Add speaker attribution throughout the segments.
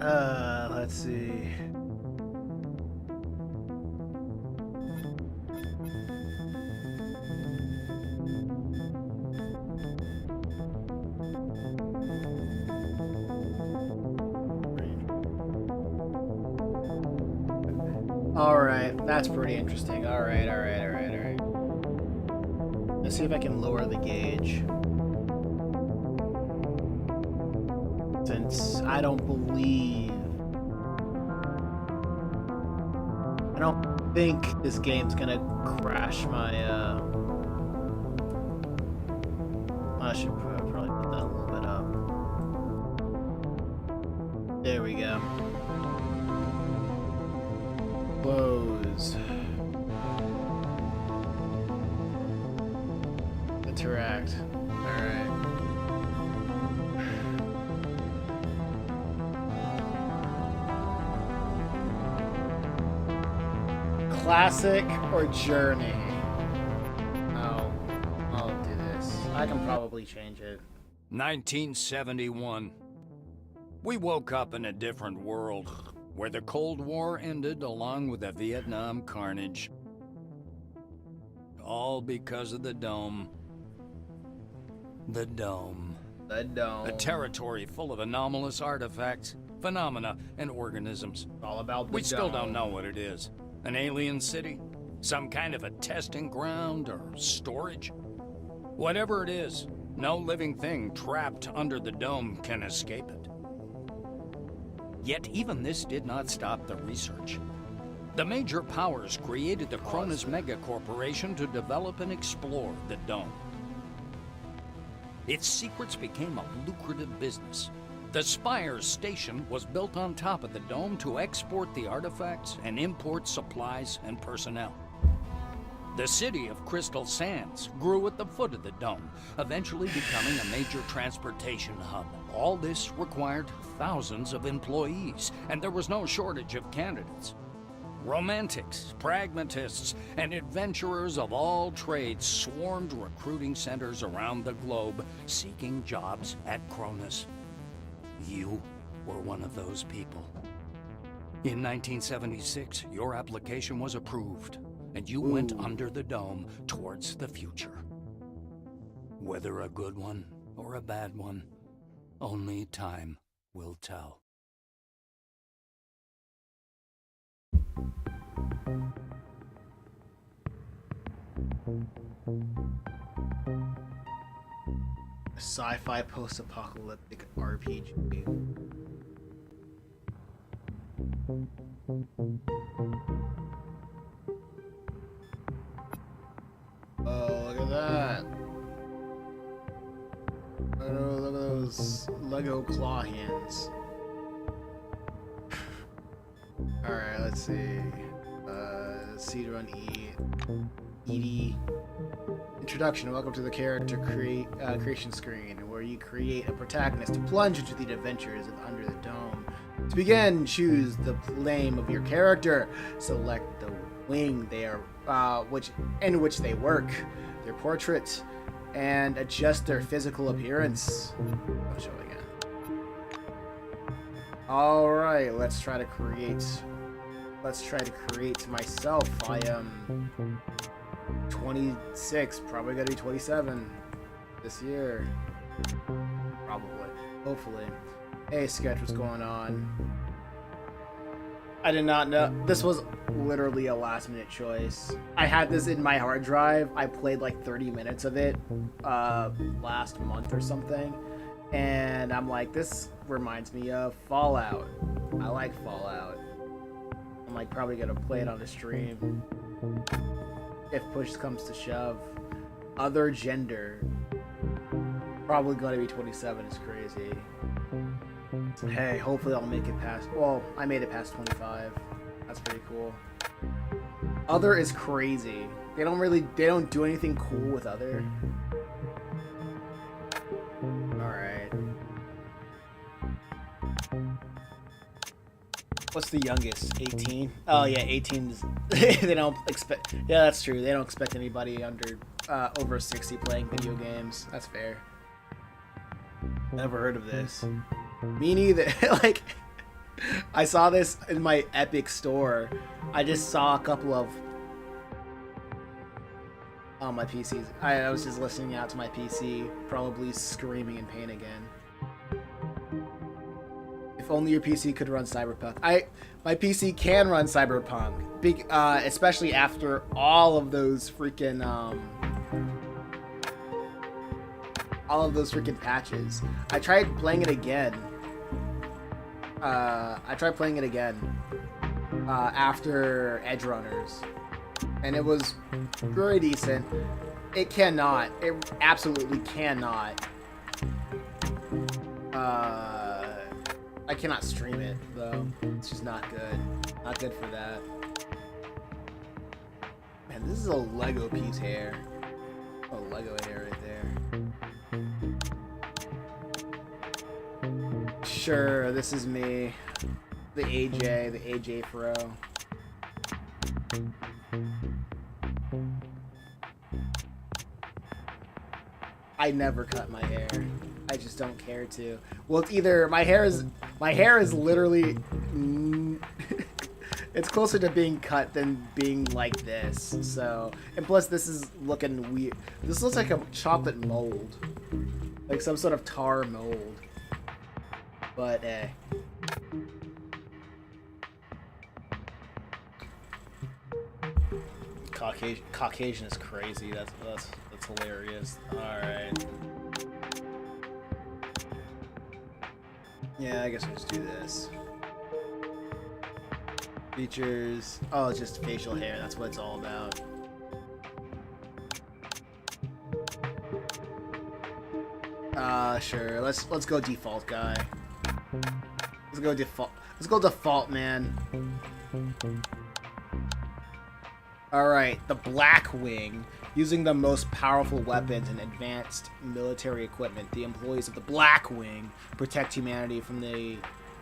Speaker 1: Let's see. Alright, that's pretty interesting. Alright. Let's see if I can lower the gauge. Since I don't think this game's gonna crash my, I should probably put that a little bit up. There we go. Close. Interact. Alright. Classic or Journey? Oh, I'll do this. I can probably change it.
Speaker 2: 1971. We woke up in a different world, where the Cold War ended along with the Vietnam carnage. All because of the Dome. The Dome.
Speaker 1: The Dome.
Speaker 2: A territory full of anomalous artifacts, phenomena, and organisms.
Speaker 1: All about the
Speaker 2: We still
Speaker 1: Dome.
Speaker 2: don't know what it is. An alien city? Some kind of a testing ground or storage? Whatever it is, no living thing trapped under the Dome can escape it. Yet even this did not stop the research. The major powers created the Cronus Mega Corporation to develop and explore the Dome. Its secrets became a lucrative business. The Spire station was built on top of the Dome to export the artifacts and import supplies and personnel. The city of Crystal Sands grew at the foot of the Dome, eventually becoming a major transportation hub. All this required thousands of employees, and there was no shortage of candidates. Romantics, pragmatists, and adventurers of all trades swarmed recruiting centers around the globe, seeking jobs at Cronus. You were one of those people. In 1976, your application was approved, and you went under the Dome towards the future. Whether a good one or a bad one, only time will tell.
Speaker 1: Sci-fi post-apocalyptic RPG. Oh, look at that. Oh, look at those Lego claw hands. Alright, let's see. C to run E. ED. Introduction. Welcome to the character creation screen, where you create a protagonist to plunge into the adventures of Under the Dome. To begin, choose the name of your character. Select the wing they are, in which they work, their portrait, and adjust their physical appearance. I'll show it again. All right, let's try to create myself. I am 26, probably gonna be 27 this year. Probably. Hopefully. Hey, Sketch, what's going on? I did not know. This was literally a last minute choice. I had this in my hard drive. I played like 30 minutes of it last month or something. And I'm like, this reminds me of Fallout. I like Fallout. I'm like probably gonna play it on the stream. If push comes to shove. Other gender. Probably gonna be 27 is crazy. Hey, hopefully I'll make it past. Well, I made it past 25. That's pretty cool. Other is crazy. They don't do anything cool with other. Alright. What's the youngest? 18? Oh yeah, 18 is they don't expect. Yeah, that's true. They don't expect anybody under over 60 playing video games. That's fair. Never heard of this. Me neither. Like, I saw this in my Epic store. I just saw a couple of on my PCs. I was just listening out to my PC, probably screaming in pain again. If only your PC could run Cyberpunk. My PC can run Cyberpunk, especially after all of those freaking patches. I tried playing it again. After Edge Runners, and it was very decent. It absolutely cannot. I cannot stream it though. It's just not good. Not good for that. Man, this is a Lego piece hair. Oh, Lego hair right there. Sure, this is me. The AJ Fro. I never cut my hair. I just don't care to. Well, it's either my hair is literally it's closer to being cut than being like this. So, and plus this is looking weird. This looks like a chocolate mold. Like some sort of tar mold. But Caucasian is crazy. That's hilarious. All right. Yeah, I guess we'll just do this. Features. Oh, it's just facial hair. That's what it's all about. Sure. Let's go default guy. Let's go default. Let's go default, man. Alright, the Black Wing. Using the most powerful weapons and advanced military equipment, the employees of the Black Wing protect humanity from the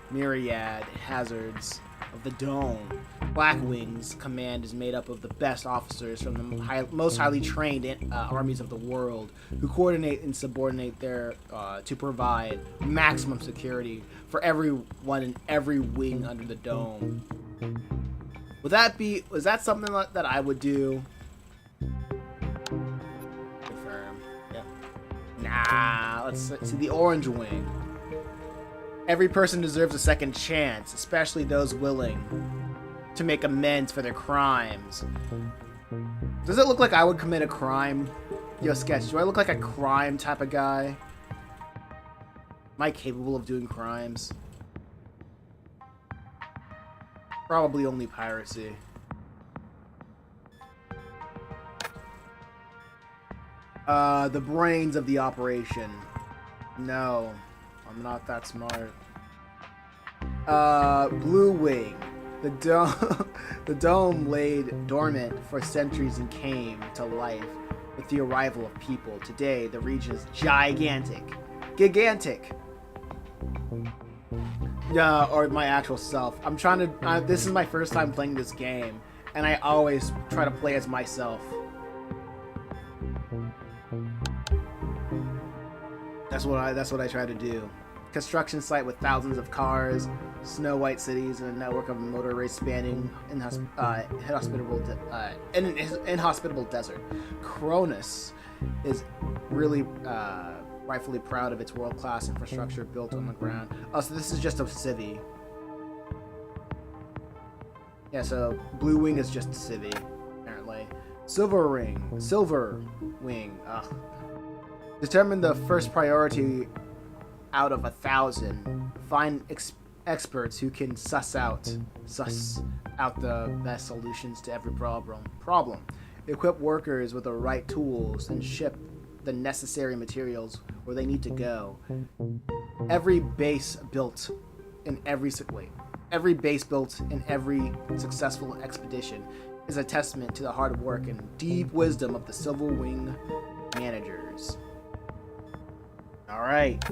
Speaker 1: myriad hazards of the Dome. Black Wing's command is made up of the best officers from the most highly trained armies of the world, who coordinate and subordinate to provide maximum security for everyone in every wing under the Dome. Was that something that I would do? Confirm. Yep. Nah, let's see the Orange Wing. Every person deserves a second chance, especially those willing to make amends for their crimes. Does it look like I would commit a crime? Yo, Sketch, do I look like a crime type of guy? Am I capable of doing crimes? Probably only piracy. The brains of the operation. No, I'm not that smart. Blue Wing. The dome laid dormant for centuries and came to life with the arrival of people. Today, the region is gigantic. Gigantic! Yeah, or my actual self. I'm trying to... this is my first time playing this game, and I always try to play as myself. That's what I try to do. Construction site with thousands of cars, snow-white cities, and a network of motorways spanning inhospitable desert. Cronus is really rightfully proud of its world-class infrastructure built on the ground. Oh, so this is just a civvy. Yeah, so Blue Wing is just a civvy, apparently. Silver Wing. Ugh. Determine the first priority out of 1,000. Find experts who can suss out the best solutions to every problem. Equip workers with the right tools and ship the necessary materials where they need to go. Every base built in every successful expedition is a testament to the hard work and deep wisdom of the Silver Wing managers. All right.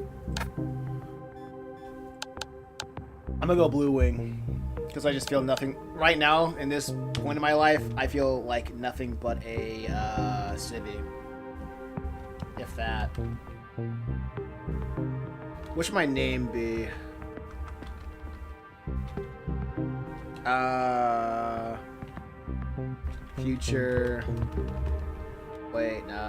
Speaker 1: I'm gonna go Blue Wing because I just feel nothing right now in this point in my life. I feel like nothing but a civvy, if that. What should my name be? Future. Wait, no.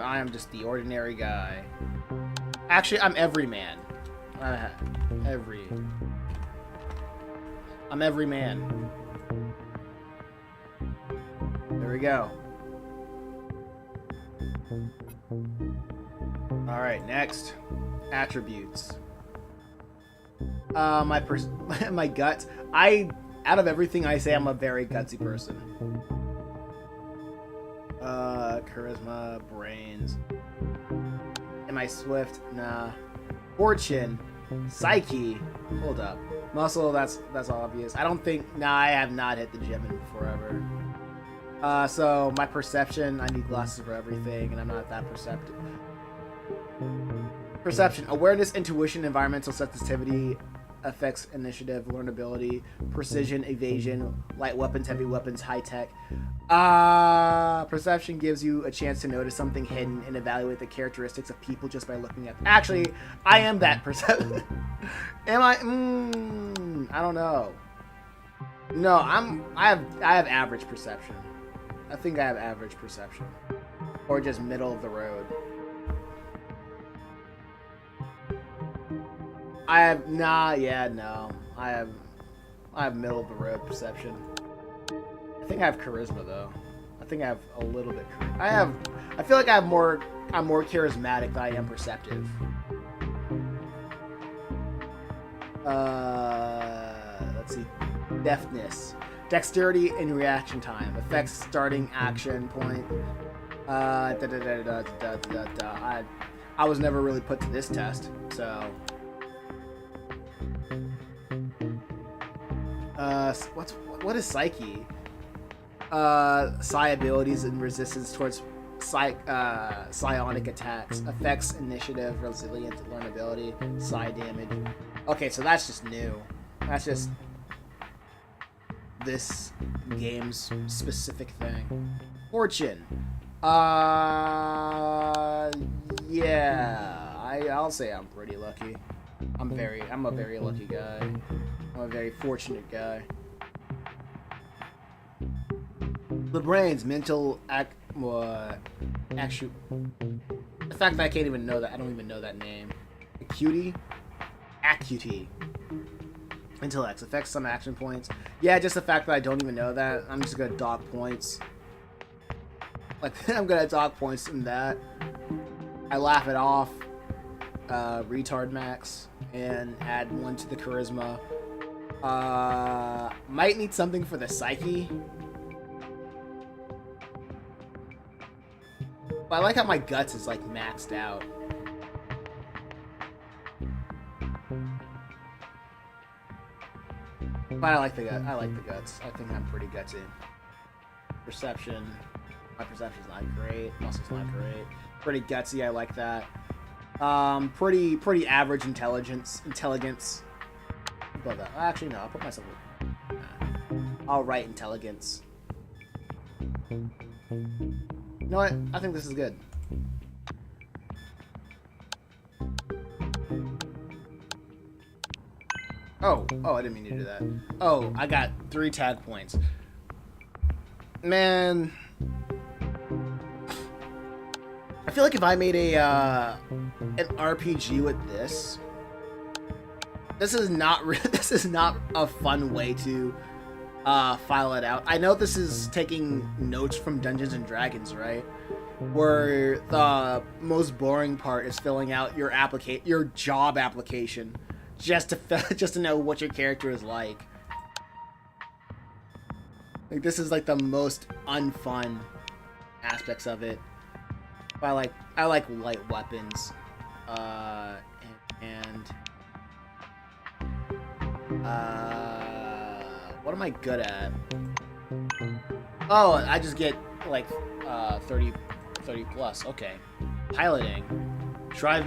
Speaker 1: I am just the ordinary guy. Actually, I'm every man. I'm every man. There we go. All right, next, attributes. My guts. Out of everything I say, I'm a very gutsy person. Charisma, brains. Am I swift? Nah. Fortune, psyche. Hold up. Muscle. That's obvious. I don't think. Nah, I have not hit the gym in forever. So my perception. I need glasses for everything, and I'm not that perceptive. Perception, awareness, intuition, environmental sensitivity, affects initiative, learnability, precision, evasion, light weapons, heavy weapons, high tech. Perception gives you a chance to notice something hidden and evaluate the characteristics of people just by looking at them. Actually, I am that perception. Am I? I don't know. No, I have average perception. I think I have average perception, or just middle of the road. I have no. I have middle of the road perception. I think I have charisma though. I think I have a little bit. I feel like I'm more charismatic than I am perceptive. Let's see. Deftness, dexterity, and reaction time. Affects starting action point. I was never really put to this test, so. What is psyche? Psi abilities and resistance towards psionic attacks. Affects initiative, resilience, learnability, psi damage. Okay, so that's just new. That's just this game's specific thing. Fortune. Yeah. I'll say I'm pretty lucky. I'm a very lucky guy. I'm a very fortunate guy. The brains, mental actually. The fact that I can't even know that, I don't even know that name. Acuity? Intellect affects some action points. Yeah, just the fact that I don't even know that, I'm just gonna dock points. Like, I'm gonna dock points in that. I laugh it off. Retard max, and add 1 to the charisma. Might need something for the psyche. But I like how my guts is like maxed out. But I like the guts. I think I'm pretty gutsy. Perception. My perception's not great. Muscle's not great. Pretty gutsy. I like that. Pretty average intelligence. Above that. Actually, no. I'll put myself. All right, intelligence. You know what? I think this is good. Oh, I didn't mean to do that. Oh, I got 3 tag points. Man, I feel like if I made an RPG with this is not this is not a fun way to file it out. I know this is taking notes from Dungeons and Dragons, right? Where the most boring part is filling out your job application, just to know what your character is like. Like, this is like the most unfun aspects of it. But I like light weapons, what am I good at? Oh, I just get like 30 plus. Okay. Piloting. Drive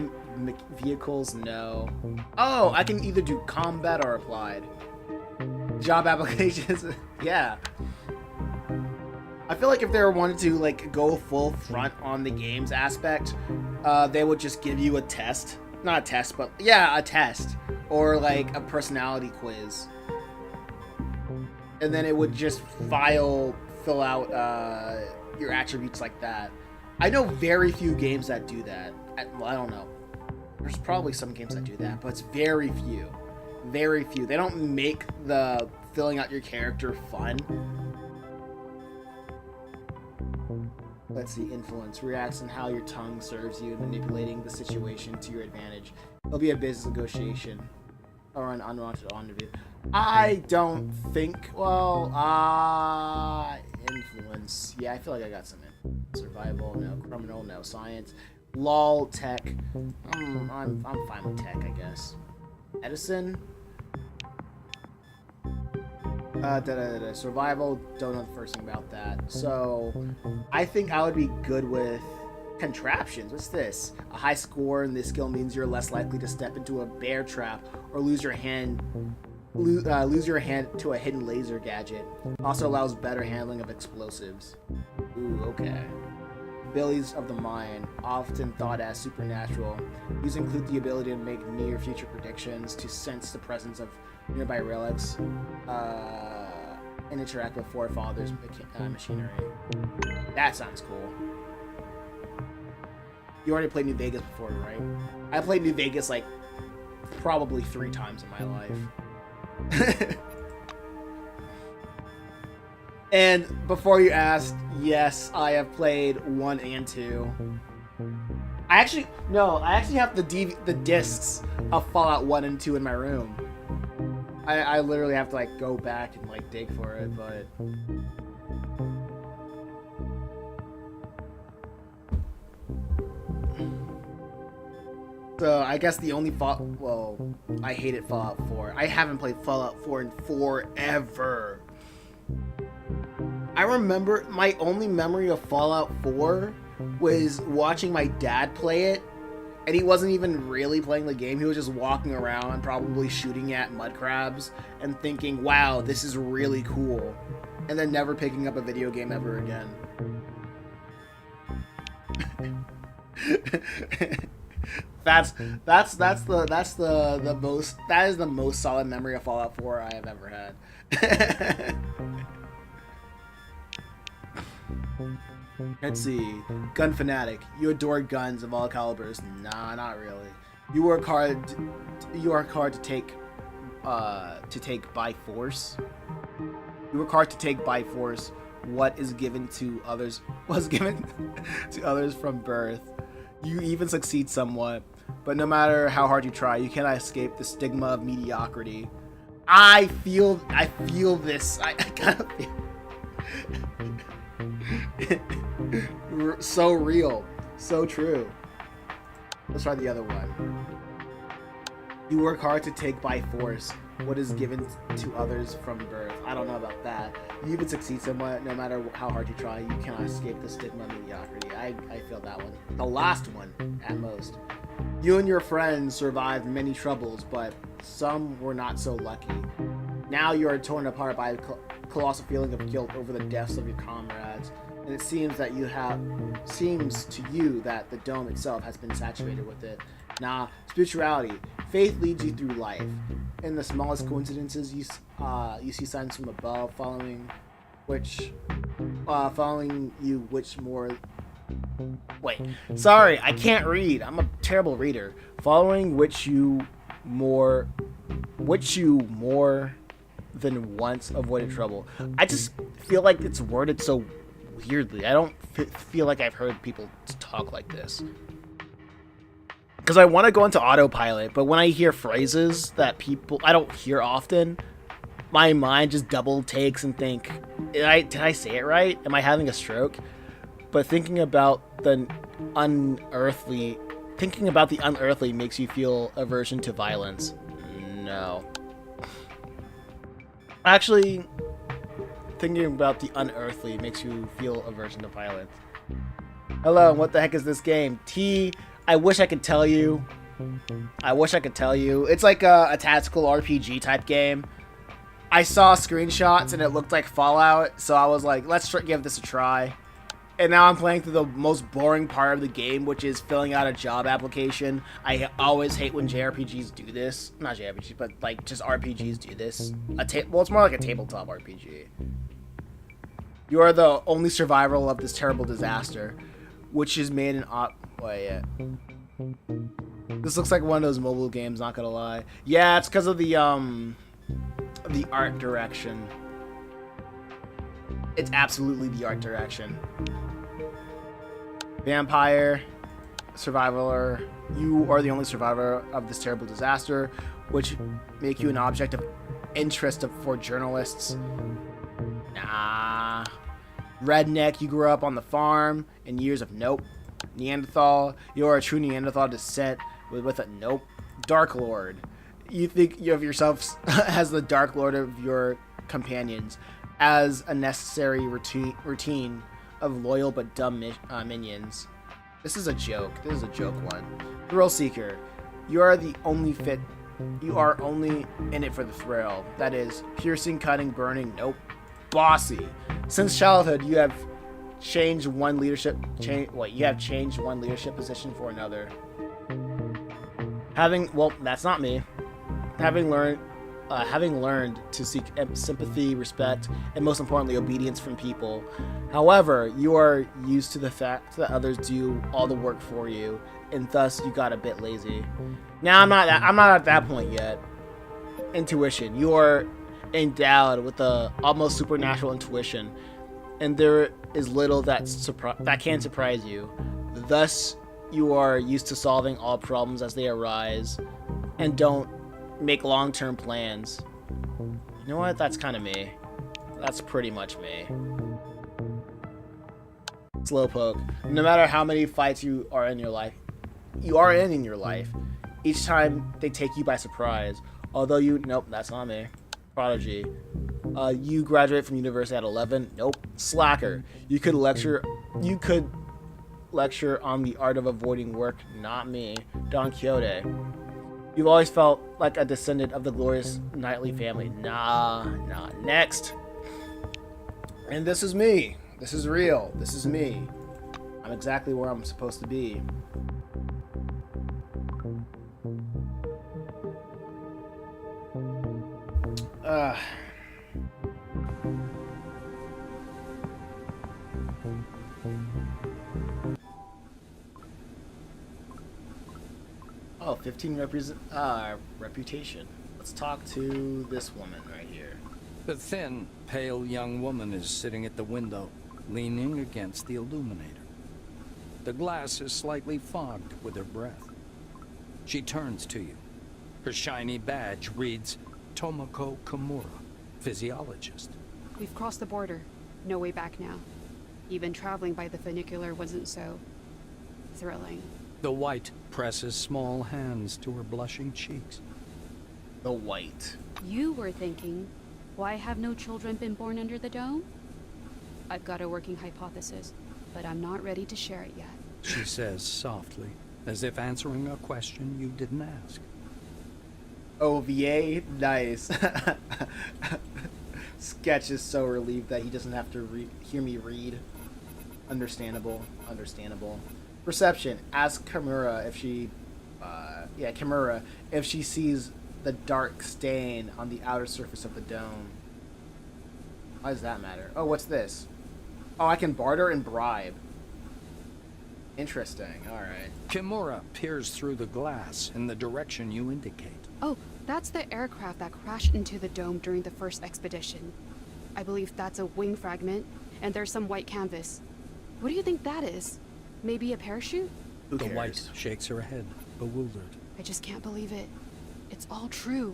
Speaker 1: vehicles, no. Oh, I can either do combat or applied. Job applications, yeah. I feel like if they wanted to like go full front on the games aspect, they would just give you a test. Not a test, but yeah, a test. Or like a personality quiz. And then it would just fill out your attributes like that. I know very few games that do that. Well, I don't know. There's probably some games that do that, but it's very few. Very few. They don't make the filling out your character fun. Let's see. Influence. Reacts on how your tongue serves you, manipulating the situation to your advantage. It'll be a business negotiation or an unwanted interview. I don't think. Well, influence. Yeah, I feel like I got some survival. No. Criminal. No. Science. Lol. Tech. I'm fine with tech, I guess. Edison. Survival. Don't know the first thing about that. So, I think I would be good with contraptions. What's this? A high score in this skill means you're less likely to step into a bear trap or lose your hand to a hidden laser gadget. Also allows better handling of explosives. Ooh, okay. Abilities of the mind, often thought as supernatural. These include the ability to make near future predictions, to sense the presence of nearby relics, and interact with forefathers' machinery. That sounds cool. You already played New Vegas before, right? I played New Vegas like probably 3 times in my life. And before you asked, yes, I have played 1 and 2. I actually have the discs of Fallout 1 and 2 in my room. I literally have to like go back and like dig for it, but so I guess the only I hated Fallout 4. I haven't played Fallout 4 in forever. I remember my only memory of Fallout 4 was watching my dad play it, and he wasn't even really playing the game. He was just walking around, probably shooting at mud crabs, and thinking, wow, this is really cool, and then never picking up a video game ever again. That is the most solid memory of Fallout 4 I have ever had. Let's see. Gun fanatic. You adore guns of all calibers. Nah, not really. You work hard to take by force. You work hard to take by force what is given to others from birth. You even succeed somewhat, but no matter how hard you try, you cannot escape the stigma of mediocrity. I feel this. I kind of feel so real, so true. Let's try the other one. You work hard to take by force what is given to others from birth. I don't know about that. You even succeed somewhat, no matter how hard you try. You cannot escape the stigma of mediocrity. I feel that one. The last one, at most. You and your friends survived many troubles, but some were not so lucky. Now you are torn apart by a colossal feeling of guilt over the deaths of your comrades, and it seems to you that the dome itself has been saturated with it. Nah, spirituality. Faith leads you through life. In the smallest coincidences, you see signs from above, following you, which more. Wait, sorry, I can't read. I'm a terrible reader. Following which you more than once avoided trouble. I just feel like it's worded so weirdly. I don't feel like I've heard people talk like this. Because I want to go into autopilot, but when I hear phrases that I don't hear often, my mind just double takes and think, did I say it right? Am I having a stroke? But thinking about the unearthly makes you feel aversion to violence. No. Actually, thinking about the unearthly makes you feel aversion to violence. Hello, what the heck is this game? I wish I could tell you. It's like a tactical RPG type game. I saw screenshots and it looked like Fallout, so I was like, let's give this a try. And now I'm playing through the most boring part of the game, which is filling out a job application. I always hate when JRPGs do this. Not JRPGs, but like just RPGs do this. Well, it's more like a tabletop RPG. You are the only survivor of this terrible disaster, which is made in This looks like one of those mobile games, not gonna lie. Yeah, it's because of the art direction. It's absolutely the art direction. Vampire, survivor, you are the only survivor of this terrible disaster, which make you an object of interest for journalists. Nah. Redneck, you grew up on the farm in years of nope. Neanderthal, you are a true Neanderthal descent with a nope. Dark Lord, you think of yourself as the Dark Lord of your companions, as a necessary routine of loyal but dumb minions. This is a joke. This is a joke one. Thrill Seeker, you are only in it for the thrill. That is, piercing, cutting, burning, nope. Bossy, since childhood you have changed one leadership position for another. That's not me. Having learned to seek sympathy, respect, and most importantly, obedience from people. However, you are used to the fact that others do all the work for you, and thus you got a bit lazy. Now I'm not at that point yet. Intuition, you are endowed with a almost supernatural intuition, and there is little that can surprise you. Thus, you are used to solving all problems as they arise, and don't make long-term plans. You know what? That's kind of me. That's pretty much me. Slowpoke. No matter how many fights you are in your life, each time they take you by surprise. Although nope, that's not me. Prodigy. You graduate from university at 11. Nope. Slacker. You could lecture on the art of avoiding work. Not me. Don Quixote. You've always felt like a descendant of the glorious knightly family. Nah. Next. And this is me. This is real. This is me. I'm exactly where I'm supposed to be. Oh, 15 reputation. Let's talk to this woman right here.
Speaker 2: The thin, pale young woman is sitting at the window, leaning against the illuminator. The glass is slightly fogged with her breath. She turns to you. Her shiny badge reads Tomoko Kimura, physiologist.
Speaker 3: We've crossed the border. No way back now. Even traveling by the funicular wasn't so thrilling.
Speaker 2: The white presses small hands to her blushing cheeks.
Speaker 1: The white.
Speaker 3: You were thinking, why have no children been born under the dome? I've got a working hypothesis, but I'm not ready to share it yet.
Speaker 2: She says softly, as if answering a question you didn't ask.
Speaker 1: OVA, nice. Sketch is so relieved that he doesn't have to hear me read. Understandable. Perception. Ask Kimura if she sees the dark stain on the outer surface of the dome. Why does that matter? Oh, what's this? Oh, I can barter and bribe. Interesting. All right.
Speaker 2: Kimura peers through the glass in the direction you indicate.
Speaker 3: Oh, that's the aircraft that crashed into the dome during the first expedition. I believe that's a wing fragment, and there's some white canvas. What do you think that is? Maybe a parachute?
Speaker 1: Who cares?
Speaker 2: The white shakes her head, bewildered.
Speaker 3: I just can't believe it. It's all true.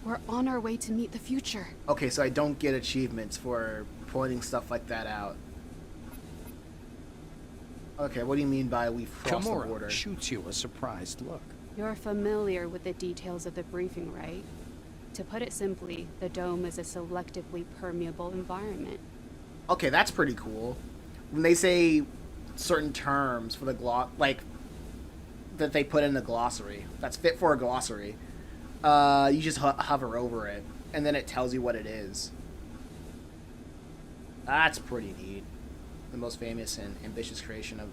Speaker 3: We're on our way to meet the future.
Speaker 1: Okay, so I don't get achievements for pointing stuff like that out. Okay, what do you mean by we've crossed the border?
Speaker 2: Kimura shoots you a surprised look.
Speaker 3: You're familiar with the details of the briefing, right? To put it simply, the dome is a selectively permeable environment.
Speaker 1: Okay, that's pretty cool. When they say certain terms for the that they put in the glossary, that's fit for a glossary, you just hover over it. and then it tells you what it is. That's pretty neat. The most famous and ambitious creation of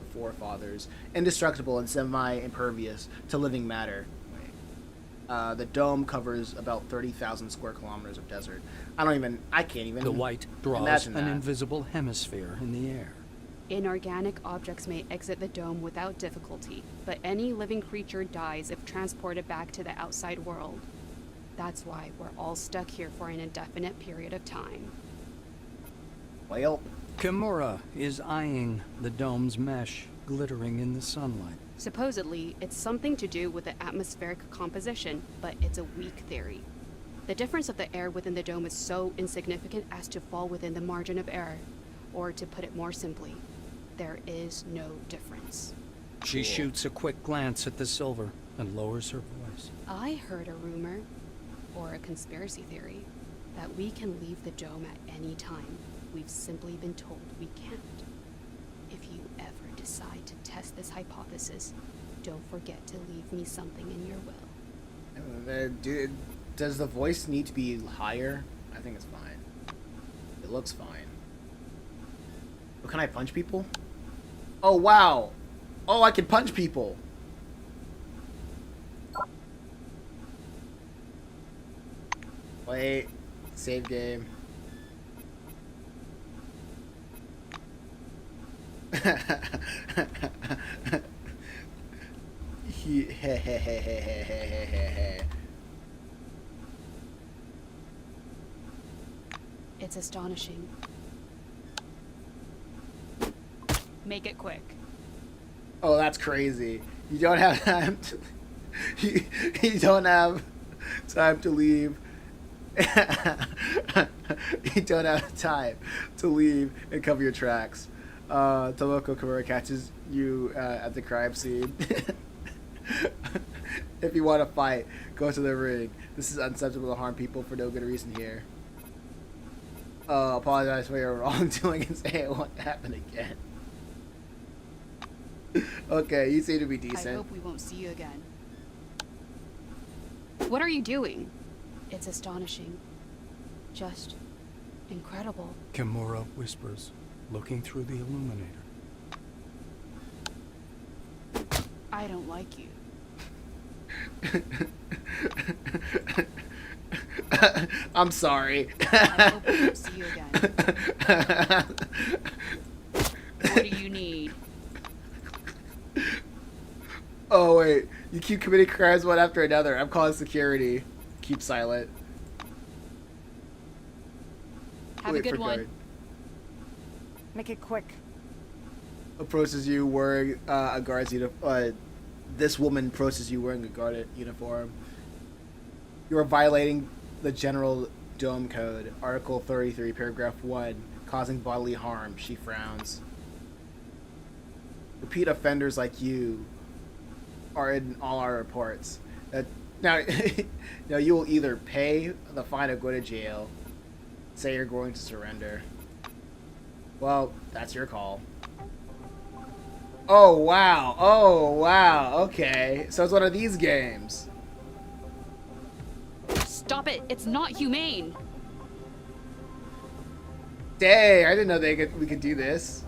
Speaker 1: the forefathers, indestructible and semi-impervious to living matter. The dome covers about 30,000 square kilometers of desert. I can't even.
Speaker 2: The white draws
Speaker 1: imagine
Speaker 2: an
Speaker 1: that.
Speaker 2: invisible hemisphere in the air.
Speaker 3: Inorganic objects may exit the dome without difficulty, but any living creature dies if transported back to the outside world. That's why we're all stuck here for an indefinite period of time.
Speaker 1: Well,
Speaker 2: Kimura is eyeing the dome's mesh, glittering in the sunlight.
Speaker 3: Supposedly, it's something to do with the atmospheric composition, but it's a weak theory. The difference of the air within the dome is so insignificant as to fall within the margin of error. Or to put it more simply, there is no difference.
Speaker 2: She shoots a quick glance at the silver and lowers her voice.
Speaker 3: I heard a rumor, or a conspiracy theory, that we can leave the dome at any time. We've simply been told we can't. If you ever decide to test this hypothesis, don't forget to leave me something in your will.
Speaker 1: Does the voice need to be higher? I think it's fine. It looks fine. Oh, can I punch people? Oh, wow. Oh, I can punch people. Wait. Save game.
Speaker 3: It's astonishing. Make it quick.
Speaker 1: Oh, that's crazy. You don't have time to... You don't have time to leave. You don't have time to leave and cover your tracks. Tomoko Kimura catches you at the crime scene. If you want to fight, go to the ring. This is unacceptable to harm people for no good reason here. Apologize for your wrongdoing and say it won't happen again. Okay, you seem to be decent.
Speaker 3: I hope we won't see you again. What are you doing? It's astonishing. Just incredible.
Speaker 2: Kimura whispers, looking through the illuminator.
Speaker 3: I don't like you.
Speaker 1: I'm sorry.
Speaker 3: I hope we won't see you again. What do you need?
Speaker 1: Oh, wait. You keep committing crimes one after another. I'm calling security. Keep silent.
Speaker 3: Have
Speaker 1: Wait
Speaker 3: a good
Speaker 1: for
Speaker 3: one.
Speaker 1: guard.
Speaker 4: Make it quick.
Speaker 1: Approaches you wearing a guard's uniform. This woman approaches you wearing a guard uniform. You are violating the General Dome Code, Article 33, Paragraph 1, causing bodily harm. She frowns. Repeat offenders like you are in all our reports. Now, now you will either pay the fine or go to jail. Say you're going to surrender. Well, that's your call. Oh, wow. Oh, wow. Okay. So it's one of these games.
Speaker 3: Stop it! It's not humane!
Speaker 1: Dang, I didn't know we could do this.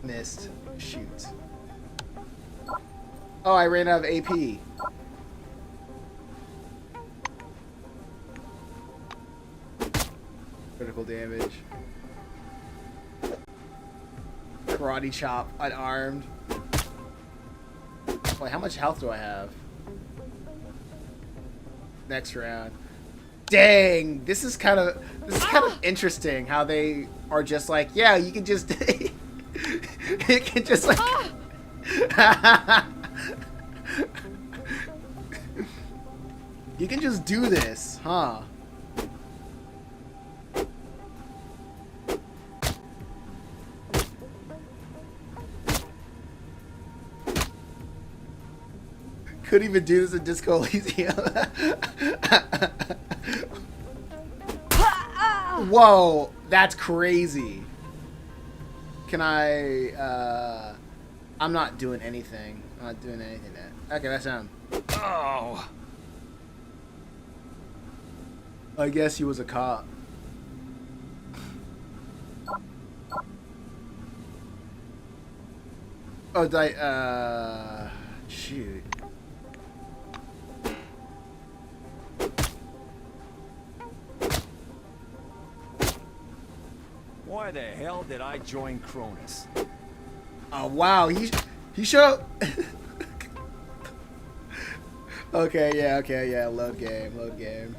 Speaker 1: Missed. Shoot. Oh, I ran out of AP. Critical damage. Karate chop, unarmed. Wait, how much health do I have? Next round. Dang, this is kind of interesting how they are just like, yeah, you can just you can just like you can just do this, huh? Couldn't even do this in Disco Elysium. Whoa, that's crazy. Can I, I'm not doing anything. I'm not doing anything there. Okay, that's him.
Speaker 2: Oh!
Speaker 1: I guess he was a cop. Oh, shoot.
Speaker 5: Why the hell did I join Cronus?
Speaker 1: Oh, wow, he showed Okay, yeah, load game.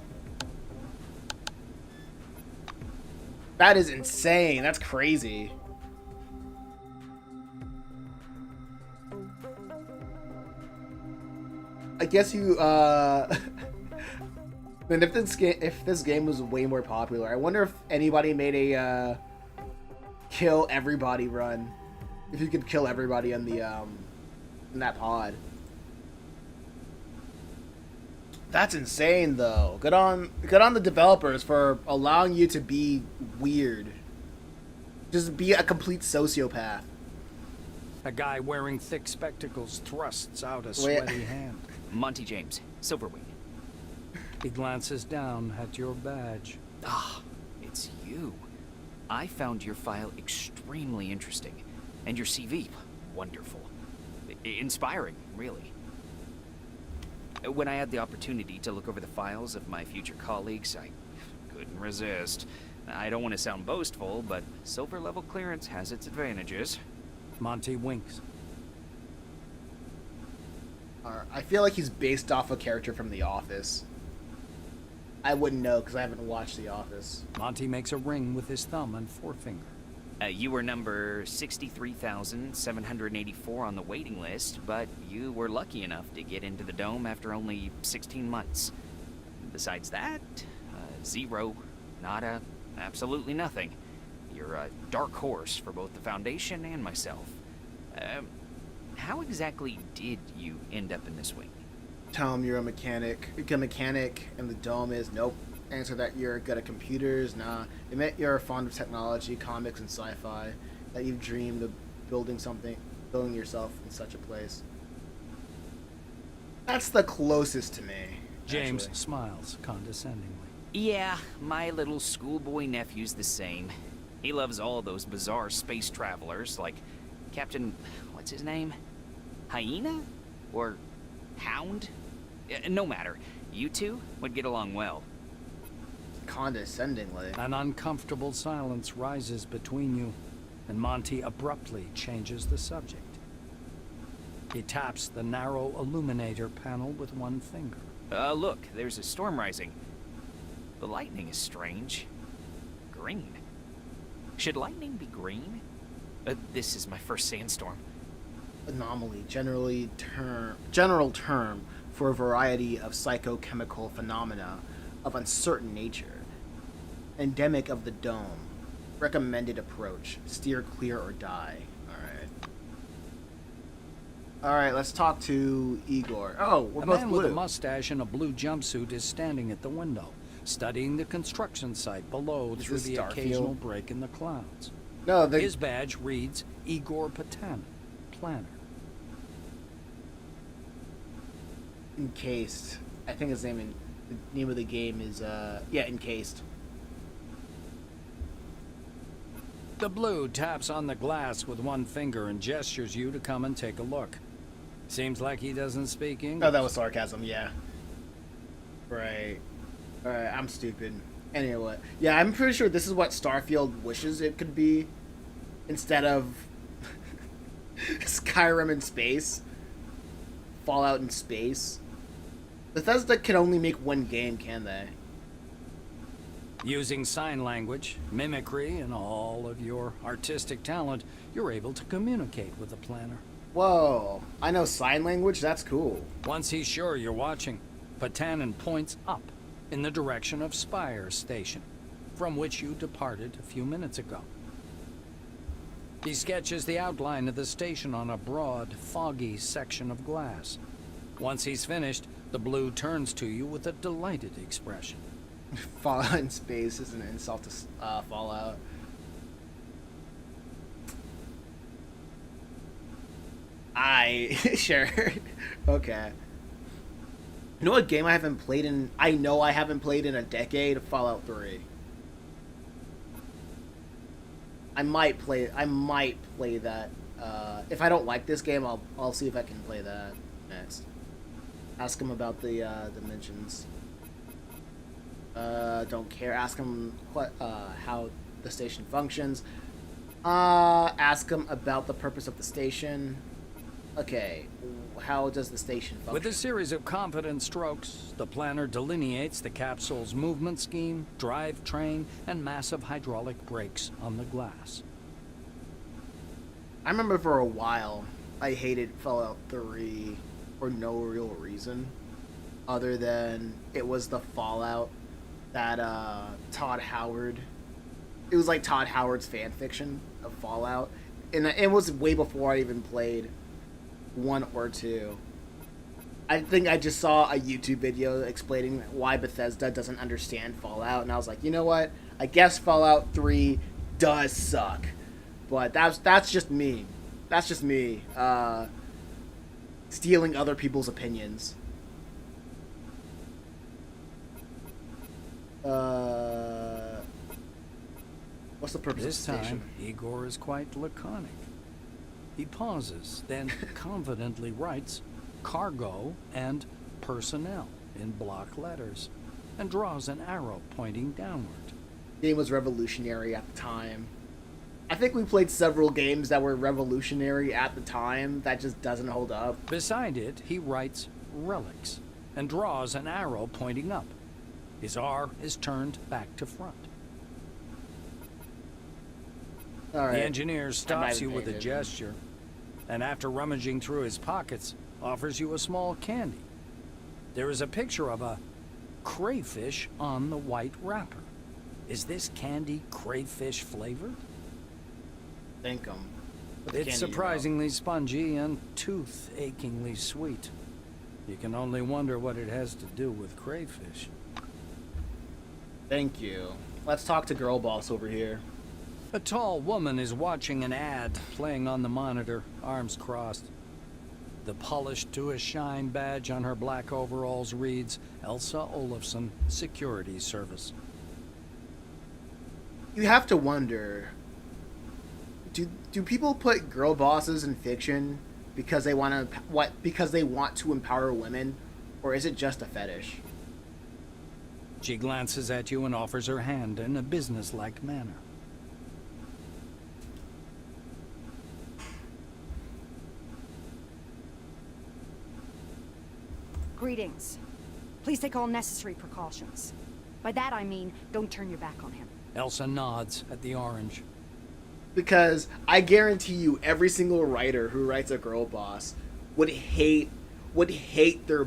Speaker 1: That is insane, that's crazy. I guess you, and if this game was way more popular, I wonder if anybody made a, kill everybody run. If you could kill everybody in the, in that pod. That's insane, though. Good on the developers for allowing you to be weird. Just be a complete sociopath.
Speaker 2: A guy wearing thick spectacles thrusts out a sweaty hand.
Speaker 6: Monty James, Silverwing.
Speaker 2: He glances down at your badge.
Speaker 6: Ah, it's you. I found your file extremely interesting. And your CV, wonderful. Inspiring, really. When I had the opportunity to look over the files of my future colleagues, I couldn't resist. I don't want to sound boastful, but silver level clearance has its advantages.
Speaker 2: Monty winks.
Speaker 1: I feel like he's based off a character from The Office. I wouldn't know because I haven't watched The Office.
Speaker 2: Monty makes a ring with his thumb and forefinger.
Speaker 6: You were number 63,784 on the waiting list, but you were lucky enough to get into the dome after only 16 months. Besides that, zero, nada, absolutely nothing. You're a dark horse for both the Foundation and myself. How exactly did you end up in this wing?
Speaker 1: Tell him you're a mechanic. You're a mechanic, and the dome is nope. Answer that you're good at computers. Nah. Admit you're fond of technology, comics, and sci-fi. That you've dreamed of building yourself in such a place. That's the closest to me.
Speaker 2: James
Speaker 1: actually.
Speaker 2: smiles condescendingly.
Speaker 6: Yeah, my little schoolboy nephew's the same. He loves all those bizarre space travelers, like Captain... what's his name? Hyena? Or Hound? No matter. You two would get along well.
Speaker 1: Condescendingly.
Speaker 2: An uncomfortable silence rises between you, and Monty abruptly changes the subject. He taps the narrow illuminator panel with one finger.
Speaker 6: Look, there's a storm rising. The lightning is strange. Green. Should lightning be green? This is my first sandstorm.
Speaker 1: Anomaly, general term for a variety of psychochemical phenomena of uncertain nature. Endemic of the dome. Recommended approach. Steer clear or die. Alright, let's talk to Igor. Oh, we're both
Speaker 2: man
Speaker 1: blue.
Speaker 2: with a mustache and a blue jumpsuit is standing at the window, studying the construction site below
Speaker 1: Is
Speaker 2: through
Speaker 1: this
Speaker 2: the
Speaker 1: Starfield?
Speaker 2: occasional break in the clouds.
Speaker 1: No,
Speaker 2: His badge reads Igor Patan, planner.
Speaker 1: Encased. I think the name of the game is Encased.
Speaker 2: The blue taps on the glass with one finger and gestures you to come and take a look. Seems like he doesn't speak English.
Speaker 1: Oh, that was sarcasm, yeah. Right. Alright, I'm stupid. Anyway. Yeah, I'm pretty sure this is what Starfield wishes it could be. Instead of Skyrim in space. Fallout in space. Bethesda can only make one game, can they?
Speaker 2: Using sign language, mimicry, and all of your artistic talent, you're able to communicate with the planner.
Speaker 1: Whoa. I know sign language? That's cool.
Speaker 2: Once he's sure you're watching, Patanin points up in the direction of Spire Station, from which you departed a few minutes ago. He sketches the outline of the station on a broad, foggy section of glass. Once he's finished, the blue turns to you with a delighted expression.
Speaker 1: Fallout in space is an insult to Fallout. Sure. Okay. You know what game I haven't played in? I know I haven't played in a decade. Fallout 3. I might play that. If I don't like this game, I'll see if I can play that next. Ask him about the dimensions. Don't care. Ask him what how the station functions. Ask him about the purpose of the station. Okay, how does the station function?
Speaker 2: With a series of confident strokes, the planner delineates the capsule's movement scheme, drivetrain, and massive hydraulic brakes on the glass.
Speaker 1: I remember for a while, I hated Fallout 3 for no real reason, other than it was the Fallout that Todd Howard. It was like Todd Howard's fan fiction of Fallout, and it was way before I even played 1 or 2. I think I just saw a YouTube video explaining why Bethesda doesn't understand Fallout, and I was like, you know what? I guess Fallout 3 does suck, but that's just me. That's just me stealing other people's opinions. What's the purpose
Speaker 2: This
Speaker 1: of the station?
Speaker 2: time, Igor is quite laconic. He pauses, then confidently writes cargo and personnel in block letters, and draws an arrow pointing downward.
Speaker 1: The game was revolutionary at the time. I think we played several games that were revolutionary at the time that just doesn't hold up.
Speaker 2: Beside it, he writes relics and draws an arrow pointing up. His R is turned back to front.
Speaker 1: All right.
Speaker 2: The engineer stops
Speaker 1: I'm
Speaker 2: you with a
Speaker 1: not
Speaker 2: gesture, and after rummaging through his pockets, offers you a small candy. There is a picture of a crayfish on the white wrapper. Is this candy crayfish flavored?
Speaker 1: Thank him.
Speaker 2: It's surprisingly spongy and tooth-achingly sweet. You can only wonder what it has to do with crayfish.
Speaker 1: Thank you. Let's talk to Girl Boss over here.
Speaker 2: A tall woman is watching an ad playing on the monitor, arms crossed. The polished to a shine badge on her black overalls reads Elsa Olafson, Security Service.
Speaker 1: You have to wonder, do people put girl bosses in fiction because they want to empower women, or is it just a fetish?
Speaker 2: She glances at you and offers her hand in a businesslike manner.
Speaker 4: Greetings. Please take all necessary precautions. By that I mean, don't turn your back on him.
Speaker 2: Elsa nods at the orange.
Speaker 1: Because I guarantee you, every single writer who writes a girl boss would hate their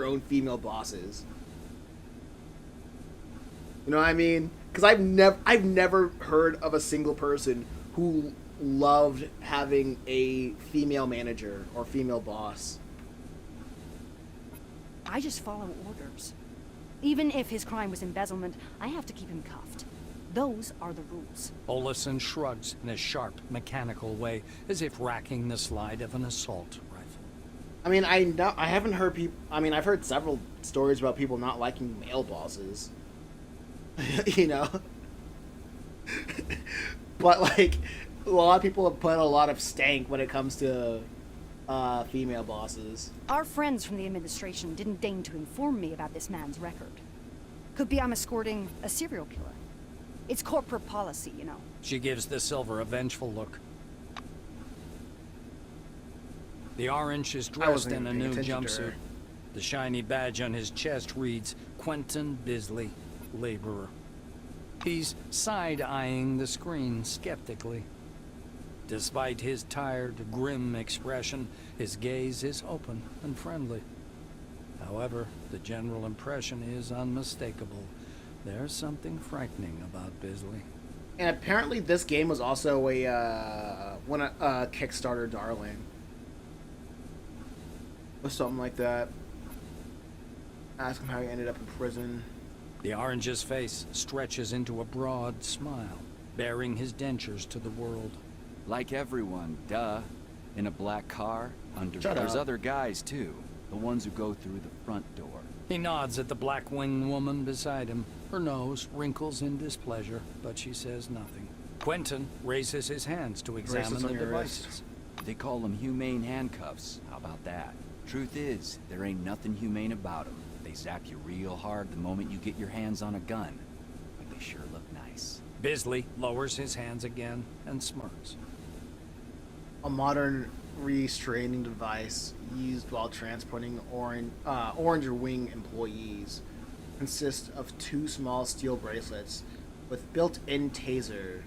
Speaker 1: own female bosses. You know what I mean? Because I've never heard of a single person who loved having a female manager or female boss.
Speaker 4: I just follow orders. Even if his crime was embezzlement, I have to keep him cuffed. Those are the rules.
Speaker 2: Olafson shrugs in a sharp, mechanical way, as if racking the slide of an assault rifle.
Speaker 1: I mean, I haven't heard people. I mean, I've heard several stories about people not liking male bosses. You know, but like a lot of people have put a lot of stank when it comes to female bosses.
Speaker 4: Our friends from the administration didn't deign to inform me about this man's record. Could be I'm escorting a serial killer. It's corporate policy, you know.
Speaker 2: She gives the silver a vengeful look. The orange is dressed in a new jumpsuit. The shiny badge on his chest reads Quentin Bisley, laborer. He's side-eyeing the screen skeptically. Despite his tired, grim expression, his gaze is open and friendly. However, the general impression is unmistakable. There's something frightening about Bisley.
Speaker 1: And apparently this game was also a Kickstarter darling. Or something like that. Ask him how he ended up in prison.
Speaker 2: The orange's face stretches into a broad smile, baring his dentures to the world.
Speaker 7: Like everyone, duh. In a black car,
Speaker 1: Shut
Speaker 7: There's
Speaker 1: up.
Speaker 7: other guys, too. The ones who go through the front door.
Speaker 2: He nods at the black-winged woman beside him. Her nose wrinkles in displeasure, but she says nothing. Quentin raises his hands to examine the devices.
Speaker 7: They call them humane handcuffs. How about that? Truth is, there ain't nothing humane about them. They zap you real hard the moment you get your hands on a gun. But they sure look nice.
Speaker 2: Bisley lowers his hands again and smirks.
Speaker 1: A modern restraining device used while transporting Orange Wing employees consists of 2 small steel bracelets with built-in taser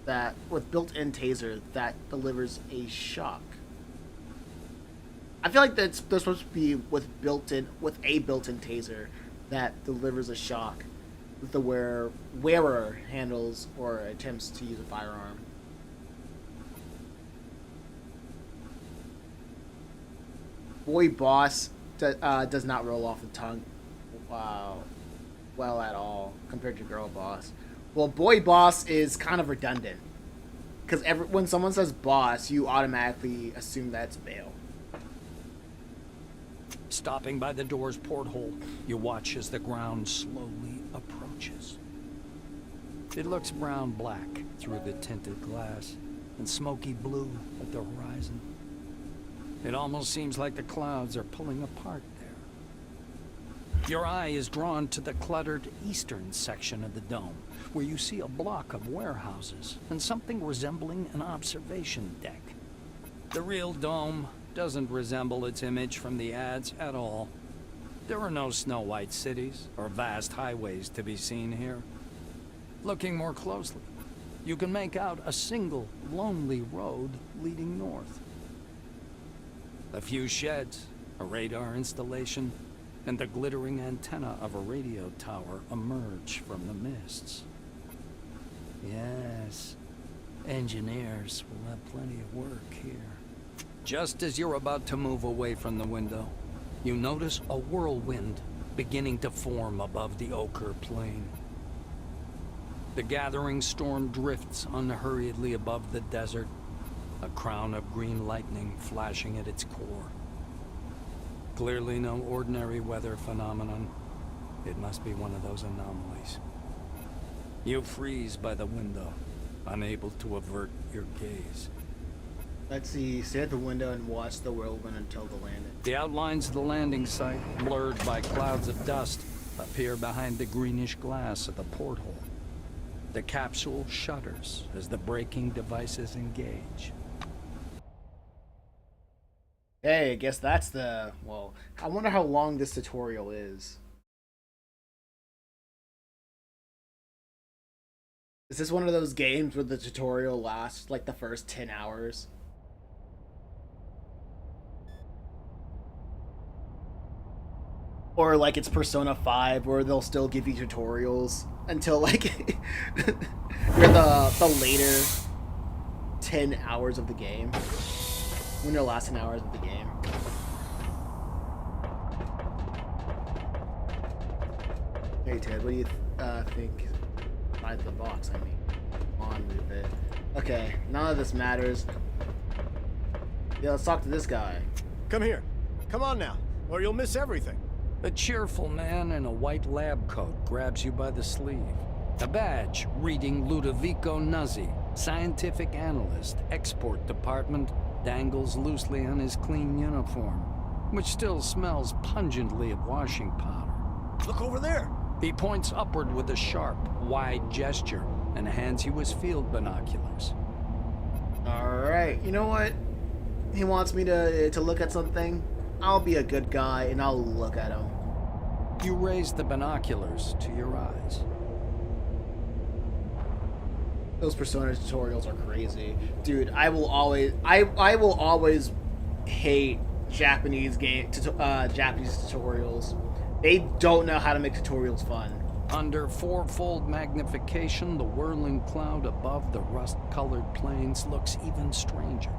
Speaker 1: that delivers a shock. I feel like they're supposed to be with a built-in taser that delivers a shock that the wearer handles or attempts to use a firearm. Boy boss does not roll off the tongue well at all compared to girl boss. Well, boy boss is kind of redundant because when someone says boss, you automatically assume that's male.
Speaker 2: Stopping by the door's porthole, you watch as the ground slowly approaches. It looks brown-black through the tinted glass and smoky blue at the horizon. It almost seems like the clouds are pulling apart there. Your eye is drawn to the cluttered eastern section of the dome, where you see a block of warehouses and something resembling an observation deck. The real dome doesn't resemble its image from the ads at all. There are no snow-white cities or vast highways to be seen here. Looking more closely, you can make out a single, lonely road leading north. A few sheds, a radar installation, and the glittering antenna of a radio tower emerge from the mists. Yes, engineers will have plenty of work here. Just as you're about to move away from the window, you notice a whirlwind beginning to form above the ochre plain. The gathering storm drifts unhurriedly above the desert, a crown of green lightning flashing at its core. Clearly no ordinary weather phenomenon. It must be one of those anomalies. You freeze by the window, unable to avert your gaze.
Speaker 1: Let's see, stay at the window and watch the whirlwind until the landing.
Speaker 2: The outlines of the landing site, blurred by clouds of dust, appear behind the greenish glass of the porthole. The capsule shudders as the braking devices engage.
Speaker 1: Hey, I guess that's well, I wonder how long this tutorial is. Is this one of those games where the tutorial lasts like the first 10 hours? Or like it's Persona 5 where they'll still give you tutorials until like you're the later 10 hours of the game. When the last 10 hours of the game. Hey Ted, what do you think? Inside the box, I mean. Come on with it. Okay, none of this matters. Yeah, let's talk to this guy.
Speaker 5: Come here. Come on now, or you'll miss everything.
Speaker 2: A cheerful man in a white lab coat grabs you by the sleeve. A badge reading Ludovico Nuzzi, scientific analyst, export department, dangles loosely on his clean uniform, which still smells pungently of washing powder.
Speaker 5: Look over there.
Speaker 2: He points upward with a sharp, wide gesture and hands you his field binoculars.
Speaker 1: Alright, you know what? He wants me to look at something. I'll be a good guy and I'll look at him.
Speaker 2: You raise the binoculars to your eyes.
Speaker 1: Those Persona tutorials are crazy. Dude, I will always hate Japanese tutorials. They don't know how to make tutorials fun.
Speaker 2: Under fourfold magnification, the whirling cloud above the rust-colored plains looks even stranger.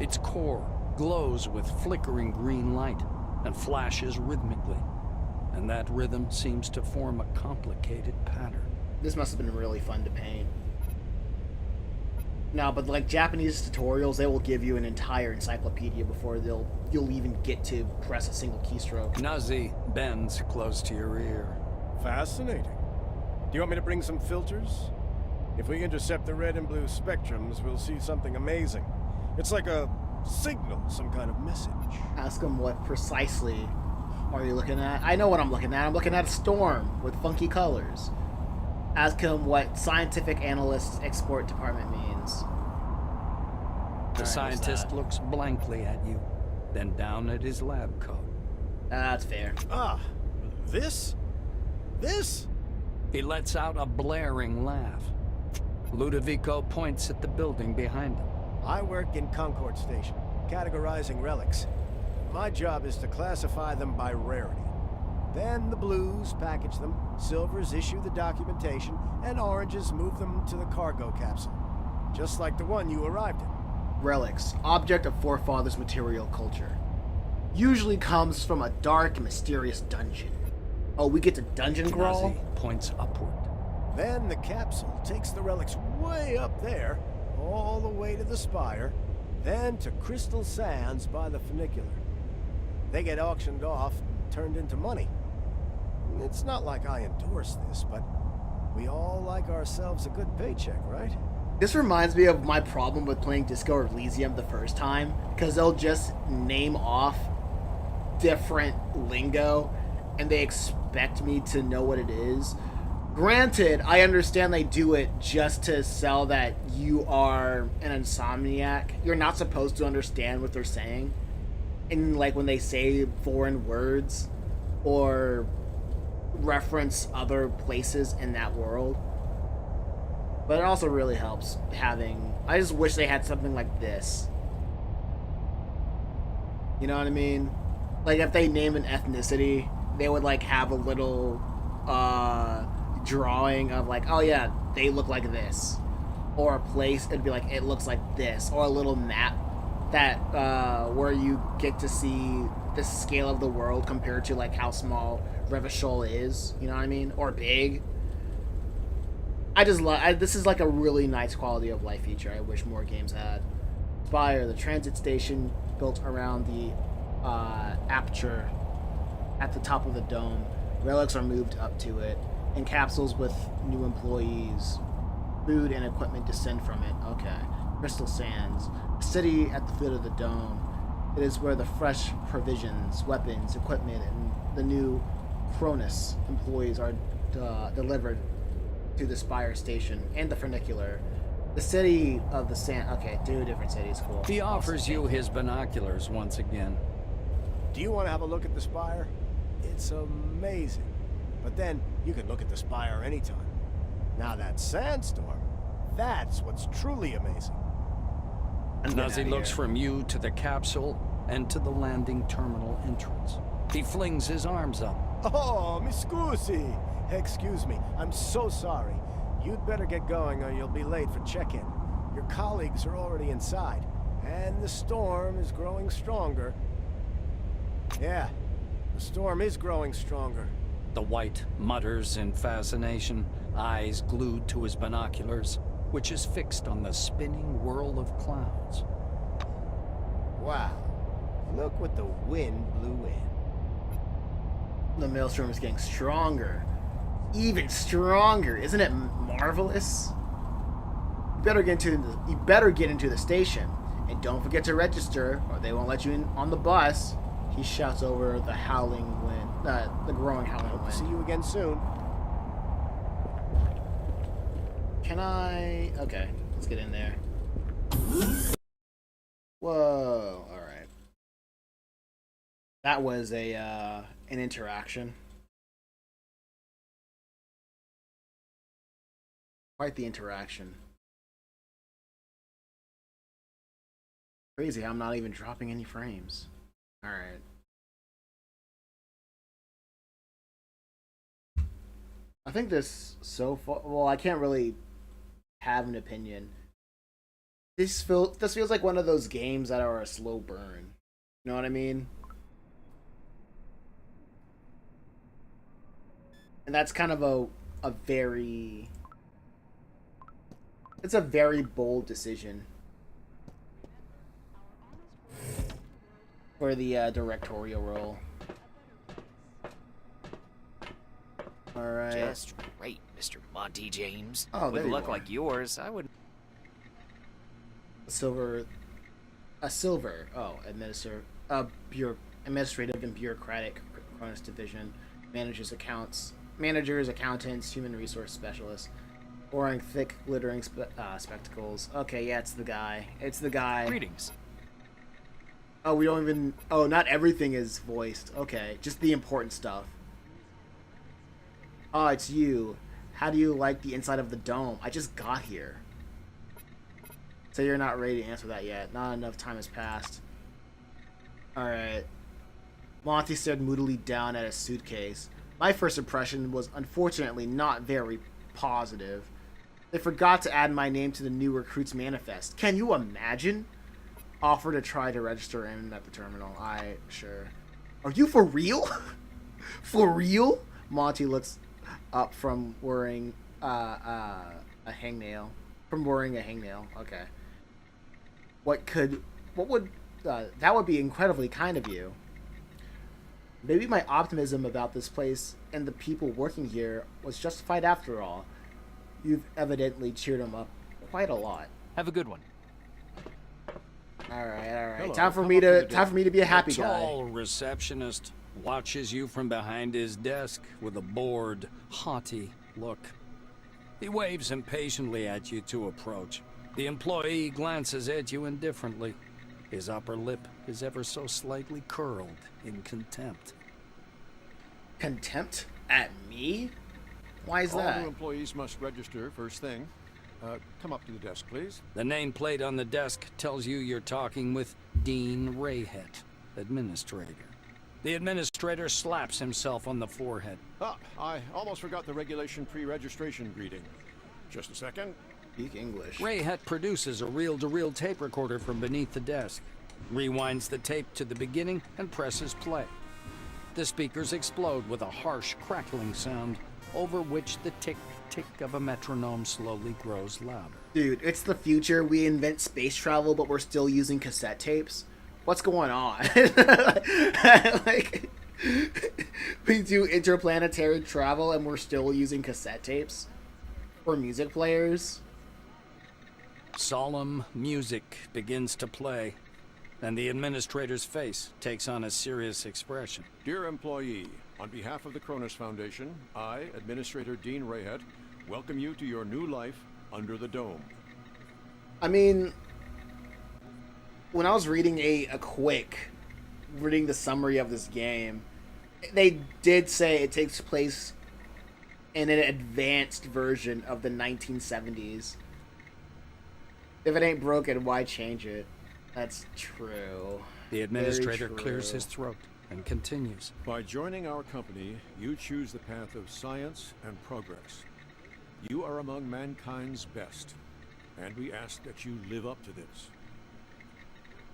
Speaker 2: Its core glows with flickering green light and flashes rhythmically, and that rhythm seems to form a complicated pattern.
Speaker 1: This must have been really fun to paint. No, but like Japanese tutorials, they will give you an entire encyclopedia before you'll even get to press a single keystroke.
Speaker 2: Nazi bends close to your ear.
Speaker 5: Fascinating. Do you want me to bring some filters? If we intercept the red and blue spectrums, we'll see something amazing. It's like a signal, some kind of message.
Speaker 1: Ask them what precisely are you looking at. I know what I'm looking at. I'm looking at a storm with funky colors. Ask him what scientific analysts export department means.
Speaker 2: The scientist looks blankly at you, then down at his lab coat.
Speaker 1: That's fair.
Speaker 5: Ah, this? This?
Speaker 2: He lets out a blaring laugh. Ludovico points at the building behind him.
Speaker 5: I work in Concord Station, categorizing relics. My job is to classify them by rarity. Then the blues package them, silvers issue the documentation, and oranges move them to the cargo capsule. Just like the one you arrived in.
Speaker 1: Relics, object of forefathers' material culture. Usually comes from a dark and mysterious dungeon. Oh, we get to dungeon crawl?
Speaker 2: Nazi points upward.
Speaker 5: Then the capsule takes the relics way up there, all the way to the spire, then to Crystal Sands by the funicular. They get auctioned off and turned into money. It's not like I endorse this, but we all like ourselves a good paycheck, right?
Speaker 1: This reminds me of my problem with playing Disco Elysium the first time, because they'll just name off different lingo, and they expect me to know what it is. Granted, I understand they do it just to sell that you are an insomniac. You're not supposed to understand what they're saying. And like when they say foreign words or reference other places in that world. But it also really helps having... I just wish they had something like this. You know what I mean? Like if they name an ethnicity, they would like have a little drawing of like, oh yeah, they look like this. Or a place, it'd be like, it looks like this. Or a little map that where you get to see the scale of the world compared to like how small Revachol is. You know what I mean? Or big. I just love... this is like a really nice quality of life feature I wish more games had. Spire, the transit station built around the aperture at the top of the dome. Relics are moved up to it, in capsules with new employees. Food and equipment descend from it. Okay. Crystal Sands, a city at the foot of the dome. It is where the fresh provisions, weapons, equipment, and the new Cronus employees are delivered to the Spire station and the funicular. The city of the sand... Okay, two different cities. Cool.
Speaker 2: He offers you his binoculars once again.
Speaker 5: Do you want to have a look at the spire? It's amazing. But then, you can look at the spire anytime. Now that sandstorm, that's what's truly amazing.
Speaker 2: Nazi looks from you to the capsule and to the landing terminal entrance. He flings his arms up.
Speaker 5: Oh, mi scusi. Excuse me, I'm so sorry. You'd better get going or you'll be late for check-in. Your colleagues are already inside, and the storm is growing stronger. Yeah, the storm is growing stronger.
Speaker 2: The White mutters in fascination, eyes glued to his binoculars, which is fixed on the spinning whirl of clouds.
Speaker 5: Wow, look what the wind blew in.
Speaker 1: The maelstrom is getting stronger. Even stronger. Isn't it marvelous? You better get into the station. And don't forget to register, or they won't let you in on the bus. He shouts over the howling wind, the growing howling
Speaker 5: Hope to
Speaker 1: wind.
Speaker 5: see you again soon.
Speaker 1: Can I... Okay, let's get in there. Whoa, alright. That was an interaction. Quite the interaction. Crazy how I'm not even dropping any frames. Alright. I think this so far... Well, I can't really have an opinion. This feels like one of those games that are a slow burn. You know what I mean? And that's kind of a very... It's a very bold decision for the directorial role. All right.
Speaker 6: Just right, Mr. Monty James.
Speaker 1: Oh, there
Speaker 6: With
Speaker 1: you
Speaker 6: luck
Speaker 1: are.
Speaker 6: like yours, I would.
Speaker 1: A silver. Oh, administrative and bureaucratic Cronus division, managers, accountants, human resource specialists, wearing thick, glittering spectacles. Okay, yeah, it's the guy. It's the guy.
Speaker 6: Greetings.
Speaker 1: Oh, we don't even. Oh, not everything is voiced. Okay, just the important stuff. Oh, it's you. How do you like the inside of the dome? I just got here. So you're not ready to answer that yet. Not enough time has passed. Alright. Monty stared moodily down at his suitcase. My first impression was unfortunately not very positive. They forgot to add my name to the new recruit's manifest. Can you imagine? Offer to try to register in at the terminal. Sure. Are you for real? For real? Monty looks up from wearing a hangnail. From wearing a hangnail. Okay. That would be incredibly kind of you. Maybe my optimism about this place and the people working here was justified after all. You've evidently cheered him up quite a lot.
Speaker 6: Have a good one.
Speaker 1: All right.
Speaker 8: Hello,
Speaker 1: Time for
Speaker 8: come
Speaker 1: me
Speaker 8: up to the
Speaker 1: to be a happy
Speaker 2: The
Speaker 1: guy.
Speaker 2: tall receptionist watches you from behind his desk with a bored, haughty look. He waves impatiently at you to approach. The employee glances at you indifferently. His upper lip is ever so slightly curled in contempt.
Speaker 1: Contempt at me? Why is
Speaker 8: All
Speaker 1: that?
Speaker 8: new employees must register first thing. Come up to the desk, please.
Speaker 2: The nameplate on the desk tells you you're talking with Dean Rayhet, administrator. The administrator slaps himself on the forehead.
Speaker 8: Ah, I almost forgot the regulation pre-registration greeting. Just a second.
Speaker 1: Speak English.
Speaker 2: Rayhet produces a reel-to-reel tape recorder from beneath the desk, rewinds the tape to the beginning, and presses play. The speakers explode with a harsh, crackling sound, over which the tick-tick of a metronome slowly grows louder.
Speaker 1: Dude, it's the future. We invent space travel, but we're still using cassette tapes. What's going on? Like, we do interplanetary travel, and we're still using cassette tapes for music players.
Speaker 2: Solemn music begins to play, and the administrator's face takes on a serious expression.
Speaker 8: Dear employee, on behalf of the Cronus Foundation, I, Administrator Dean Rayhet, welcome you to your new life under the dome.
Speaker 1: I mean, when I was reading reading the summary of this game, they did say it takes place in an advanced version of the 1970s. If it ain't broken, why change it? That's true.
Speaker 2: The administrator
Speaker 1: Very
Speaker 2: clears
Speaker 1: true.
Speaker 2: his throat and continues.
Speaker 8: By joining our company, you choose the path of science and progress. You are among mankind's best, and we ask that you live up to this.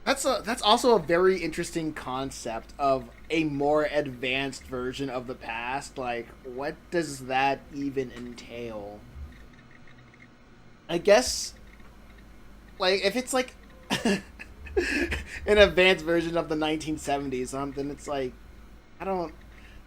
Speaker 1: That's also a very interesting concept of a more advanced version of the past. Like, what does that even entail? I guess, like, if it's like an advanced version of the 1970s, then it's like, I don't.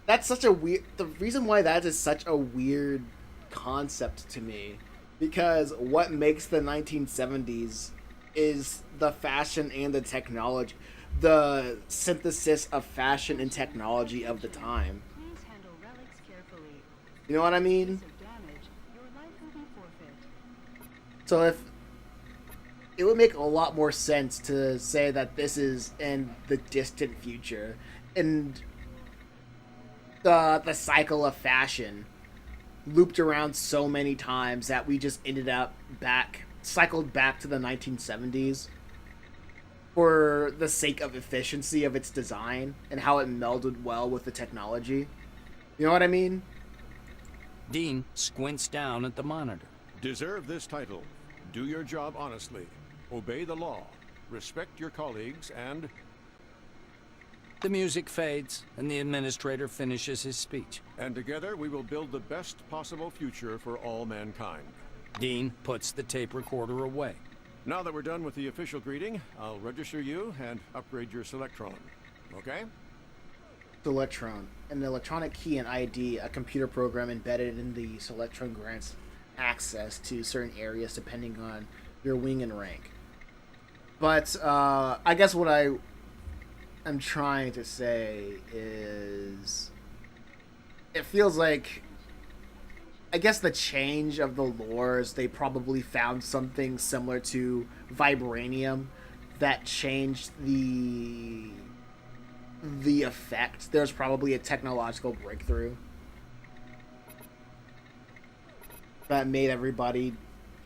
Speaker 1: That's such a weird. The reason why that is such a weird concept to me, because what makes the 1970s is the fashion and the technology, the synthesis of fashion and technology of the time.
Speaker 9: Please handle relics carefully.
Speaker 1: You know what I mean?
Speaker 9: Of damage, your life will be forfeit.
Speaker 1: So if it would make a lot more sense to say that this is in the distant future, and the cycle of fashion looped around so many times that we just ended up cycled back to the 1970s for the sake of efficiency of its design and how it melded well with the technology. You know what I mean?
Speaker 2: Dean squints down at the monitor.
Speaker 8: Deserve this title. Do your job honestly. Obey the law. Respect your colleagues and...
Speaker 2: The music fades, and the administrator finishes his speech.
Speaker 8: And together we will build the best possible future for all mankind.
Speaker 2: Dean puts the tape recorder away.
Speaker 8: Now that we're done with the official greeting, I'll register you and upgrade your Selectron. Okay?
Speaker 1: Selectron, an electronic key and ID, a computer program embedded in the Selectron grants access to certain areas depending on your wing and rank. But I guess what I am trying to say is it feels like, I guess the change of the lores, they probably found something similar to vibranium that changed the effect. There's probably a technological breakthrough that made everybody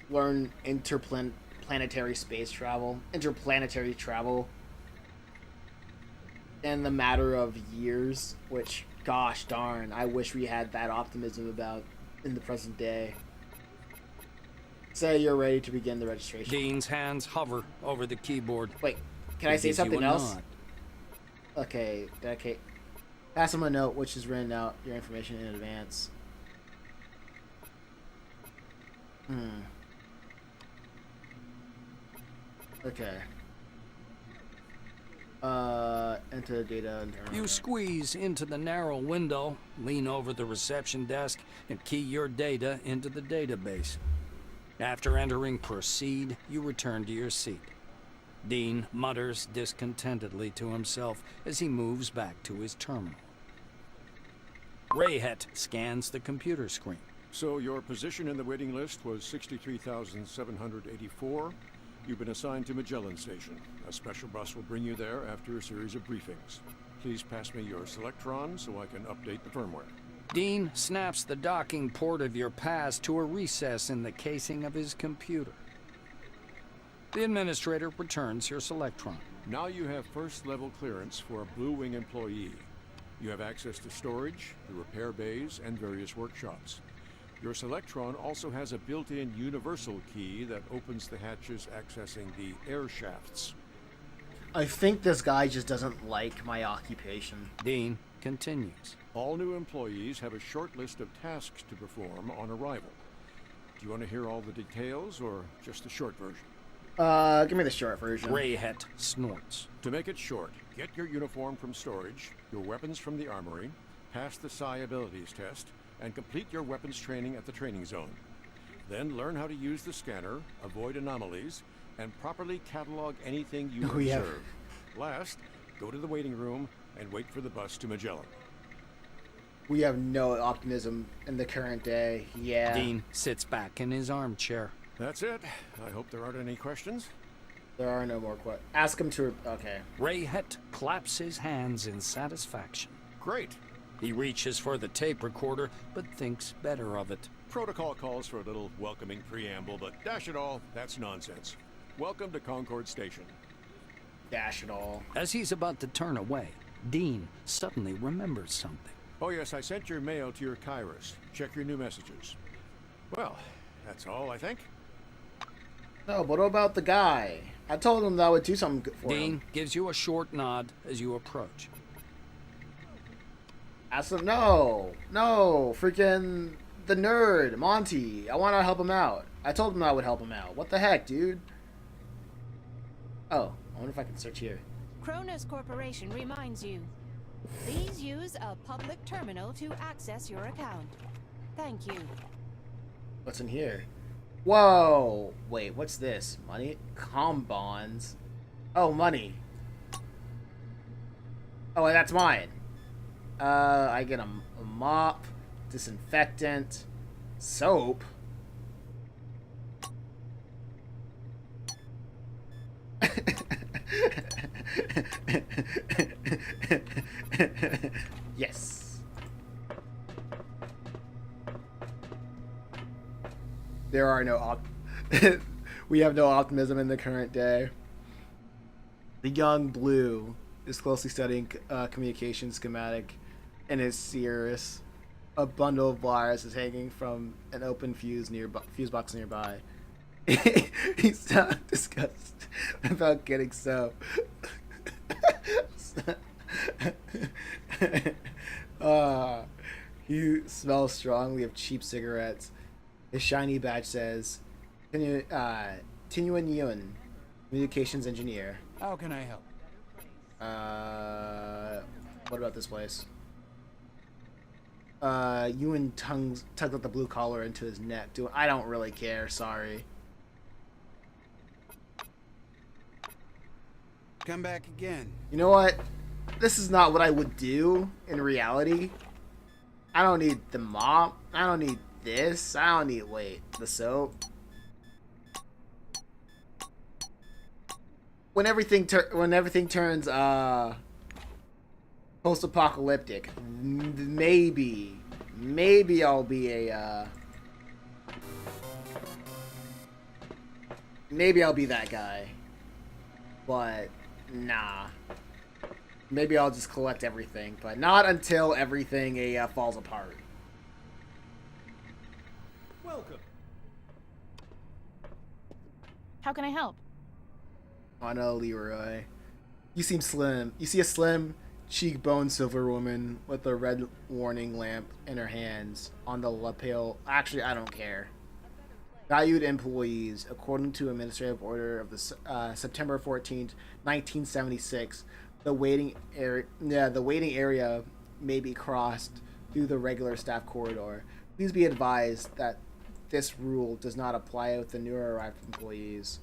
Speaker 1: learn interplanetary space travel, interplanetary travel in the matter of years, which, gosh darn, I wish we had that optimism about in the present day. Say you're ready to begin the registration.
Speaker 2: Dean's hands hover over the keyboard.
Speaker 1: Wait, can I
Speaker 2: He
Speaker 1: say
Speaker 2: gives you
Speaker 1: something
Speaker 2: a
Speaker 1: else?
Speaker 2: nod.
Speaker 1: Okay. Pass him a note which is written out your information in advance. Okay. Enter the data and turn.
Speaker 2: You squeeze into the narrow window, lean over the reception desk, and key your data into the database. After entering Proceed, you return to your seat. Dean mutters discontentedly to himself as he moves back to his terminal. Rayhet scans the computer screen.
Speaker 8: So your position in the waiting list was 63,784. You've been assigned to Magellan Station. A special bus will bring you there after a series of briefings. Please pass me your Selectron so I can update the firmware.
Speaker 2: Dean snaps the docking port of your pass to a recess in the casing of his computer. The administrator returns your Selectron.
Speaker 8: Now you have first-level clearance for a Blue Wing employee. You have access to storage, the repair bays, and various workshops. Your Selectron also has a built-in universal key that opens the hatches accessing the air shafts.
Speaker 1: I think this guy just doesn't like my occupation.
Speaker 2: Dean continues.
Speaker 8: All new employees have a short list of tasks to perform on arrival. Do you want to hear all the details or just the short version?
Speaker 1: Give me the short version.
Speaker 2: Rayhet snorts.
Speaker 8: To make it short, get your uniform from storage, your weapons from the armory, pass the Psi abilities test, and complete your weapons training at the training zone. Then learn how to use the scanner, avoid anomalies, and properly catalog anything you observe. Last, go to the waiting room and wait for the bus to Magellan.
Speaker 1: We have no optimism in the current day. Yeah.
Speaker 2: Dean sits back in his armchair.
Speaker 8: That's it. I hope there aren't any questions.
Speaker 1: There are no more questions. Ask him to... Okay.
Speaker 2: Rayhet claps his hands in satisfaction.
Speaker 8: Great.
Speaker 2: He reaches for the tape recorder, but thinks better of it.
Speaker 8: Protocol calls for a little welcoming preamble, but dash it all, that's nonsense. Welcome to Concord Station.
Speaker 1: Dash it all.
Speaker 2: As he's about to turn away, Dean suddenly remembers something.
Speaker 8: Oh yes, I sent your mail to your Kairos. Check your new messages. Well, that's all, I think.
Speaker 1: No, but what about the guy? I told him that I would do something good for him.
Speaker 2: Dean gives you a short nod as you approach.
Speaker 1: Ask him, no, freaking the nerd, Monty. I want to help him out. I told him I would help him out. What the heck, dude? Oh, I wonder if I can search here.
Speaker 9: Kronos Corporation reminds you. Please use a public terminal to access your account. Thank you.
Speaker 1: What's in here? Whoa! Wait, what's this? Money? Bonds. Oh, money. Oh, and that's mine. I get a mop, disinfectant, soap. Yes. There are no we have no optimism in the current day. The young blue is closely studying communication schematic and is serious. A bundle of wires is hanging from an open fuse box nearby. He's not disgusted about getting soap. He smells strongly of cheap cigarettes His shiny badge says, Tinyuan Yun, Communications Engineer.
Speaker 7: How can I help?
Speaker 1: What about this place? Ewan tugged at the blue collar into his neck. I don't really care, sorry.
Speaker 7: Come back again.
Speaker 1: You know what? This is not what I would do in reality. I don't need the mop. I don't need this. I don't need, wait, the soap. When everything turns post-apocalyptic, maybe I'll be a maybe I'll be that guy. But nah. Maybe I'll just collect everything, but not until everything falls apart.
Speaker 5: Welcome.
Speaker 10: How can I help?
Speaker 1: Oh no, Leroy. You seem slim. You see a slim, cheekbone silver woman with a red warning lamp in her hands on the lapel. Actually, I don't care. Valued employees, according to administrative order of the September 14th, 1976, the waiting area may be crossed through the regular staff corridor. Please be advised that this rule does not apply with the newer arrived employees.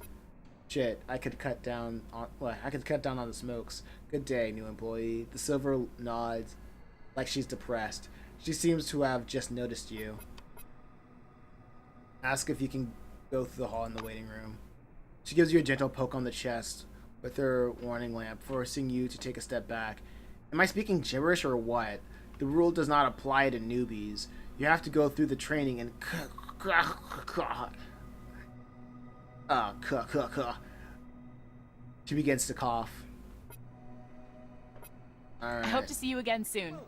Speaker 1: Shit, I could cut down on the smokes. Good day, new employee. The silver nods like she's depressed. She seems to have just noticed you. Ask if you can go through the hall in the waiting room. She gives you a gentle poke on the chest with her warning lamp, forcing you to take a step back. Am I speaking gibberish or what? The rule does not apply to newbies. You have to go through the training and She begins to cough. Alright.
Speaker 10: I hope to see you again soon.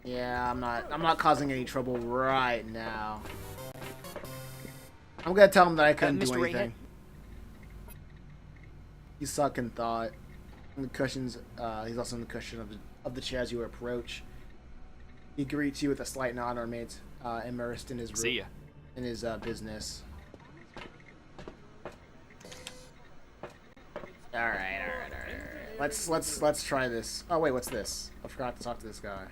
Speaker 1: Yeah, I'm not causing any trouble right now. I'm gonna tell him that I couldn't do
Speaker 6: Mr.
Speaker 1: anything. You suck in thought. And the cushions. He's also in the cushion of the chair as you approach. He greets you with a slight nod, and remains immersed in his
Speaker 6: See ya.
Speaker 1: in his business. All right. Let's try this. Oh wait, what's this? I forgot to talk to this guy.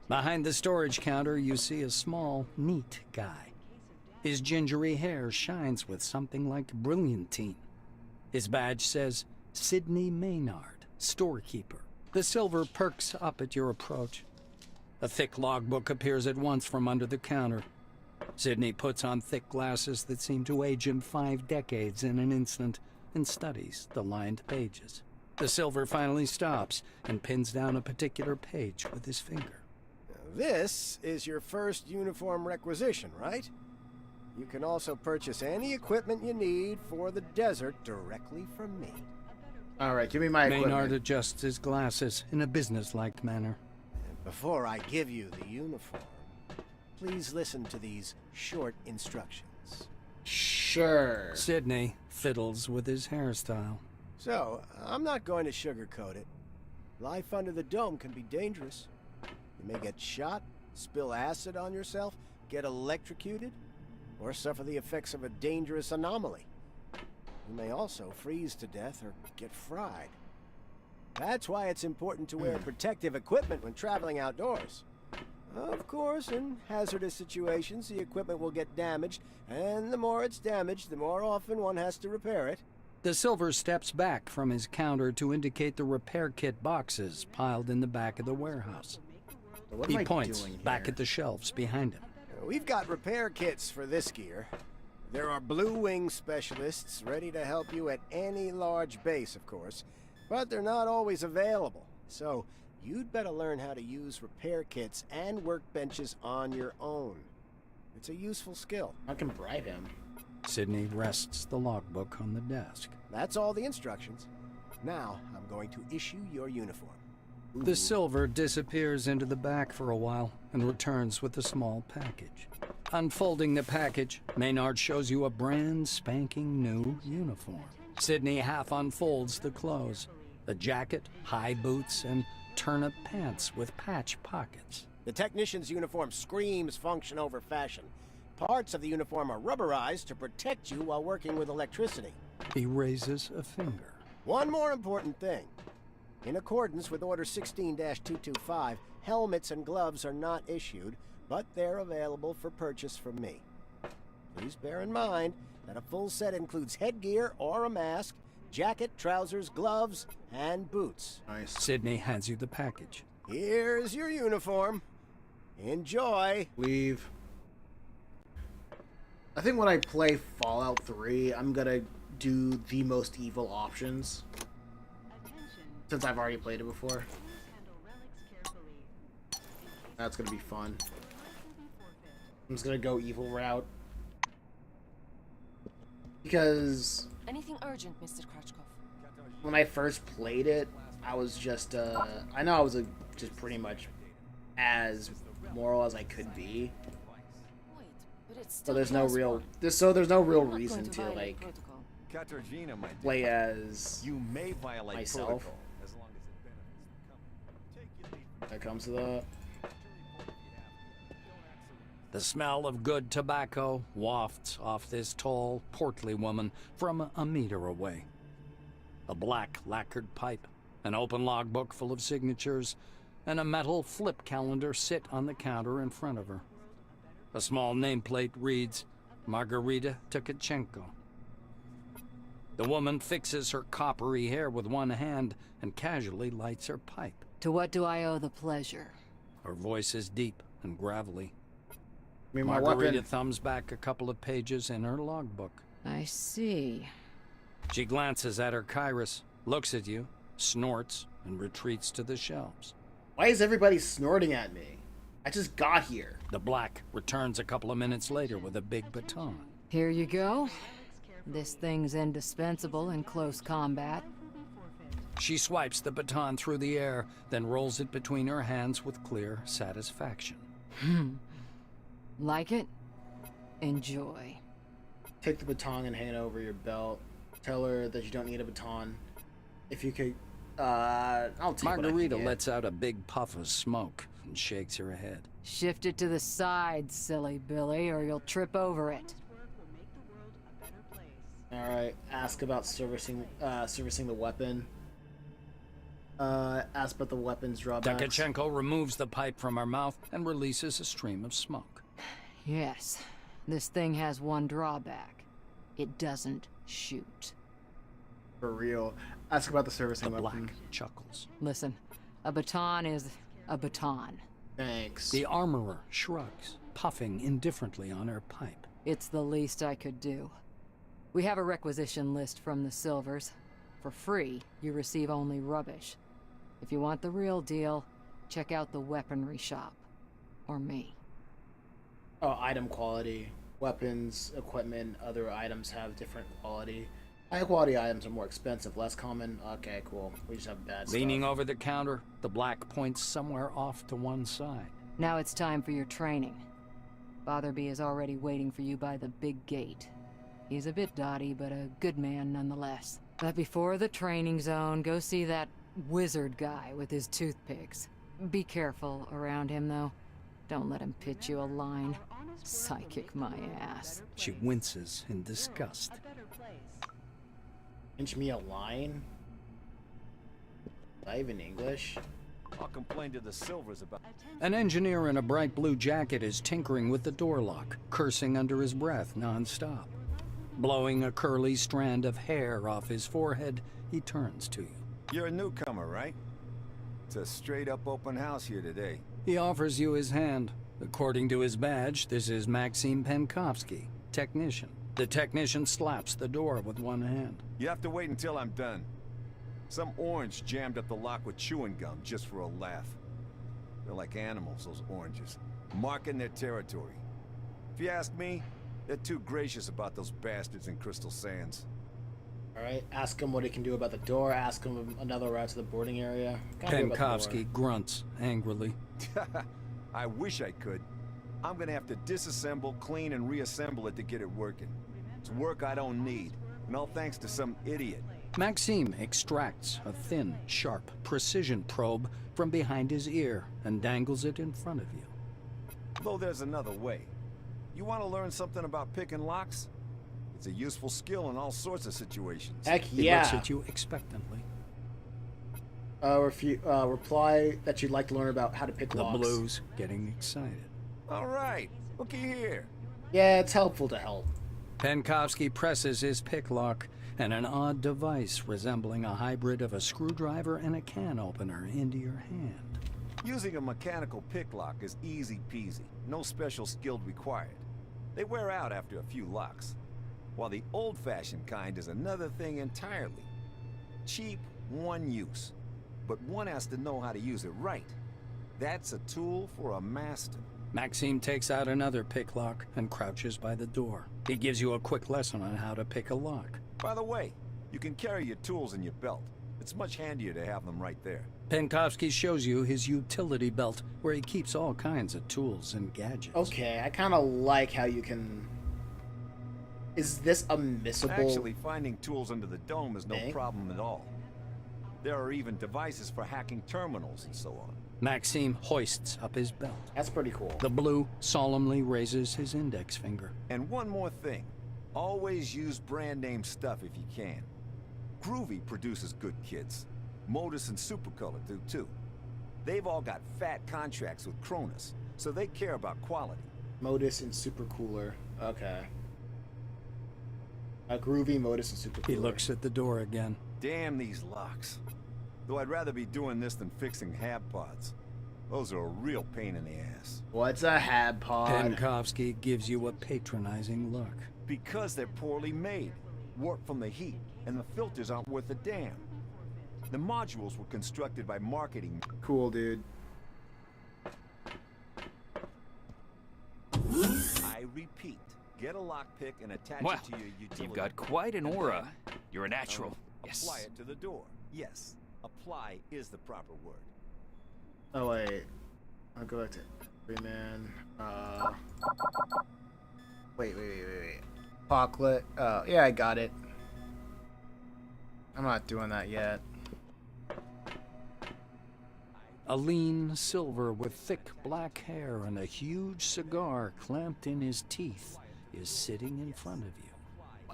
Speaker 2: Behind the storage counter, you see a small, neat guy. His gingery hair shines with something like brilliantine. His badge says, Sidney Maynard, storekeeper. The silver perks up at your approach. A thick logbook appears at once from under the counter. Sidney puts on thick glasses that seem to age him 5 decades in an instant and studies the lined pages. The silver finally stops and pins down a particular page with his finger.
Speaker 5: This is your first uniform requisition, right? You can also purchase any equipment you need for the desert directly from me.
Speaker 1: All right, give me my
Speaker 2: Maynard
Speaker 1: equipment.
Speaker 2: adjusts his glasses in a businesslike manner.
Speaker 5: Before I give you the uniform, please listen to these short instructions.
Speaker 1: Sure.
Speaker 2: Sidney fiddles with his hairstyle.
Speaker 5: So, I'm not going to sugarcoat it. Life under the dome can be dangerous. You may get shot, spill acid on yourself, get electrocuted, or suffer the effects of a dangerous anomaly. You may also freeze to death or get fried. That's why it's important to wear protective equipment when traveling outdoors. Of course, in hazardous situations, the equipment will get damaged, and the more it's damaged, the more often one has to repair it.
Speaker 2: The silver steps back from his counter to indicate the repair kit boxes piled in the back of the warehouse.
Speaker 1: What am
Speaker 2: He
Speaker 1: I
Speaker 2: points
Speaker 1: doing
Speaker 2: back
Speaker 1: here?
Speaker 2: at the shelves behind him.
Speaker 5: We've got repair kits for this gear. There are Blue Wing specialists ready to help you at any large base, of course, but they're not always available. So, you'd better learn how to use repair kits and workbenches on your own. It's a useful skill.
Speaker 1: I can bribe him.
Speaker 2: Sidney rests the logbook on the desk.
Speaker 5: That's all the instructions. Now, I'm going to issue your uniform.
Speaker 2: The silver disappears into the back for a while and returns with a small package. Unfolding the package, Maynard shows you a brand spanking new uniform. Sidney half unfolds the clothes. A jacket, high boots, and turnip pants with patch pockets.
Speaker 5: The technician's uniform screams function over fashion. parts of the uniform are rubberized to protect you while working with electricity.
Speaker 2: He raises a finger.
Speaker 5: One more important thing. In accordance with Order 16-225, helmets and gloves are not issued, but they're available for purchase from me. Please bear in mind that a full set includes headgear or a mask, jacket, trousers, gloves, and boots.
Speaker 1: Nice.
Speaker 2: Sydney hands you the package.
Speaker 5: Here's your uniform. Enjoy.
Speaker 1: Leave. I think when I play Fallout 3, I'm gonna do the most evil options. Since I've already played it before. That's gonna be fun. I'm just gonna go evil route. Because
Speaker 9: Anything urgent, Mr. Krachkov?
Speaker 1: when I first played it, I was just, I know I was just pretty much as moral as I could be.
Speaker 9: Wait, but it's
Speaker 1: So
Speaker 9: still
Speaker 1: there's no real, there's no real reason to like
Speaker 11: Katarzyna, my dear,
Speaker 1: play as
Speaker 11: you may violate
Speaker 1: myself.
Speaker 11: protocol as long as it benefits the company. Take your lead from
Speaker 1: when it comes to that.
Speaker 2: The smell of good tobacco wafts off this tall, portly woman from a meter away. A black lacquered pipe, an open logbook full of signatures, and a metal flip calendar sit on the counter in front of her. A small nameplate reads, Margarita Tkachenko. The woman fixes her coppery hair with one hand and casually lights her pipe.
Speaker 12: To what do I owe the pleasure?
Speaker 2: Her voice is deep and gravelly.
Speaker 1: I mean, my
Speaker 2: Margarita
Speaker 1: weapon.
Speaker 2: thumbs back a couple of pages in her logbook.
Speaker 12: I see.
Speaker 2: She glances at her Kairos, looks at you, snorts, and retreats to the shelves.
Speaker 1: Why is everybody snorting at me? I just got here.
Speaker 2: The black returns a couple of minutes later with a big baton.
Speaker 12: Here you go. This thing's indispensable in close combat.
Speaker 2: She swipes the baton through the air, then rolls it between her hands with clear satisfaction.
Speaker 12: Like it? Enjoy.
Speaker 1: Take the baton and hang it over your belt. Tell her that you don't need a baton. If you could, I'll take what I
Speaker 2: Margarita
Speaker 1: can get.
Speaker 2: lets out a big puff of smoke and shakes her head.
Speaker 12: Shift it to the side, silly Billy, or you'll trip over it.
Speaker 1: All right. Ask about servicing the weapon. Ask about the weapon's drawbacks.
Speaker 2: Tkachenko removes the pipe from her mouth and releases a stream of smoke.
Speaker 12: Yes, this thing has one drawback. It doesn't shoot.
Speaker 1: For real. Ask about the servicing
Speaker 2: The
Speaker 1: weapon.
Speaker 2: black chuckles.
Speaker 12: Listen, a baton is a baton.
Speaker 1: Thanks.
Speaker 2: The armorer shrugs, puffing indifferently on her pipe.
Speaker 12: It's the least I could do. We have a requisition list from the Silvers. For free, you receive only rubbish. If you want the real deal, check out the weaponry shop. Or me.
Speaker 1: Oh, item quality. Weapons, equipment, other items have different quality. High quality items are more expensive, less common. Okay, cool. We just have bad
Speaker 2: Leaning
Speaker 1: stuff.
Speaker 2: over the counter, the black points somewhere off to one side.
Speaker 12: Now it's time for your training. Fatherby is already waiting for you by the big gate. He's a bit dotty, but a good man nonetheless. But before the training zone, go see that wizard guy with his toothpicks. Be careful around him, though. Don't let him pitch you a line. Psychic my ass.
Speaker 2: She winces in disgust.
Speaker 1: Pinch me a line? Is that even English?
Speaker 11: I'll complain to the Silvers about.
Speaker 2: An engineer in a bright blue jacket is tinkering with the door lock, cursing under his breath nonstop. Blowing a curly strand of hair off his forehead, he turns to you.
Speaker 11: You're a newcomer, right? It's a straight-up open house here today.
Speaker 2: He offers you his hand. According to his badge, this is Maxim Penkovsky, technician. The technician slaps the door with one hand.
Speaker 11: You have to wait until I'm done. Some orange jammed up the lock with chewing gum just for a laugh. They're like animals, those oranges, marking their territory. If you ask me, they're too gracious about those bastards in Crystal Sands.
Speaker 1: Alright, ask him what he can do about the door, ask him another route to the boarding area. Gotta do about the door.
Speaker 2: Penkovsky grunts angrily.
Speaker 11: I wish I could. I'm gonna have to disassemble, clean, and reassemble it to get it working. It's work I don't need, and all thanks to some idiot.
Speaker 2: Maxime extracts a thin, sharp, precision probe from behind his ear and dangles it in front of you.
Speaker 11: Though there's another way. You want to learn something about picking locks? It's a useful skill in all sorts of situations.
Speaker 1: Heck
Speaker 2: He
Speaker 1: yeah.
Speaker 2: looks at you expectantly.
Speaker 1: Reply that you'd like to learn about how to pick
Speaker 2: The
Speaker 1: locks.
Speaker 2: blues getting excited.
Speaker 11: All right, looky here.
Speaker 1: Yeah, it's helpful to help.
Speaker 2: Penkovsky presses his pick lock, and an odd device resembling a hybrid of a screwdriver and a can opener into your hand.
Speaker 11: Using a mechanical pick lock is easy peasy. No special skill required. They wear out after a few locks. While the old-fashioned kind is another thing entirely. Cheap, one use. But one has to know how to use it right. That's a tool for a master.
Speaker 2: Maxime takes out another pick lock and crouches by the door. He gives you a quick lesson on how to pick a lock.
Speaker 11: By the way, you can carry your tools in your belt. It's much handier to have them right there.
Speaker 2: Penkovsky shows you his utility belt, where he keeps all kinds of tools and gadgets.
Speaker 1: Okay, I kind of like how you can... Is this a missable...
Speaker 11: Actually, finding tools under the dome is no
Speaker 1: thing?
Speaker 11: problem at all. There are even devices for hacking terminals and so on.
Speaker 2: Maxime hoists up his belt.
Speaker 1: That's pretty cool.
Speaker 2: The blue solemnly raises his index finger.
Speaker 11: And one more thing. Always use brand name stuff if you can. Groovy produces good kits. Modus and Supercolor do too. They've all got fat contracts with Cronus, so they care about quality.
Speaker 1: Modus and Super Cooler. Okay. Groovy, Modus, and Super Cooler.
Speaker 2: He looks at the door again.
Speaker 11: Damn these locks. Though I'd rather be doing this than fixing hab pods. Those are a real pain in the ass.
Speaker 1: What's a hab pod?
Speaker 2: Penkovsky gives you a patronizing look.
Speaker 11: Because they're poorly made, warped from the heat, and the filters aren't worth a damn. The modules were constructed by marketing.
Speaker 1: Cool, dude.
Speaker 11: I repeat, get a lockpick and attach
Speaker 6: Well,
Speaker 11: it to your utility.
Speaker 6: you've got quite an aura. You're a natural.
Speaker 11: Apply it to the door. Yes, apply is the proper word.
Speaker 1: Oh, wait. I'll go back to Freeman. Wait. Pocklet. Yeah, I got it. I'm not doing that yet.
Speaker 2: A lean silver with thick black hair and a huge cigar clamped in his teeth is sitting in front of you.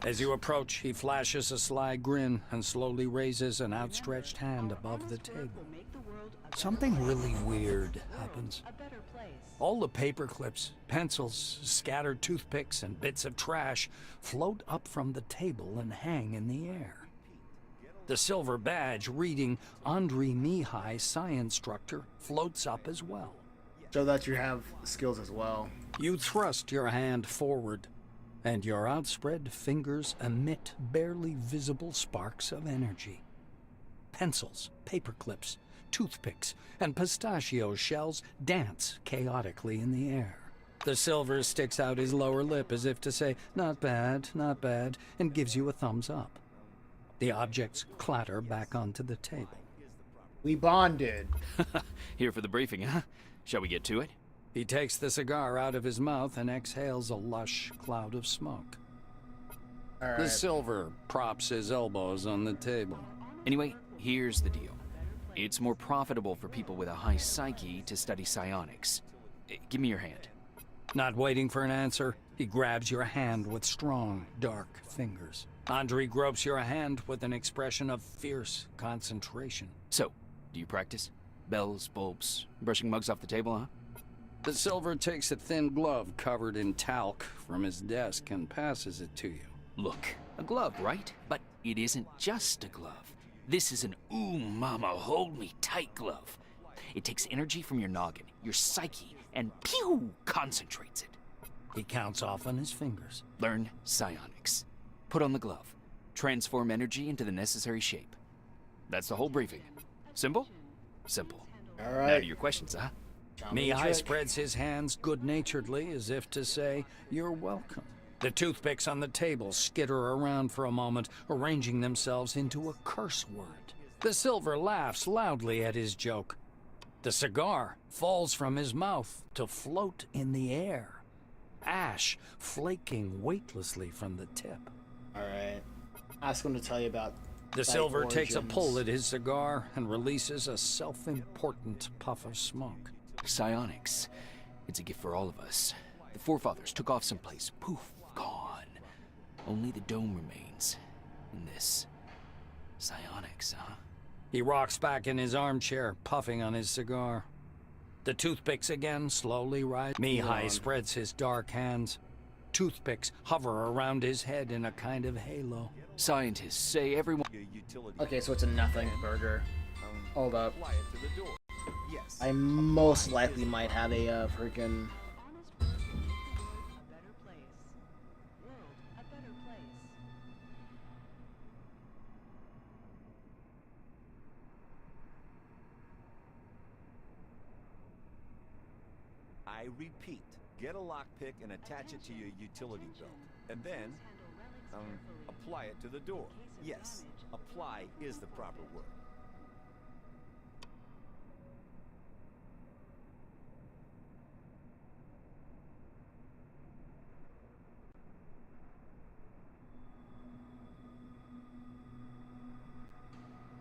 Speaker 2: As you approach, he flashes a sly grin and slowly raises an outstretched hand above the table. Something really weird happens. All the paper clips, pencils, scattered toothpicks, and bits of trash float up from the table and hang in the air. The silver badge reading Andrei Mihai, Science Instructor, floats up as well.
Speaker 1: Show that you have skills as well.
Speaker 2: You thrust your hand forward, and your outspread fingers emit barely visible sparks of energy. Pencils, paper clips, toothpicks, and pistachio shells dance chaotically in the air. The silver sticks out his lower lip as if to say, not bad, and gives you a thumbs up. The objects clatter back onto the table.
Speaker 1: We bonded.
Speaker 6: Here for the briefing, huh? Shall we get to it?
Speaker 2: He takes the cigar out of his mouth and exhales a lush cloud of smoke.
Speaker 1: All right.
Speaker 2: The silver props his elbows on the table.
Speaker 6: Anyway, here's the deal. It's more profitable for people with a high psyche to study psionics. Give me your hand.
Speaker 2: Not waiting for an answer, he grabs your hand with strong, dark fingers. Andrei gropes your hand with an expression of fierce concentration.
Speaker 6: So, do you practice? Bells, bulbs, brushing mugs off the table, huh?
Speaker 2: The silver takes a thin glove covered in talc from his desk and passes it to you.
Speaker 6: Look, a glove, right? But it isn't just a glove. This is an ooh mama, hold me tight glove. It takes energy from your noggin, your psyche, and pew, concentrates it.
Speaker 2: He counts off on his fingers.
Speaker 6: Learn psionics. Put on the glove. Transform energy into the necessary shape. That's the whole briefing. Simple? Simple.
Speaker 1: All
Speaker 6: Now
Speaker 1: right.
Speaker 6: to your questions, huh?
Speaker 2: Mihai spreads his hands good-naturedly as if to say, you're welcome. The toothpicks on the table skitter around for a moment, arranging themselves into a curse word. The silver laughs loudly at his joke. The cigar falls from his mouth to float in the air, ash flaking weightlessly from the tip.
Speaker 1: All right. Ask him to tell you about
Speaker 2: The
Speaker 1: like,
Speaker 2: silver takes a
Speaker 1: origins.
Speaker 2: pull at his cigar and releases a self-important puff of smoke.
Speaker 6: Psionics. It's a gift for all of us. The forefathers took off someplace. Poof, gone. Only the dome remains. And this... psionics, huh?
Speaker 2: He rocks back in his armchair, puffing on his cigar. The toothpicks again slowly rise. Mihai spreads his dark hands. Toothpicks hover around his head in a kind of halo.
Speaker 6: Scientists say everyone...
Speaker 1: Okay, so it's a nothing burger. Hold up.
Speaker 11: Apply it to the door. Yes.
Speaker 1: I most likely might have a freaking...
Speaker 11: I repeat, get a lockpick and attach it to your utility belt. And then, apply it to the door. Yes, apply is the proper word.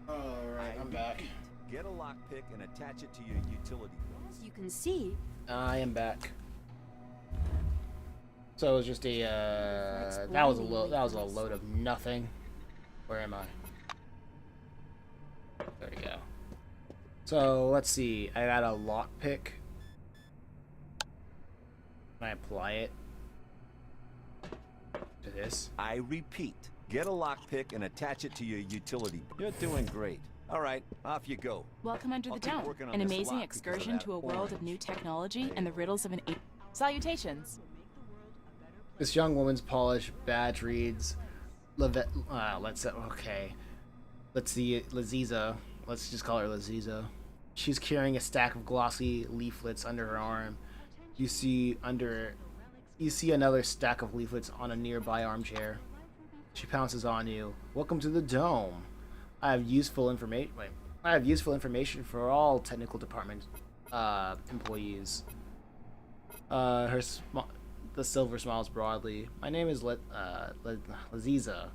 Speaker 1: Alright, I'm back.
Speaker 11: Get a lockpick and attach it to your utility belt.
Speaker 4: As you can see,
Speaker 1: I am back. So it was just a that was a load of nothing. Where am I? There we go. So let's see. I got a lockpick. Can I apply it to this?
Speaker 11: I repeat, get a lockpick and attach it to your utility belt. You're doing great. All right, off you go.
Speaker 10: Welcome under
Speaker 11: I'll
Speaker 10: the
Speaker 11: keep
Speaker 10: dome.
Speaker 11: working on
Speaker 10: An
Speaker 11: this
Speaker 10: amazing
Speaker 11: lock because of
Speaker 10: excursion
Speaker 11: that
Speaker 10: to a world of
Speaker 11: orange.
Speaker 10: new technology and the riddles of an salutations.
Speaker 1: This young woman's polished badge reads, okay. Let's see, Laziza. Let's just call her Laziza. She's carrying a stack of glossy leaflets under her arm. You see another stack of leaflets on a nearby armchair. She pounces on you. Welcome to the dome. I have useful information for all technical department employees. The silver smiles broadly. My name is Laziza.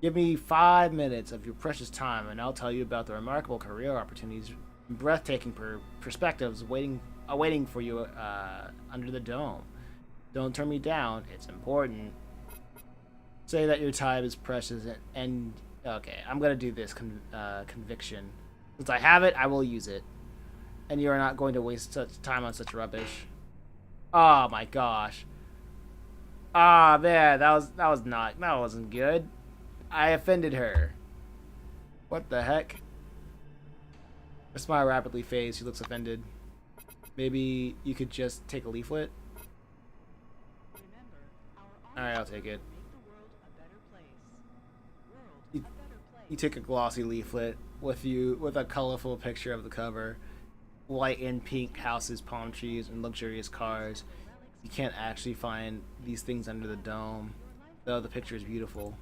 Speaker 1: Give me 5 minutes of your precious time, and I'll tell you about the remarkable career opportunities, and breathtaking perspectives awaiting for you under the dome. Don't turn me down. It's important. Say that your time is precious, and okay, I'm gonna do this conviction. Since I have it, I will use it. And you are not going to waste such time on such rubbish. Oh my gosh. Ah, man, that wasn't good. I offended her. What the heck? Her smile rapidly fades. She looks offended. Maybe you could just take a leaflet? Alright, I'll take it. You take a glossy leaflet with a colorful picture of the cover. White and pink houses, palm trees, and luxurious cars. You can't actually find these things under the dome, though the picture is beautiful.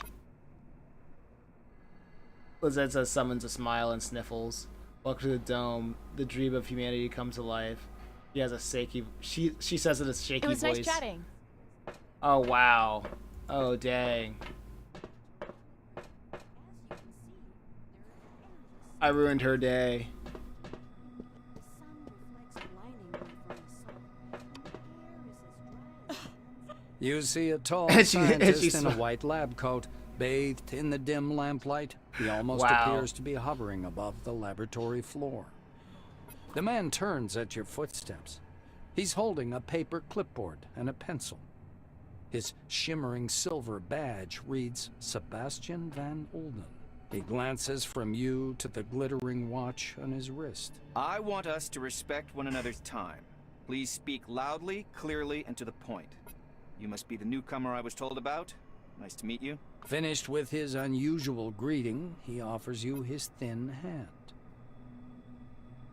Speaker 1: Laziza summons a smile and sniffles. Welcome to the dome. The dream of humanity comes to life. She has a shaky. She says it in a shaky voice.
Speaker 10: It was nice chatting.
Speaker 1: Oh wow. Oh dang. I ruined her day.
Speaker 2: You see a tall
Speaker 1: And
Speaker 2: scientist
Speaker 1: she
Speaker 2: in a white lab coat, bathed in the dim lamplight. He almost appears to be hovering above the laboratory floor. The man turns at your footsteps. He's holding a paper clipboard and a pencil. His shimmering silver badge reads Sebastian Van Olden. He glances from you to the glittering watch on his wrist.
Speaker 6: I want us to respect one another's time. Please speak loudly, clearly, and to the point. You must be the newcomer I was told about. Nice to meet you.
Speaker 2: Finished with his unusual greeting, he offers you his thin hand.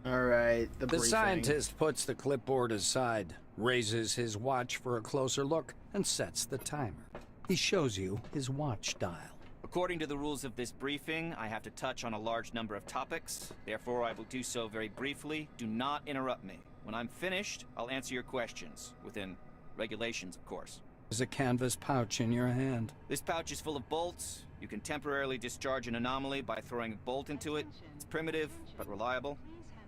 Speaker 1: Alright, the
Speaker 2: The
Speaker 1: briefing.
Speaker 2: scientist puts the clipboard aside, raises his watch for a closer look, and sets the timer. He shows you his watch dial.
Speaker 6: According to the rules of this briefing, I have to touch on a large number of topics. Therefore, I will do so very briefly. Do not interrupt me. When I'm finished, I'll answer your questions. Within regulations, of course.
Speaker 2: There's a canvas pouch in your hand.
Speaker 6: This pouch is full of bolts. You can temporarily discharge an anomaly by throwing a bolt into it. It's primitive, but reliable.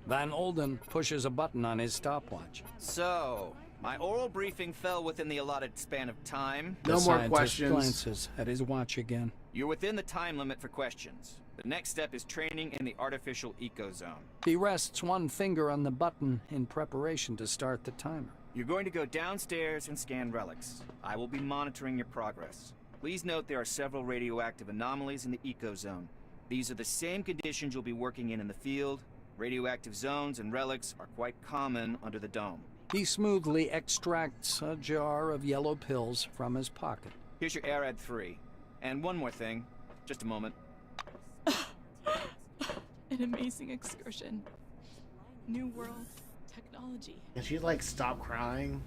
Speaker 2: Van Olden pushes a button on his stopwatch.
Speaker 6: So, My oral briefing fell within the allotted span of time.
Speaker 1: No
Speaker 2: The
Speaker 1: more
Speaker 2: scientist
Speaker 1: questions.
Speaker 2: glances at his watch again.
Speaker 6: You're within the time limit for questions. The next step is training in the artificial eco-zone.
Speaker 2: He rests one finger on the button in preparation to start the timer.
Speaker 6: You're going to go downstairs and scan relics. I will be monitoring your progress. Please note there are several radioactive anomalies in the eco-zone. These are the same conditions you'll be working in the field. Radioactive zones and relics are quite common under the dome.
Speaker 2: He smoothly extracts a jar of yellow pills from his pocket.
Speaker 6: Here's your ARAD 3. And one more thing. Just a moment.
Speaker 10: An amazing excursion. New world. Technology.
Speaker 1: Can she like stop crying?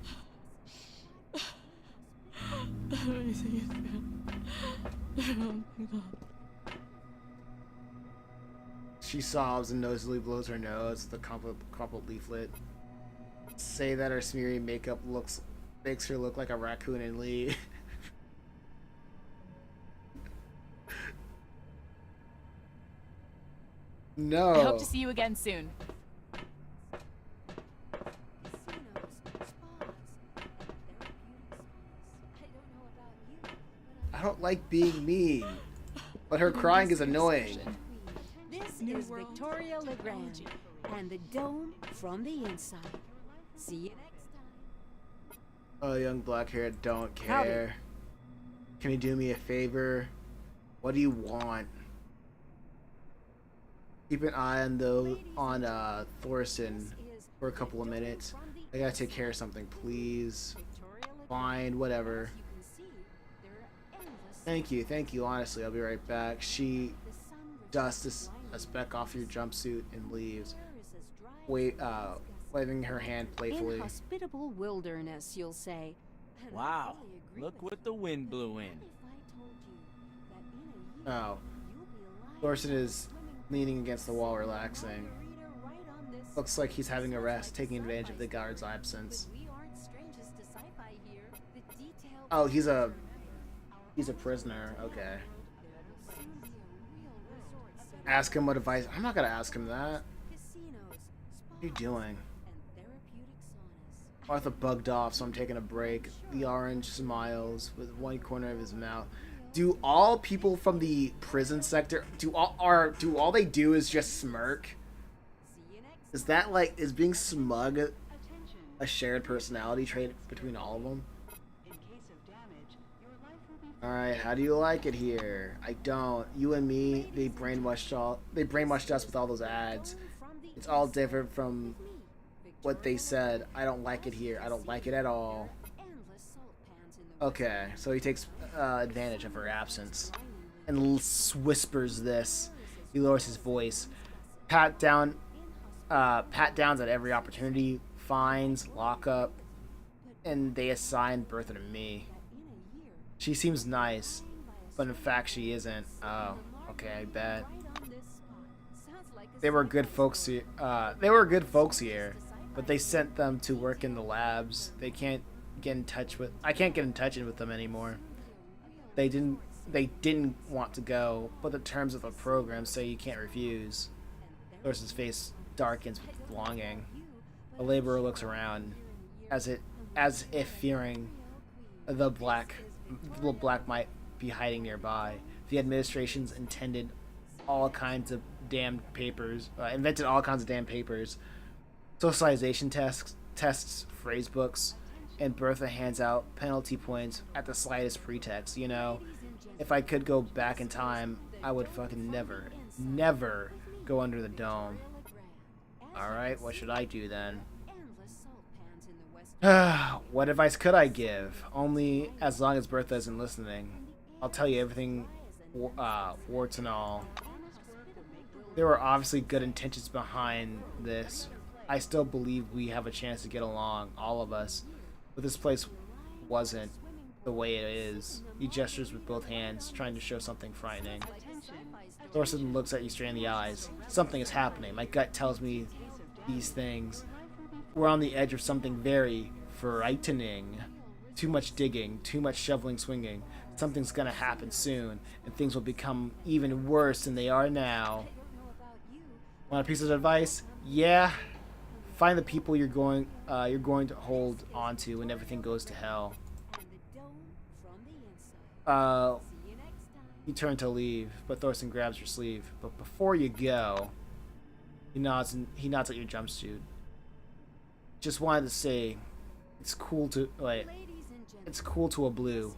Speaker 1: She sobs and noisily blows her nose. The crumpled leaflet. Say that her smeary makeup makes her look like a raccoon and Lee. No.
Speaker 10: I hope to see you again soon.
Speaker 1: I don't like being mean, but her crying is annoying.
Speaker 13: This
Speaker 10: New
Speaker 13: is
Speaker 10: world
Speaker 13: Victoria Legrand,
Speaker 10: technology.
Speaker 13: and the dome from the inside. See you next time.
Speaker 1: Oh, young black hair, don't care.
Speaker 13: Howdy.
Speaker 1: Can you do me a favor? What do you want? Keep an eye on Thorson for a couple of minutes. I gotta take care of something, please. Fine, whatever. Thank you, honestly, I'll be right back. She dusts a speck off your jumpsuit and leaves. Waving her hand playfully.
Speaker 13: Inhospitable wilderness, you'll say.
Speaker 14: Wow, look what the wind blew in.
Speaker 1: Oh. Thorson is leaning against the wall, relaxing. Looks like he's having a rest, taking advantage of the guard's absence. Oh, he's a prisoner. Okay. Ask him what advice. I'm not gonna ask him that. What are you doing? Martha bugged off, so I'm taking a break. The orange smiles with one corner of his mouth. Do all people from the prison sector do all they do is just smirk? Is that like is being smug a shared personality trait between all of them? Alright, how do you like it here? I don't. You and me, they brainwashed us with all those ads. It's all different from what they said. I don't like it here. I don't like it at all. Okay, so he takes advantage of her absence and whispers this. He lowers his voice. Pat downs at every opportunity, fines, lockup, and they assign Bertha to me. She seems nice, but in fact she isn't. Oh, okay, I bet. They were good folks here. But they sent them to work in the labs. They can't get in touch with. I can't get in touch with them anymore. They didn't want to go, but the terms of the program say you can't refuse. Thorson's face darkens with longing. The laborer looks around, as if fearing the black might be hiding nearby. The administration's invented all kinds of damn papers, socialization tests, phrase books, and Bertha hands out penalty points at the slightest pretext. You know, if I could go back in time, I would fucking never go under the dome. Alright, what should I do then? What advice could I give? Only as long as Bertha isn't listening. I'll tell you everything, warts and all. There were obviously good intentions behind this. I still believe we have a chance to get along, all of us. But this place wasn't the way it is. He gestures with both hands, trying to show something frightening. Thorson looks at you straight in the eyes. Something is happening. My gut tells me these things. We're on the edge of something very frightening. Too much digging, too much shoveling, swinging. Something's gonna happen soon, and things will become even worse than they are now. Want a piece of advice? Yeah. Find the people you're going to hold onto when everything goes to hell. You turn to leave, but Thorson grabs your sleeve. But before you go, he nods at your jumpsuit. Just wanted to say, it's cool to it's cool to a blue.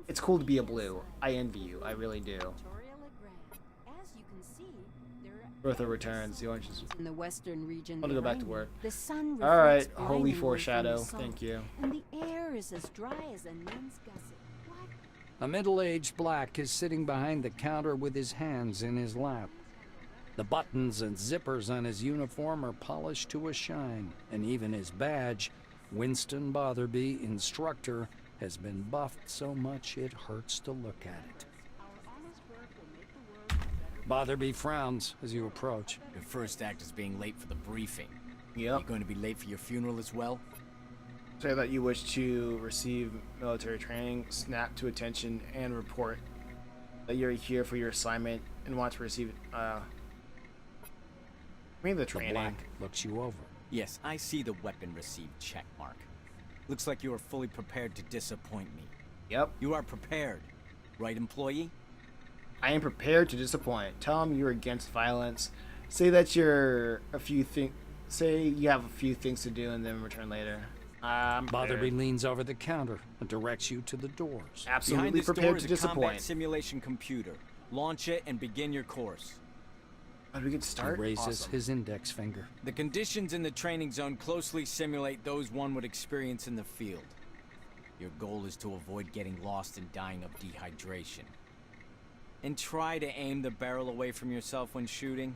Speaker 1: It's cool to be a blue. I envy you. I really do. Bertha returns. The oranges.
Speaker 13: In the western region,
Speaker 1: I'll go back to work.
Speaker 13: The sun
Speaker 1: all right,
Speaker 13: reflects
Speaker 1: holy
Speaker 13: blindingly
Speaker 1: foreshadow.
Speaker 13: from the sun,
Speaker 1: Thank you.
Speaker 13: And the air is as dry as a nun's gusset. What?
Speaker 2: A middle-aged black is sitting behind the counter with his hands in his lap. The buttons and zippers on his uniform are polished to a shine, and even his badge, Winston Botherby, instructor, has been buffed so much it hurts to look at it. Botherby frowns as you approach.
Speaker 14: Your first act is being late for the briefing.
Speaker 1: Yep.
Speaker 14: You going to be late for your funeral as well?
Speaker 1: Say that you wish to receive military training, snap to attention, and report that you're here for your assignment and want to receive the training.
Speaker 2: The black looks you over.
Speaker 14: Yes, I see the weapon received check mark. Looks like you are fully prepared to disappoint me.
Speaker 1: Yep.
Speaker 14: You are prepared, right, employee?
Speaker 1: I am prepared to disappoint. Tell him you're against violence. Say that say you have a few things to do and then return later.
Speaker 2: Botherby leans over the counter and directs you to the doors.
Speaker 1: Absolutely prepared to
Speaker 14: disappoint. A combat
Speaker 1: disappoint.
Speaker 14: simulation computer. Launch it and begin your course.
Speaker 1: How do we get started?
Speaker 2: He raises
Speaker 1: Awesome.
Speaker 2: his index finger.
Speaker 14: The conditions in the training zone closely simulate those one would experience in the field. Your goal is to avoid getting lost and dying of dehydration. And try to aim the barrel away from yourself when shooting.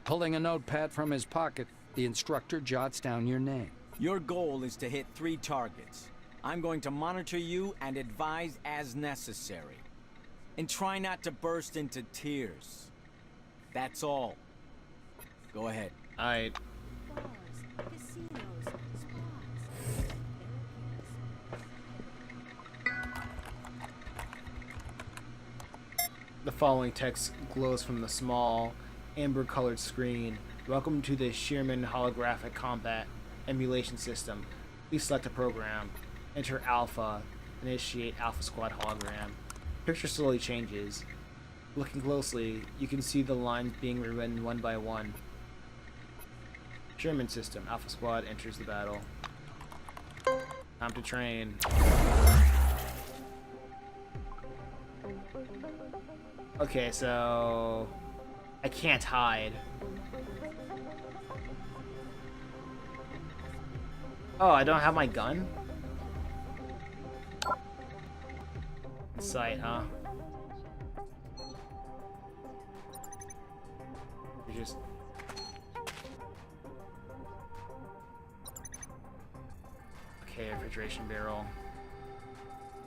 Speaker 2: Pulling a notepad from his pocket, the instructor jots down your name.
Speaker 14: Your goal is to hit 3 targets. I'm going to monitor you and advise as necessary. And try not to burst into tears. That's all. Go ahead.
Speaker 1: Alright. The following text glows from the small, amber-colored screen. Welcome to the Shearman Holographic Combat Emulation System. Please select a program. Enter Alpha. Initiate Alpha Squad hologram. Picture slowly changes. Looking closely, you can see the lines being rewritten one by one. Sherman system. Alpha Squad enters the battle. Time to train. Okay, so I can't hide. Oh, I don't have my gun? Sight, huh? You just... Okay, refrigeration barrel.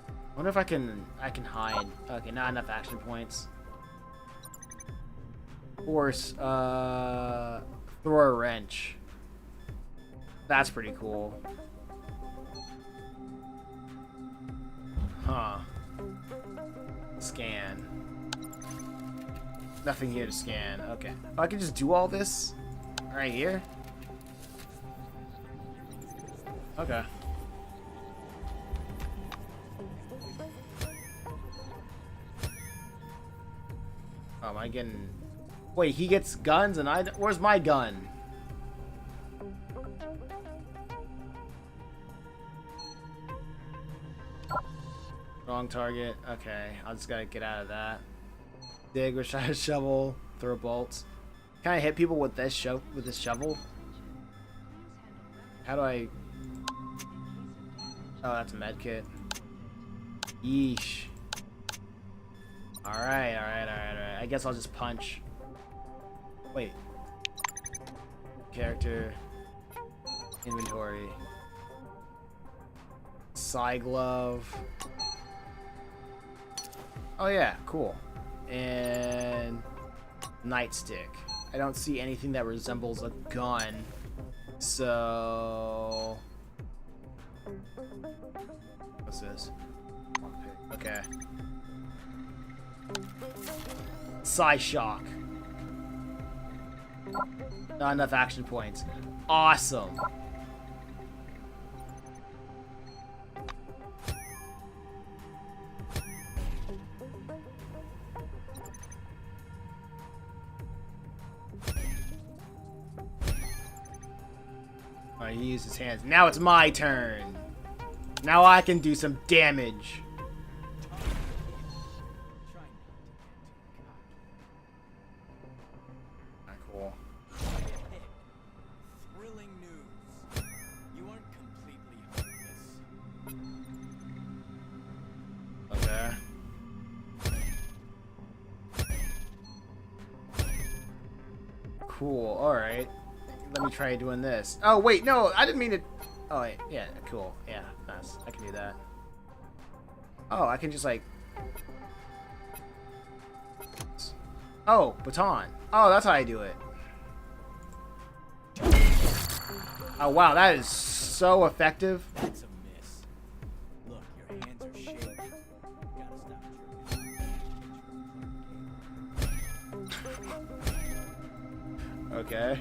Speaker 1: I wonder if I can hide. Okay, not enough action points. Force, throw a wrench. That's pretty cool. Huh. Scan. Nothing here to scan. Okay. I can just do all this right here? Okay. Oh, am I getting... Wait, he gets guns and I... Where's my gun? Wrong target. Okay, I just gotta get out of that. Dig with a shovel. Throw bolts. Can I hit people with this shovel? How do I... Oh, that's a med kit. Yeesh. Alright. I guess I'll just punch. Wait. Character. Inventory. Psi glove. Oh yeah, cool. And nightstick. I don't see anything that resembles a gun. So what's this? Okay. Psi shock. Not enough action points. Awesome. Alright, he used his hands. Now it's my turn. Now I can do some damage. Alright, cool.
Speaker 14: Thrilling news. You aren't completely hopeless.
Speaker 1: Okay. Cool, alright. Let me try doing this. Oh, wait, no, I didn't mean to... Oh, wait, yeah, cool. Yeah, nice. I can do that. Oh, I can just, like... Oh, baton. Oh, that's how I do it. Oh, wow, that is so effective.
Speaker 14: That's a miss. Look, your hands are shaking. Gotta stop jerking.
Speaker 1: Okay.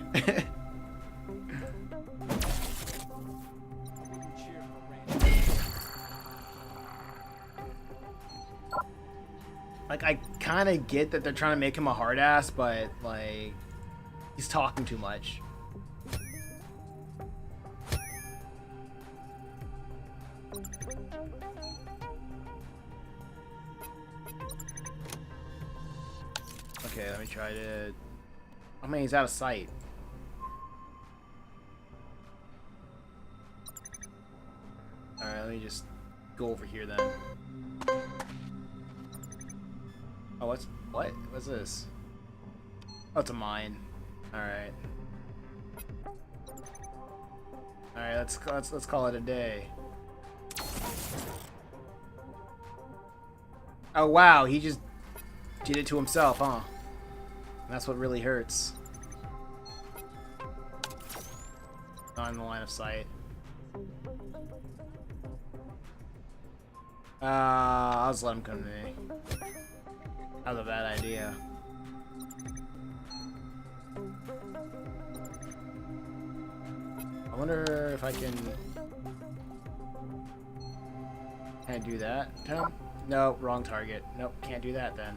Speaker 1: Like, I kind of get that they're trying to make him a hard ass, but, like, he's talking too much. Okay, let me try to... Oh man, he's out of sight. Alright, let me just go over here then. Oh, what? What's this? Oh, it's a mine. Alright. Alright, let's call it a day. Oh wow, he just did it to himself, huh? That's what really hurts. Not in the line of sight. I'll just let him come to me. That was a bad idea. I wonder if I can... Can I do that? No? No, wrong target. Nope, can't do that then.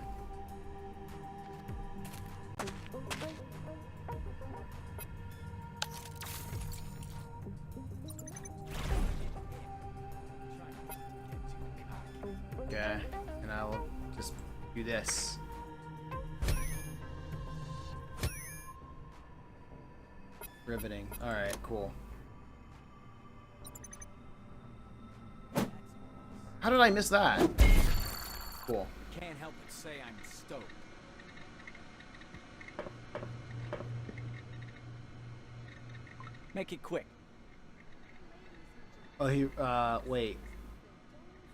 Speaker 1: Okay, and I will just do this. Riveting. Alright, cool. How did I miss that? Cool.
Speaker 14: Can't help but say I'm stoked. Make it quick.
Speaker 1: Oh, he, wait.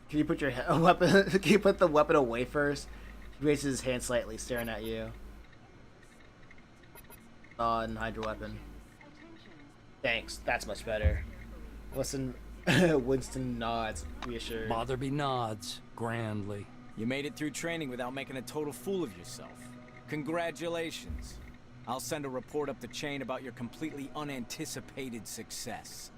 Speaker 1: Can you put your weapon, can you put the weapon away first? He raises his hand slightly, staring at you. And hide your weapon. Thanks, that's much better. Listen, Winston nods, reassured.
Speaker 2: Botherby nods grandly.
Speaker 14: You made it through training without making a total fool of yourself. Congratulations. I'll send a report up the chain about your completely unanticipated success.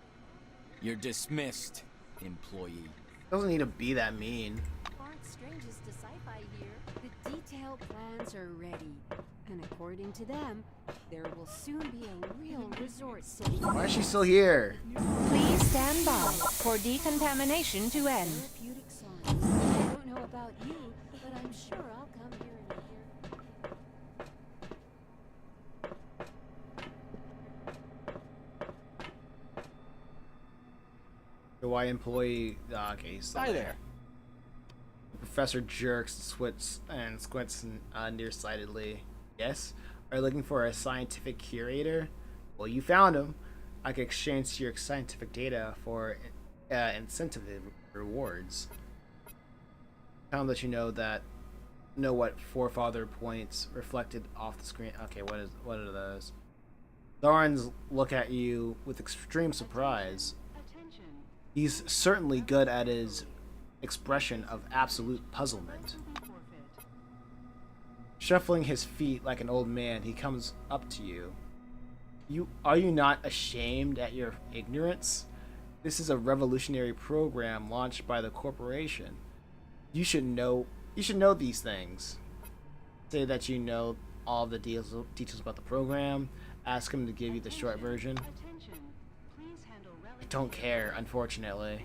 Speaker 14: You're dismissed, employee.
Speaker 1: Doesn't need to be that mean.
Speaker 13: Aren't strangers to sci-fi here? The detailed plans are ready. And according to them, there will soon be a real resort city.
Speaker 1: Why is she still here?
Speaker 9: Please stand by for decontamination to end.
Speaker 13: Therapeutic science. I don't know about you, but I'm sure I'll come here in a year.
Speaker 1: The Y employee. Okay, he's still
Speaker 14: Hi there.
Speaker 1: The professor jerks, squints nearsightedly. Yes? Are you looking for a scientific curator? Well, you found him. I can exchange your scientific data for incentive rewards. I'll let you know what forefather points reflected off the screen. Okay, what are those? Thorns look at you with extreme surprise. He's certainly good at his expression of absolute puzzlement. Shuffling his feet like an old man, he comes up to you. Are you not ashamed at your ignorance? This is a revolutionary program launched by the corporation. You should know these things. Say that you know all the details about the program. Ask him to give you the short version. I don't care, unfortunately.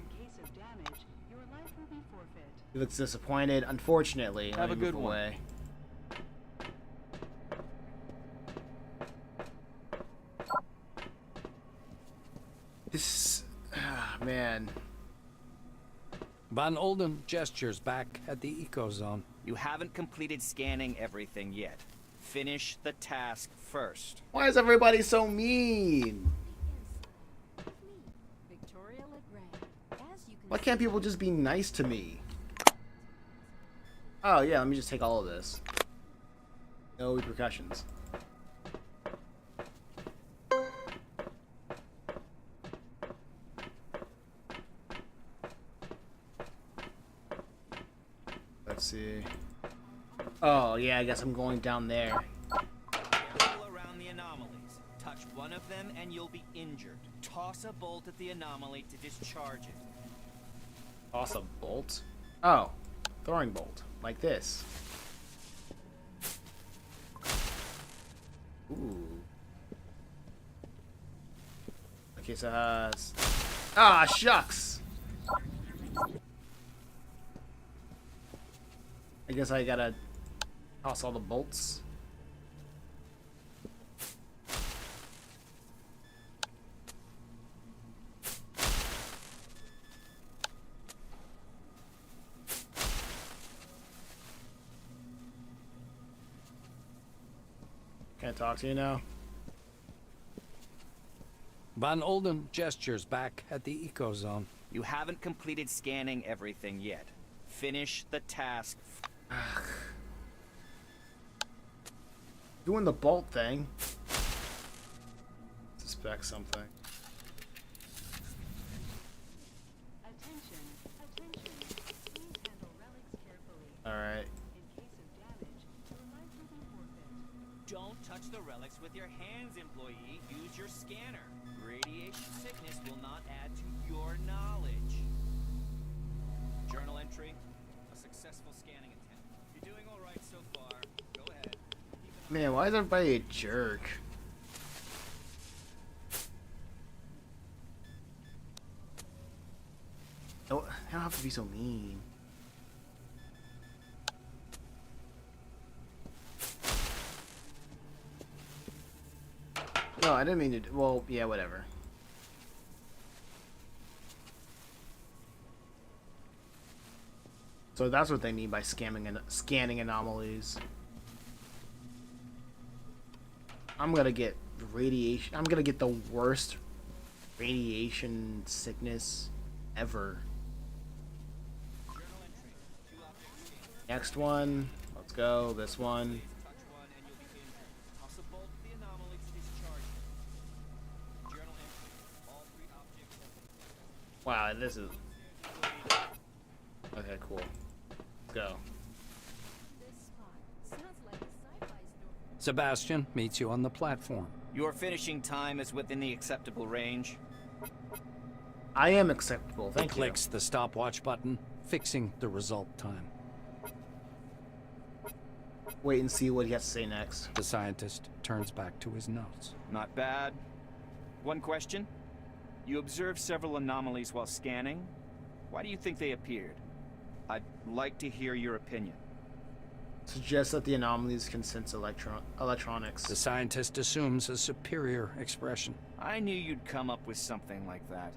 Speaker 1: He looks disappointed. Unfortunately,
Speaker 7: have a good one.
Speaker 1: Away. This, man.
Speaker 2: Von Olden gestures back at the eco-zone.
Speaker 6: You haven't completed scanning everything yet. Finish the task first.
Speaker 1: Why is everybody so mean? Why can't people just be nice to me? Oh yeah, let me just take all of this. No repercussions. Let's see. Oh yeah, I guess I'm going down there.
Speaker 6: Careful around the anomalies. Touch one of them and you'll be injured. Toss a bolt at the anomaly to discharge it.
Speaker 1: Toss a bolt? Oh, throwing bolt. Like this. Ooh. Okay, so ah, shucks! I guess I gotta toss all the bolts. Can I talk to you now?
Speaker 2: Von Olden gestures back at the eco-zone.
Speaker 6: You haven't completed scanning everything yet. Finish the task.
Speaker 1: Doing the bolt thing. Suspect something. Alright.
Speaker 6: Don't touch the relics with your hands, employee. Use your scanner. Radiation sickness will not add to your knowledge. Journal entry. A successful scanning attempt. You're doing all right so far. Go ahead.
Speaker 1: Man, why is everybody a jerk? Don't have to be so mean. No, I didn't mean to. Well, yeah, whatever. So that's what they mean by scanning anomalies. I'm gonna get radiation. I'm gonna get the worst radiation sickness ever. Next one. Let's go. This one. Wow, this is... Okay, cool. Let's go.
Speaker 2: Sebastian meets you on the platform.
Speaker 6: Your finishing time is within the acceptable range.
Speaker 1: I am acceptable, thank you.
Speaker 2: He clicks the stopwatch button, fixing the result time.
Speaker 1: Wait and see what he has to say next.
Speaker 2: The scientist turns back to his notes.
Speaker 6: Not bad. One question. You observed several anomalies while scanning. Why do you think they appeared? I'd like to hear your opinion.
Speaker 1: Suggests that the anomalies can sense electronics.
Speaker 2: The scientist assumes a superior expression.
Speaker 6: I knew you'd come up with something like that.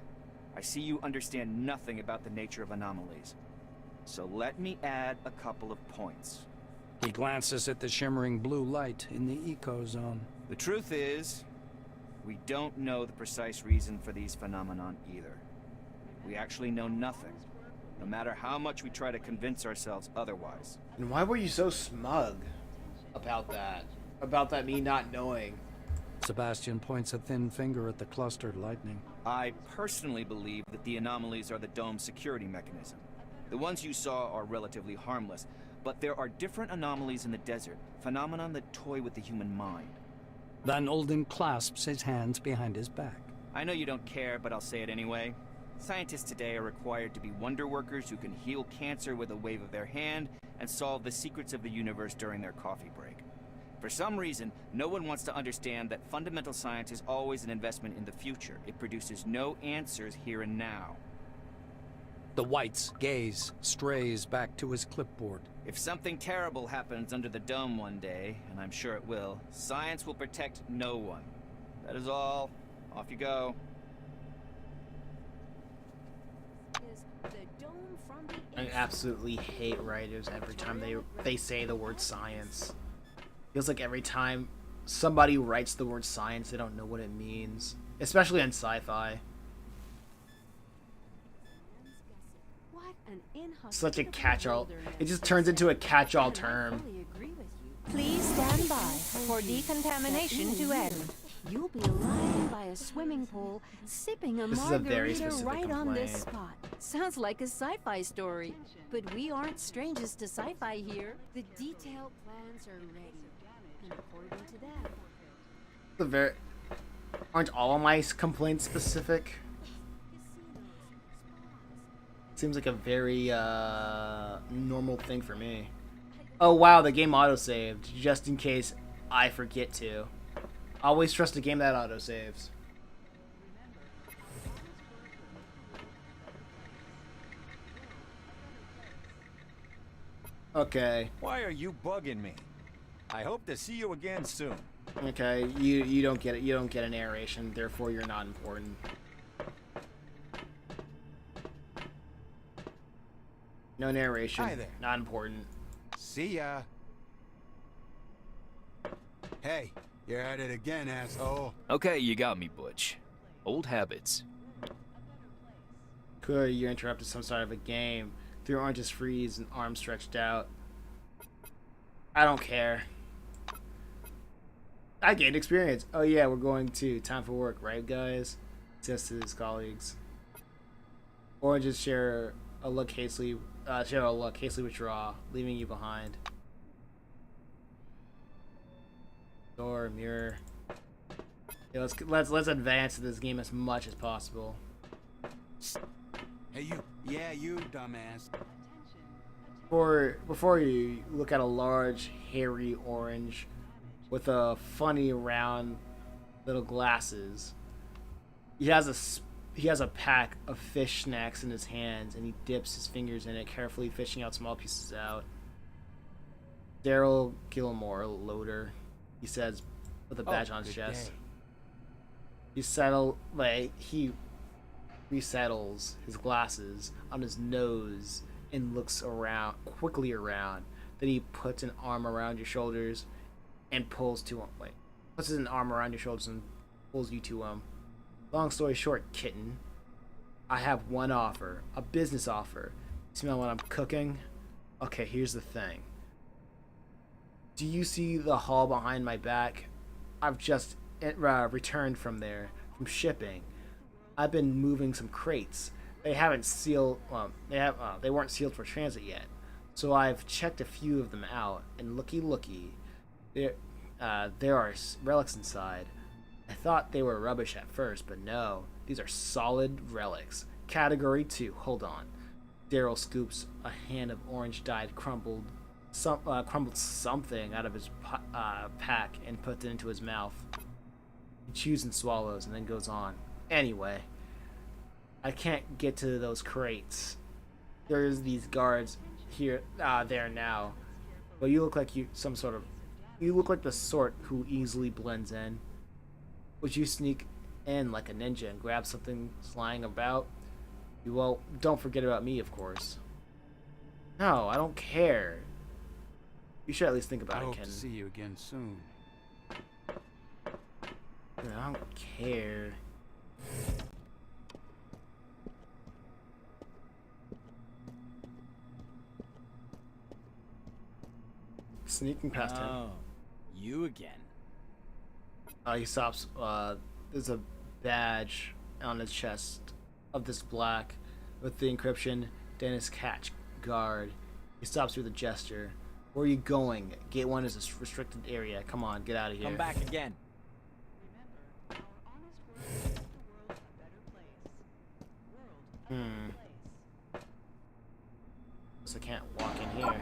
Speaker 6: I see you understand nothing about the nature of anomalies. So let me add a couple of points.
Speaker 2: He glances at the shimmering blue light in the eco-zone.
Speaker 6: The truth is, we don't know the precise reason for these phenomenon either. We actually know nothing, no matter how much we try to convince ourselves otherwise.
Speaker 1: And why were you so smug about that? About that me not knowing?
Speaker 2: Sebastian points a thin finger at the clustered lightning.
Speaker 6: I personally believe that the anomalies are the dome's security mechanism. The ones you saw are relatively harmless, but there are different anomalies in the desert, phenomenon that toy with the human mind.
Speaker 2: Van Olden clasps his hands behind his back.
Speaker 6: I know you don't care, but I'll say it anyway. Scientists today are required to be wonder workers who can heal cancer with a wave of their hand and solve the secrets of the universe during their coffee break. For some reason, no one wants to understand that fundamental science is always an investment in the future. It produces no answers here and now.
Speaker 2: The White's gaze strays back to his clipboard.
Speaker 6: If something terrible happens under the dome one day, and I'm sure it will, science will protect no one. That is all. Off you go.
Speaker 1: I absolutely hate writers every time they say the word science. Feels like every time somebody writes the word science, they don't know what it means, especially in sci-fi. Such a catch-all. It just turns into a catch-all term.
Speaker 9: Please stand by for decontamination to end.
Speaker 13: You'll be lying by a swimming pool, sipping a
Speaker 1: This is a very
Speaker 13: margarita
Speaker 1: specific
Speaker 13: right on this
Speaker 1: complaint.
Speaker 13: spot. Sounds like a sci-fi story. But we aren't strangers to sci-fi here. The detailed plans are ready. And according to them...
Speaker 1: Aren't all of my complaints specific? Seems like a very normal thing for me. Oh wow, the game autosaved, just in case I forget to. Always trust a game that autosaves. Okay.
Speaker 11: Why are you bugging me? I hope to see you again soon.
Speaker 1: Okay, you don't get it. You don't get a narration, therefore you're not important. No narration.
Speaker 7: Hi there.
Speaker 1: Not important.
Speaker 7: See ya. Hey, you're at it again, asshole.
Speaker 6: Okay, you got me, Butch. Old habits.
Speaker 1: Could you interrupted some sort of a game? Through oranges freeze and arms stretched out. I don't care. I gained experience. Oh yeah, we're going to. Time for work, right guys? Says to his colleagues. Oranges share a look hastily withdraw, leaving you behind. Door, mirror. Yeah, let's advance this game as much as possible.
Speaker 7: Hey you, yeah you, dumbass.
Speaker 1: Before you look at a large, hairy orange with a funny round little glasses. He has a pack of fish snacks in his hands, and he dips his fingers in it, carefully fishing out small pieces out. Daryl Gilmore, loader, he says, with a badge on his chest. He resettles his glasses on his nose and looks quickly around. Then he puts an arm around your shoulders and puts an arm around your shoulders and pulls you to him. Long story short, kitten, I have one offer, a business offer. Smell what I'm cooking? Okay, here's the thing. Do you see the hall behind my back? I've just returned from shipping. I've been moving some crates. They haven't sealed. They weren't sealed for transit yet. So I've checked a few of them out, and looky, there are relics inside. I thought they were rubbish at first, but no, these are solid relics. Category 2. Hold on. Daryl scoops a hand of orange-dyed crumbled something out of his pack and puts it into his mouth. He chews and swallows, and then goes on. Anyway, I can't get to those crates. There's these guards there now. But you look like you look like the sort who easily blends in. Would you sneak in like a ninja and grab something lying about? Well, don't forget about me, of course. No, I don't care. You should at least think about
Speaker 7: I
Speaker 1: it,
Speaker 7: hope
Speaker 1: Ken.
Speaker 7: to see you again soon.
Speaker 1: I don't care. Sneaking past him.
Speaker 14: Oh, you again.
Speaker 1: He stops. There's a badge on his chest of this black with the encryption, Dennis Catch, guard. He stops with a gesture. Where are you going? Gate 1 is a restricted area. Come on, get out of here.
Speaker 14: Come back again.
Speaker 1: Guess I can't walk in here.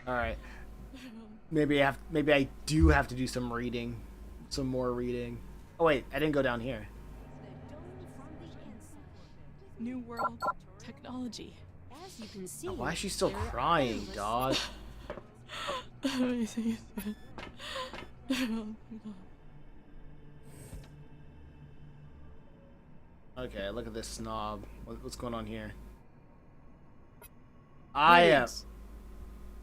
Speaker 1: Alright. Maybe I do have to do some reading. Some more reading. Oh wait, I didn't go down here.
Speaker 10: New world technology.
Speaker 13: As you can see,
Speaker 1: Oh, why is she still crying, dog? Okay, look at this snob. What's going on here? I am.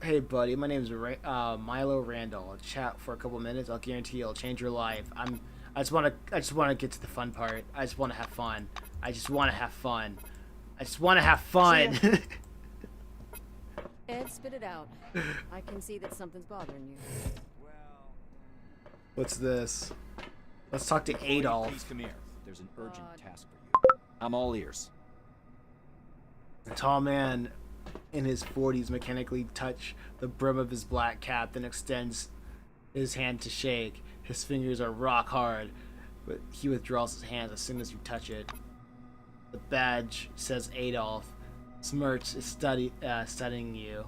Speaker 1: Hey, buddy. My name's Milo Randall. I'll chat for a couple minutes. I'll guarantee it'll change your life. I just want to get to the fun part. I just want to have fun. I just want to have fun.
Speaker 13: Ed, spit it out. I can see that something's bothering you.
Speaker 1: What's this? Let's talk to Adolf.
Speaker 7: Please come here. There's an urgent task for you. I'm all ears.
Speaker 1: A tall man in his 40s mechanically touch the brim of his black cap, then extends his hand to shake. His fingers are rock hard, but he withdraws his hands as soon as you touch it. The badge says Adolf. Smirch is studying you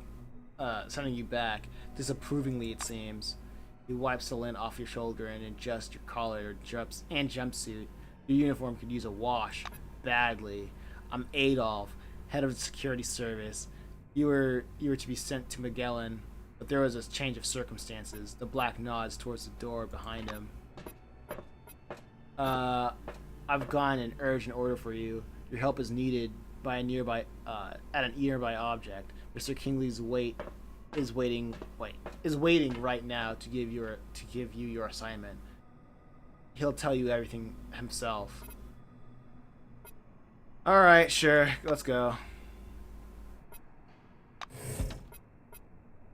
Speaker 1: back, disapprovingly it seems. He wipes the lint off your shoulder and adjusts your collar and jumpsuit. Your uniform could use a wash badly. I'm Adolf, head of the security service. You were to be sent to Magellan, but there was a change of circumstances. The black nods towards the door behind him. I've gotten an urgent order for you. Your help is needed by a nearby at a nearby object. Mr. Kingsley's is waiting right now to give you your assignment. He'll tell you everything himself. All right, sure, let's go.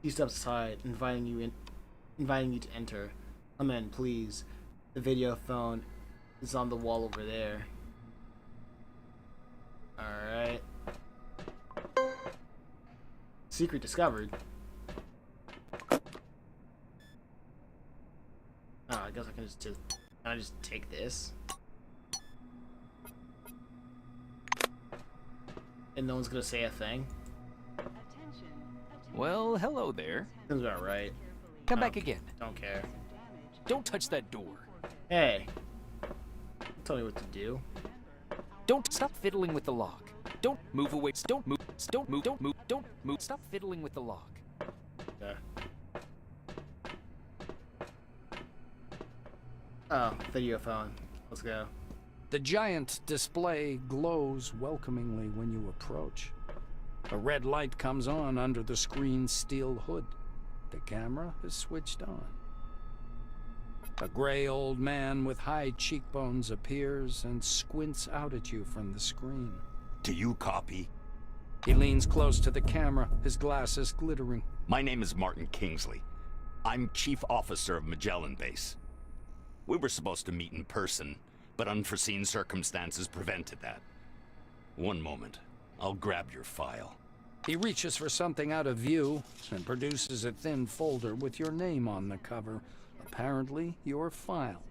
Speaker 1: He steps aside, inviting you to enter. Come in, please. The video phone is on the wall over there. Alright. Secret discovered. Oh, I guess I can can I just take this? And no one's gonna say a thing?
Speaker 6: Well, hello there.
Speaker 1: Seems about right.
Speaker 6: Come back again.
Speaker 1: Don't care.
Speaker 6: Don't touch that door.
Speaker 1: Hey. Tell me what to do.
Speaker 6: Don't stop fiddling with the lock. Don't move away. Don't move. Don't move. Don't move. Don't move. Stop fiddling with the lock.
Speaker 1: Okay. Oh, video phone. Let's go.
Speaker 2: The giant display glows welcomingly when you approach. A red light comes on under the screen's steel hood. The camera is switched on. A gray old man with high cheekbones appears and squints out at you from the screen.
Speaker 15: Do you copy?
Speaker 2: He leans close to the camera, his glasses glittering.
Speaker 15: My name is Martin Kingsley. I'm Chief Officer of Magellan Base. We were supposed to meet in person, but unforeseen circumstances prevented that. One moment. I'll grab your file.
Speaker 2: He reaches for something out of view and produces a thin folder with your name on the cover. Apparently, your file.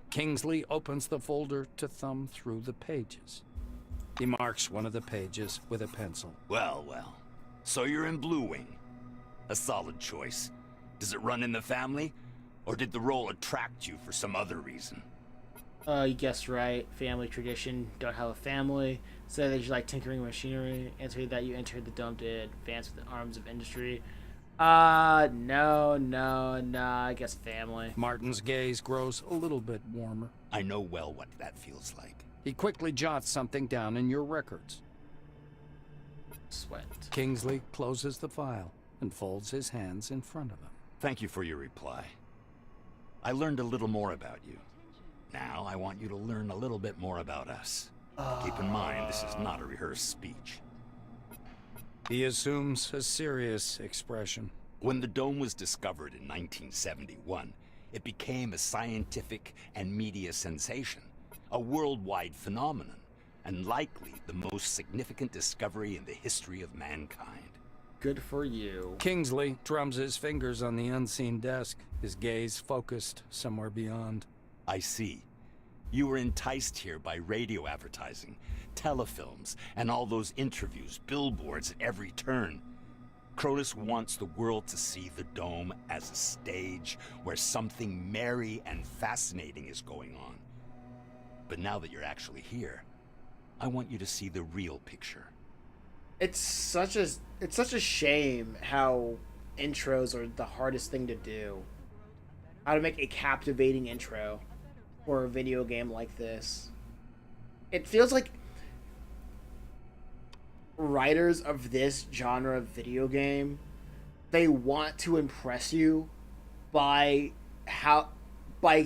Speaker 2: Kingsley opens the folder to thumb through the pages. He marks one of the pages with a pencil.
Speaker 15: Well, well. So you're in Blue Wing. A solid choice. Does it run in the family? Or did the role attract you for some other reason?
Speaker 1: You guessed right. Family tradition. Don't have a family. Say that you like tinkering machinery. Answer that you entered the dome to advance with the arms of industry. No. I guess family.
Speaker 2: Martin's gaze grows a little bit warmer.
Speaker 15: I know well what that feels like.
Speaker 2: He quickly jots something down in your records.
Speaker 1: Sweat.
Speaker 2: Kingsley closes the file and folds his hands in front of him.
Speaker 15: Thank you for your reply. I learned a little more about you. Now I want you to learn a little bit more about us. Keep in mind, this is not a rehearsed speech.
Speaker 2: He assumes a serious expression.
Speaker 15: When the dome was discovered in 1971, it became a scientific and media sensation, a worldwide phenomenon, and likely the most significant discovery in the history of mankind.
Speaker 1: Good for you.
Speaker 2: Kingsley drums his fingers on the unseen desk, his gaze focused somewhere beyond.
Speaker 15: I see. You were enticed here by radio advertising, telefilms, and all those interviews, billboards at every turn. Crotus wants the world to see the Dome as a stage where something merry and fascinating is going on. But now that you're actually here, I want you to see the real picture.
Speaker 1: It's such a shame how intros are the hardest thing to do. How to make a captivating intro for a video game like this. It feels like writers of this genre of video game, they want to impress you by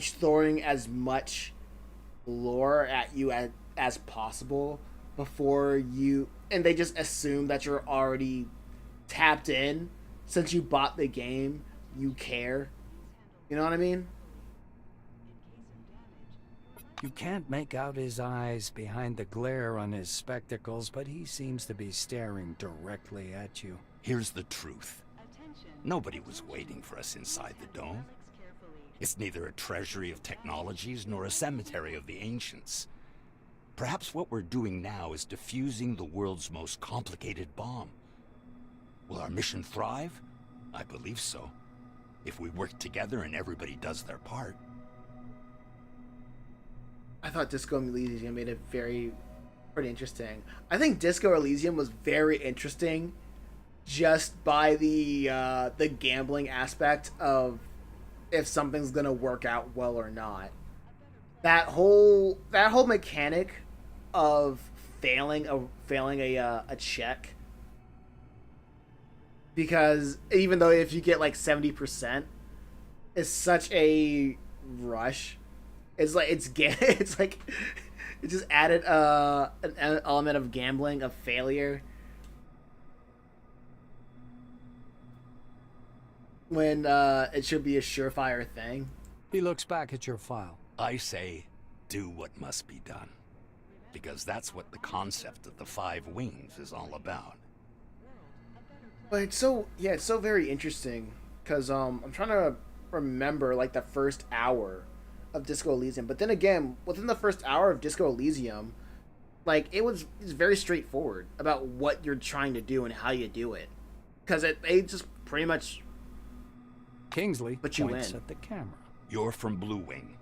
Speaker 1: throwing as much lore at you as possible before you, and they just assume that you're already tapped in since you bought the game. You care, you know what I mean?
Speaker 2: You can't make out his eyes behind the glare on his spectacles, but he seems to be staring directly at you.
Speaker 15: Here's the truth. Nobody was waiting for us inside the Dome. It's neither a treasury of technologies nor a cemetery of the ancients. Perhaps what we're doing now is defusing the world's most complicated bomb. Will our mission thrive? I believe so. If we work together and everybody does their part.
Speaker 1: I thought Disco Elysium made it pretty interesting. I think Disco Elysium was very interesting just by the gambling aspect of if something's gonna work out well or not. That whole mechanic of failing a check, because even though if you get like 70%, is such a rush. It's like it just added an element of gambling, of failure, when it should be a surefire thing.
Speaker 2: He looks back at your file.
Speaker 15: I say, do what must be done. Because that's what the concept of the 5 wings is all about.
Speaker 1: But it's so very interesting, because I'm trying to remember like the first hour of Disco Elysium, but then again, within the first hour of Disco Elysium, like it's very straightforward about what you're trying to do and how you do it, because they just pretty much
Speaker 2: Kingsley
Speaker 1: put you
Speaker 2: points
Speaker 1: in.
Speaker 2: at the camera.
Speaker 15: You're from Blue Wing.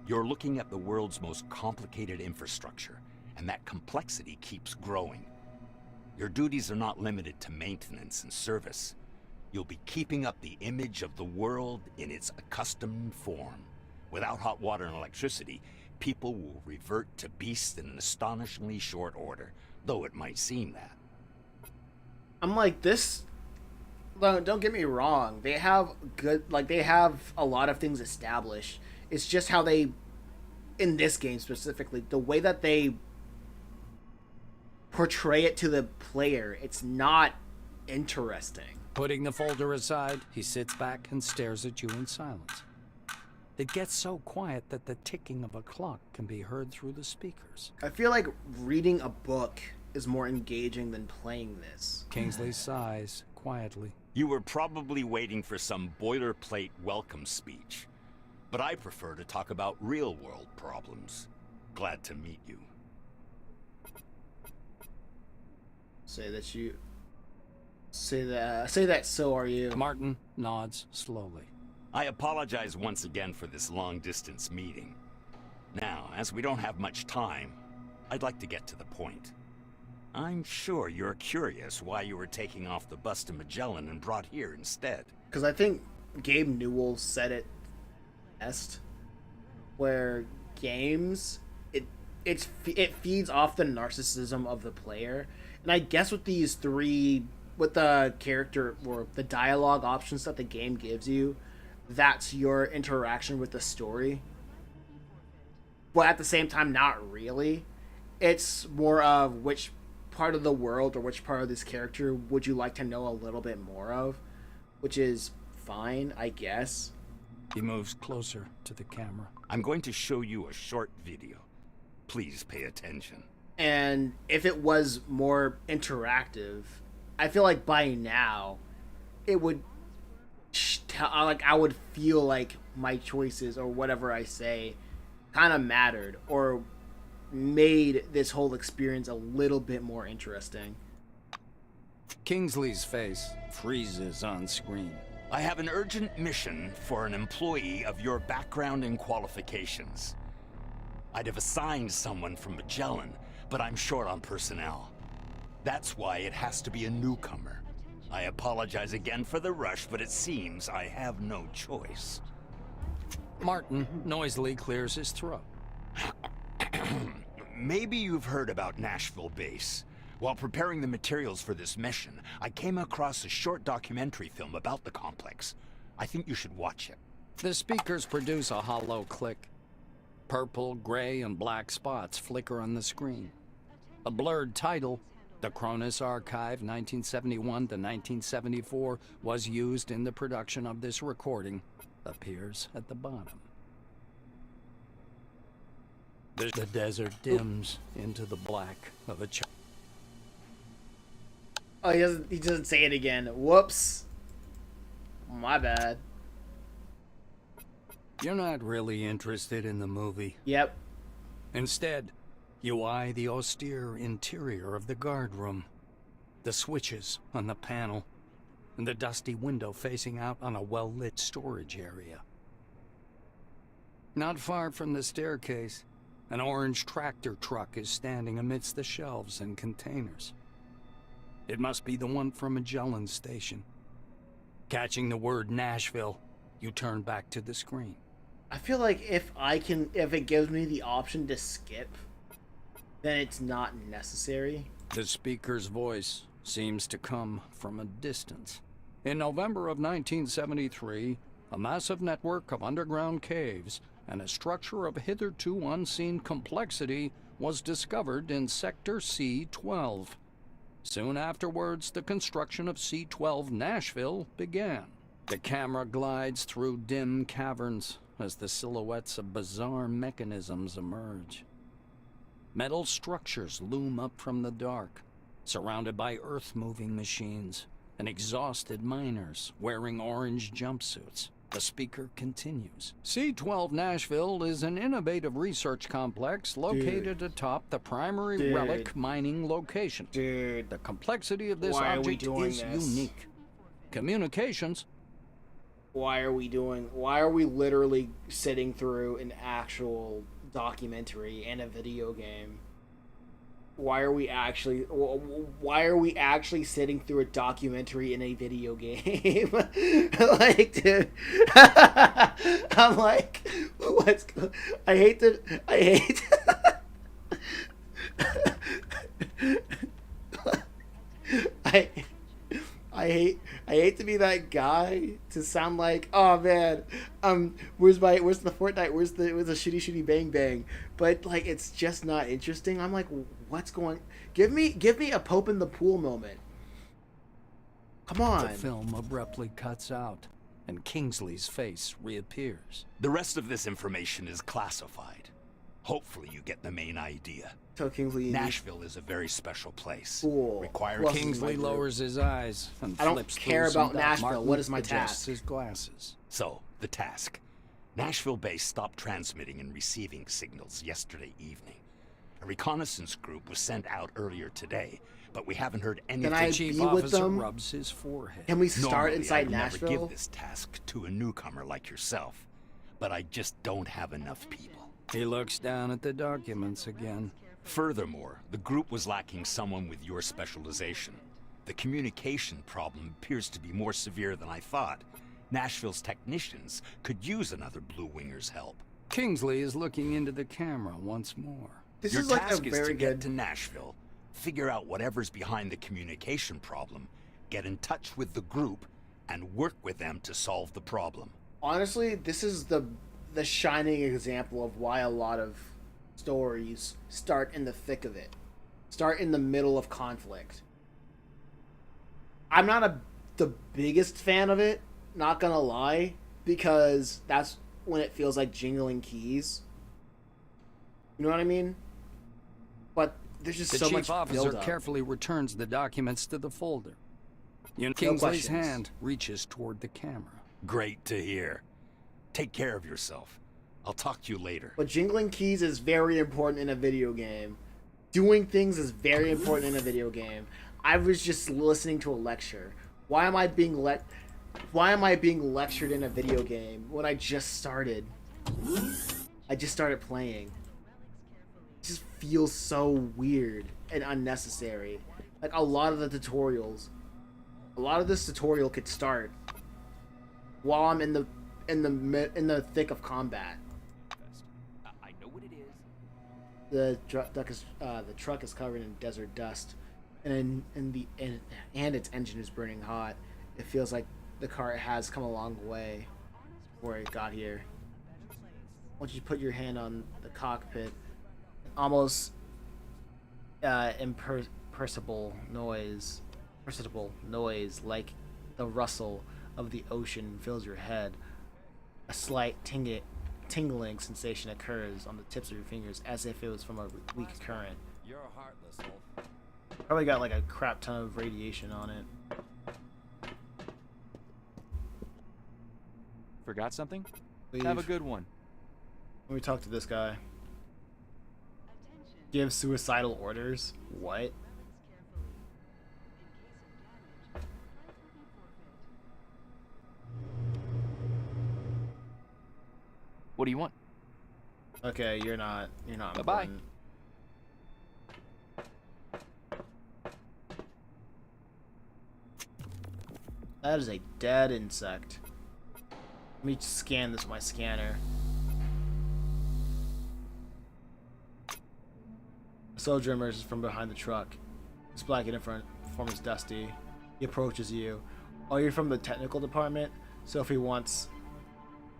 Speaker 15: You're looking at the world's most complicated infrastructure, and that complexity keeps growing. Your duties are not limited to maintenance and service. You'll be keeping up the image of the world in its accustomed form. Without hot water and electricity, people will revert to beasts in an astonishingly short order, though it might seem that.
Speaker 1: I'm like, this, don't get me wrong, they have a lot of things established. It's just how they, in this game specifically, the way that they portray it to the player, it's not interesting.
Speaker 2: Putting the folder aside, he sits back and stares at you in silence. It gets so quiet that the ticking of a clock can be heard through the speakers.
Speaker 1: I feel like reading a book is more engaging than playing this.
Speaker 2: Kingsley sighs quietly.
Speaker 15: You were probably waiting for some boilerplate welcome speech, but I prefer to talk about real-world problems. Glad to meet you.
Speaker 1: Say that, so are you.
Speaker 2: Martin nods slowly.
Speaker 15: I apologize once again for this long-distance meeting. Now, as we don't have much time, I'd like to get to the point. I'm sure you're curious why you were taking off the bus to Magellan and brought here instead.
Speaker 1: Because I think Gabe Newell said it best, where games, it feeds off the narcissism of the player. And I guess with these three, with the character or the dialogue options that the game gives you, that's your interaction with the story. But at the same time, not really. It's more of which part of the world or which part of this character would you like to know a little bit more of, which is fine, I guess.
Speaker 2: He moves closer to the camera.
Speaker 15: I'm going to show you a short video. Please pay attention.
Speaker 1: And if it was more interactive, I feel like by now, it would, like, I would feel like my choices or whatever I say kind of mattered or made this whole experience a little bit more interesting.
Speaker 2: Kingsley's face freezes on screen.
Speaker 15: I have an urgent mission for an employee of your background and qualifications. I'd have assigned someone from Magellan, but I'm short on personnel. That's why it has to be a newcomer. I apologize again for the rush, but it seems I have no choice.
Speaker 2: Martin noisily clears his throat.
Speaker 15: Maybe you've heard about Nashville Base. While preparing the materials for this mission, I came across a short documentary film about the complex. I think you should watch it.
Speaker 2: The speakers produce a hollow click. Purple, gray, and black spots flicker on the screen. A blurred title, The Cronus Archive 1971 to 1974, was used in the production of this recording, appears at the bottom. The desert dims into the black of a
Speaker 1: Oh, he doesn't say it again. Whoops. My bad.
Speaker 2: You're not really interested in the movie.
Speaker 1: Yep.
Speaker 2: Instead, you eye the austere interior of the guard room, the switches on the panel, and the dusty window facing out on a well-lit storage area. Not far from the staircase, an orange tractor truck is standing amidst the shelves and containers. It must be the one from Magellan Station. Catching the word Nashville, you turn back to the screen.
Speaker 1: I feel like if it gives me the option to skip, then it's not necessary.
Speaker 2: The speaker's voice seems to come from a distance. In November of 1973, a massive network of underground caves and a structure of hitherto unseen complexity was discovered in Sector C-12. Soon afterwards, the construction of C-12 Nashville began. The camera glides through dim caverns as the silhouettes of bizarre mechanisms emerge. Metal structures loom up from the dark, surrounded by earth-moving machines and exhausted miners wearing orange jumpsuits. The speaker continues. C-12 Nashville is an innovative research complex located atop the primary relic mining location. The complexity of this object is unique. Communications.
Speaker 1: Why are we literally sitting through an actual documentary and a video game? Why are we actually sitting through a documentary in a video game? Like, dude, I'm like, I hate to be that guy, to sound like, oh man, where's the Fortnite, where's the shitty bang bang, but like, it's just not interesting. I'm like, what's going? Give me a Pope in the pool moment. Come on.
Speaker 2: The film abruptly cuts out, and Kingsley's face reappears.
Speaker 15: The rest of this information is classified. Hopefully you get the main idea.
Speaker 1: So Kingsley,
Speaker 15: Nashville is a very special place.
Speaker 1: Cool.
Speaker 2: Kingsley lowers his eyes and
Speaker 1: I don't
Speaker 2: flips
Speaker 1: care
Speaker 2: through
Speaker 1: about Nashville.
Speaker 2: Martin
Speaker 1: What is my
Speaker 2: adjusts
Speaker 1: task?
Speaker 2: his glasses.
Speaker 15: So, the task. Nashville Base stopped transmitting and receiving signals yesterday evening. A reconnaissance group was sent out earlier today, but we haven't heard anything.
Speaker 1: Can I
Speaker 2: Chief
Speaker 1: be with
Speaker 2: officer
Speaker 1: them?
Speaker 2: rubs his forehead.
Speaker 1: Can we start
Speaker 15: Normally,
Speaker 1: inside
Speaker 15: I would
Speaker 1: Nashville?
Speaker 15: never give this task to a newcomer like yourself, but I just don't have enough people.
Speaker 2: He looks down at the documents again.
Speaker 15: Furthermore, the group was lacking someone with your specialization. The communication problem appears to be more severe than I thought. Nashville's technicians could use another Blue Winger's help.
Speaker 2: Kingsley is looking into the camera once more.
Speaker 1: This
Speaker 15: Your
Speaker 1: is like
Speaker 15: task
Speaker 1: a
Speaker 15: is to
Speaker 1: very
Speaker 15: get
Speaker 1: good.
Speaker 15: to Nashville, figure out whatever's behind the communication problem, get in touch with the group, and work with them to solve the problem.
Speaker 1: Honestly, this is the shining example of why a lot of stories start in the thick of it, start in the middle of conflict. I'm not the biggest fan of it, not gonna lie, because that's when it feels like jingling keys. You know what I mean? But there's just
Speaker 2: The
Speaker 1: so
Speaker 2: chief
Speaker 1: much
Speaker 2: officer
Speaker 1: build-up.
Speaker 2: carefully returns the documents to the folder. Kingsley's
Speaker 1: questions.
Speaker 2: hand reaches toward the camera.
Speaker 15: Great to hear. Take care of yourself. I'll talk to you later.
Speaker 1: But jingling keys is very important in a video game. Doing things is very important in a video game. I was just listening to a lecture. Why am I being lectured in a video game when I just started? I just started playing. It just feels so weird and unnecessary. Like a lot of the tutorials. A lot of this tutorial could start while I'm in the thick of combat.
Speaker 6: I know what it is.
Speaker 1: The truck is covered in desert dust, and its engine is burning hot. It feels like the car has come a long way before it got here. Once you put your hand on the cockpit, almost imperceptible noise like the rustle of the ocean fills your head. A slight tingling sensation occurs on the tips of your fingers as if it was from a weak current.
Speaker 11: You're heartless, Wolf.
Speaker 1: Probably got like a crap ton of radiation on it.
Speaker 7: Forgot something?
Speaker 1: Leave.
Speaker 7: Have a good one.
Speaker 1: Let me talk to this guy. Give suicidal orders? What?
Speaker 7: What do you want?
Speaker 1: Okay, you're not
Speaker 7: Bye-bye.
Speaker 1: important. That is a dead insect. Let me scan this with my scanner. A soldier emerges from behind the truck. His black uniform is dusty. He approaches you. Oh, you're from the technical department? Sophie wants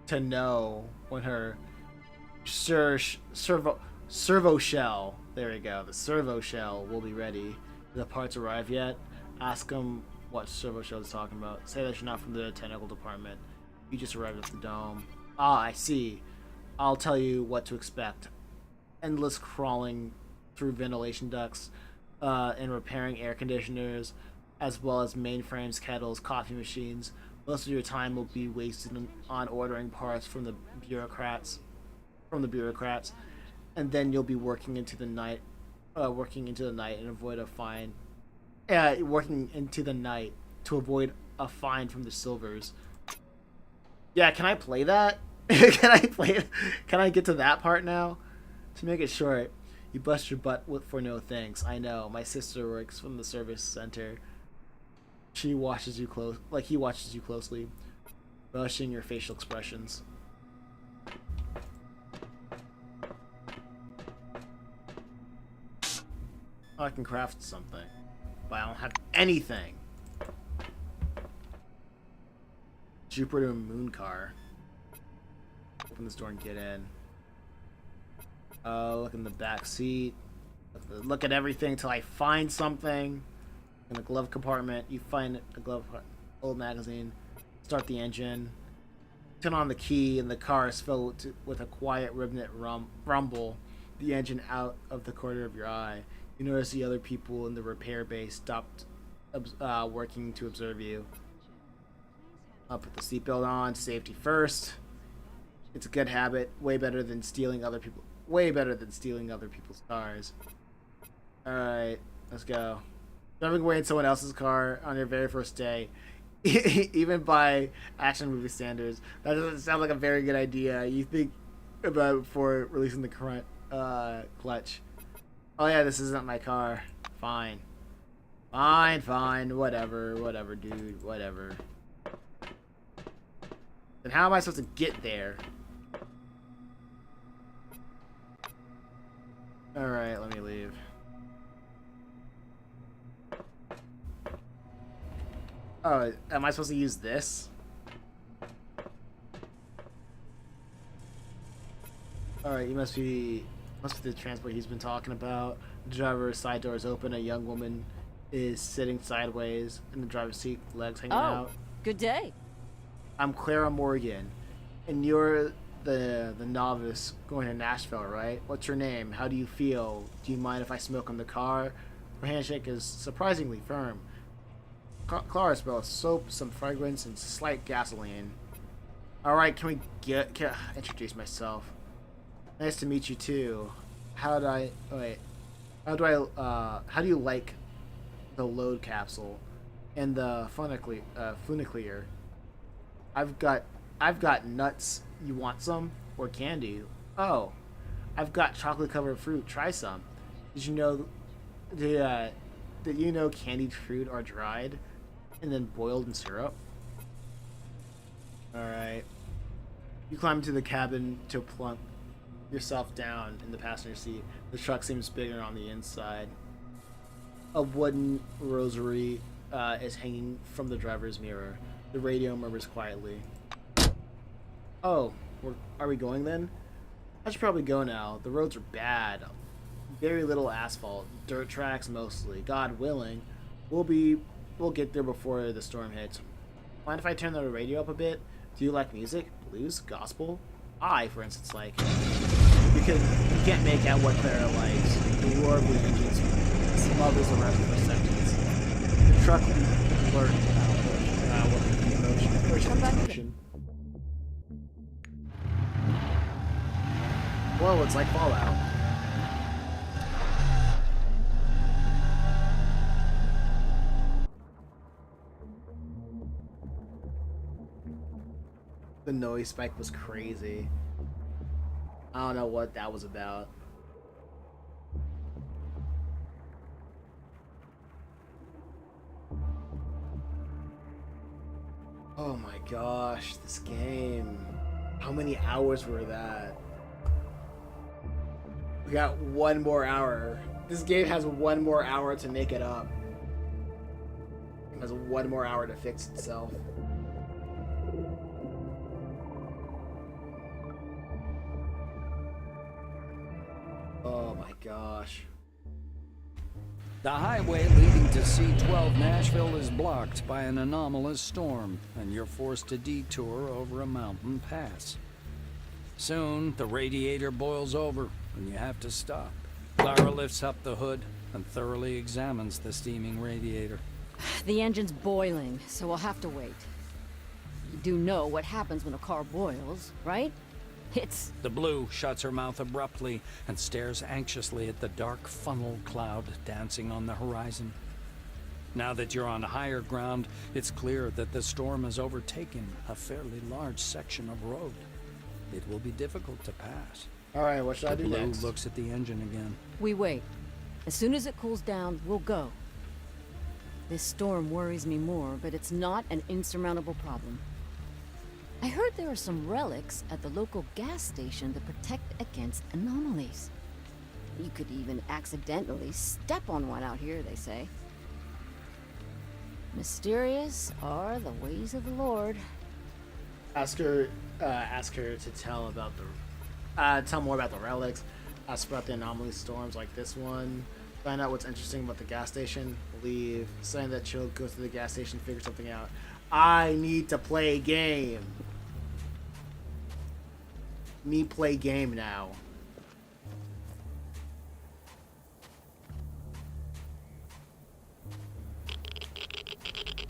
Speaker 1: to know when her servo shell, there we go, the servo shell will be ready. Did the parts arrive yet? Ask him what servo shell is talking about. Say that you're not from the technical department. You just arrived at the dome. Ah, I see. I'll tell you what to expect. Endless crawling through ventilation ducts and repairing air conditioners, as well as mainframes, kettles, coffee machines. Most of your time will be wasted on ordering parts from the bureaucrats, and then you'll be working into the night and avoid a fine. Working into the night to avoid a fine from the Silvers. Yeah, can I play that? Can I get to that part now? To make it short, you bust your butt for no thanks. I know. My sister works from the service center. He watches you closely, rushing your facial expressions. Oh, I can craft something, but I don't have anything. Jupiter moon car. Open this door and get in. Look in the back seat. Look at everything till I find something. In the glove compartment, you find a old magazine. Start the engine. Turn on the key, and the car is filled with a quiet rhythmic rumble. The engine out of the corner of your eye. You notice the other people in the repair base stopped working to observe you. I'll put the seatbelt on. Safety first. It's a good habit. Way better than stealing other people's cars. All right, let's go. Driving away in someone else's car on your very first day, even by action movie standards, that doesn't sound like a very good idea. You think about it before releasing the current clutch. Oh yeah, this isn't my car. Fine, whatever, dude, whatever. Then how am I supposed to get there? All right, let me leave. Oh, am I supposed to use this? Alright, you must be the transport he's been talking about. The driver's side door is open. A young woman is sitting sideways in the driver's seat, legs hanging out.
Speaker 16: Good day.
Speaker 1: I'm Clara Morgan, and you're the novice going to Nashville, right? What's your name? How do you feel? Do you mind if I smoke in the car? Her handshake is surprisingly firm. Clara smells soap, some fragrance, and slight gasoline. Alright, can I introduce myself? Nice to meet you too. How do you like the load capsule and the funicular? I've got nuts. You want some? Or candy? Oh, I've got chocolate covered fruit. Try some. Did you know candied fruit are dried and then boiled in syrup? Alright. You climb into the cabin to plunk yourself down in the passenger seat. The truck seems bigger on the inside. A wooden rosary is hanging from the driver's mirror. The radio murmurs quietly. Oh, are we going then? I should probably go now. The roads are bad. Very little asphalt. Dirt tracks mostly. God willing, we'll get there before the storm hits. Mind if I turn the radio up a bit? Do you like music? Blues? Gospel? I, for instance, like. You can't make out what Clara likes. The roar of the engines smothers the rest of her sentence. The truck blurted out with emotion. Whoa, it's like Fallout. The noise spike was crazy. I don't know what that was about. Oh my gosh, this game. How many hours were that? We got one more hour. This game has one more hour to make it up. It has one more hour to fix itself. Oh my gosh.
Speaker 2: The highway leading to C-12 Nashville is blocked by an anomalous storm, and you're forced to detour over a mountain pass. Soon, the radiator boils over, and you have to stop. Clara lifts up the hood and thoroughly examines the steaming radiator.
Speaker 12: The engine's boiling, so we'll have to wait. You do know what happens when a car boils, right?
Speaker 2: The Blue shuts her mouth abruptly and stares anxiously at the dark funnel cloud dancing on the horizon. Now that you're on higher ground, it's clear that the storm has overtaken a fairly large section of road. It will be difficult to pass.
Speaker 1: Alright, what should I do
Speaker 2: next?
Speaker 1: next?
Speaker 2: The Blue looks at the engine again.
Speaker 12: We wait. As soon as it cools down, we'll go. This storm worries me more, but it's not an insurmountable problem. I heard there are some relics at the local gas station that protect against anomalies. You could even accidentally step on one out here, they say. Mysterious are the ways of the Lord.
Speaker 1: Ask her to tell about tell more about the relics. Ask about the anomaly storms like this one. Find out what's interesting about the gas station. Leave. Saying that she'll go to the gas station, figure something out. I need to play a game. Me play game now.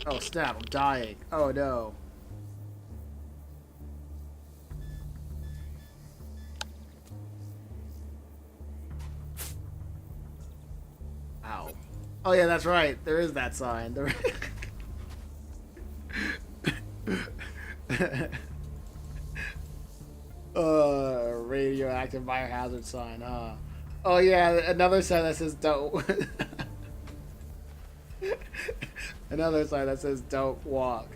Speaker 1: Oh snap, I'm dying. Oh no. Ow. Oh yeah, that's right. There is that sign. Radioactive biohazard sign. Oh yeah, another sign that says don't. Another sign that says don't walk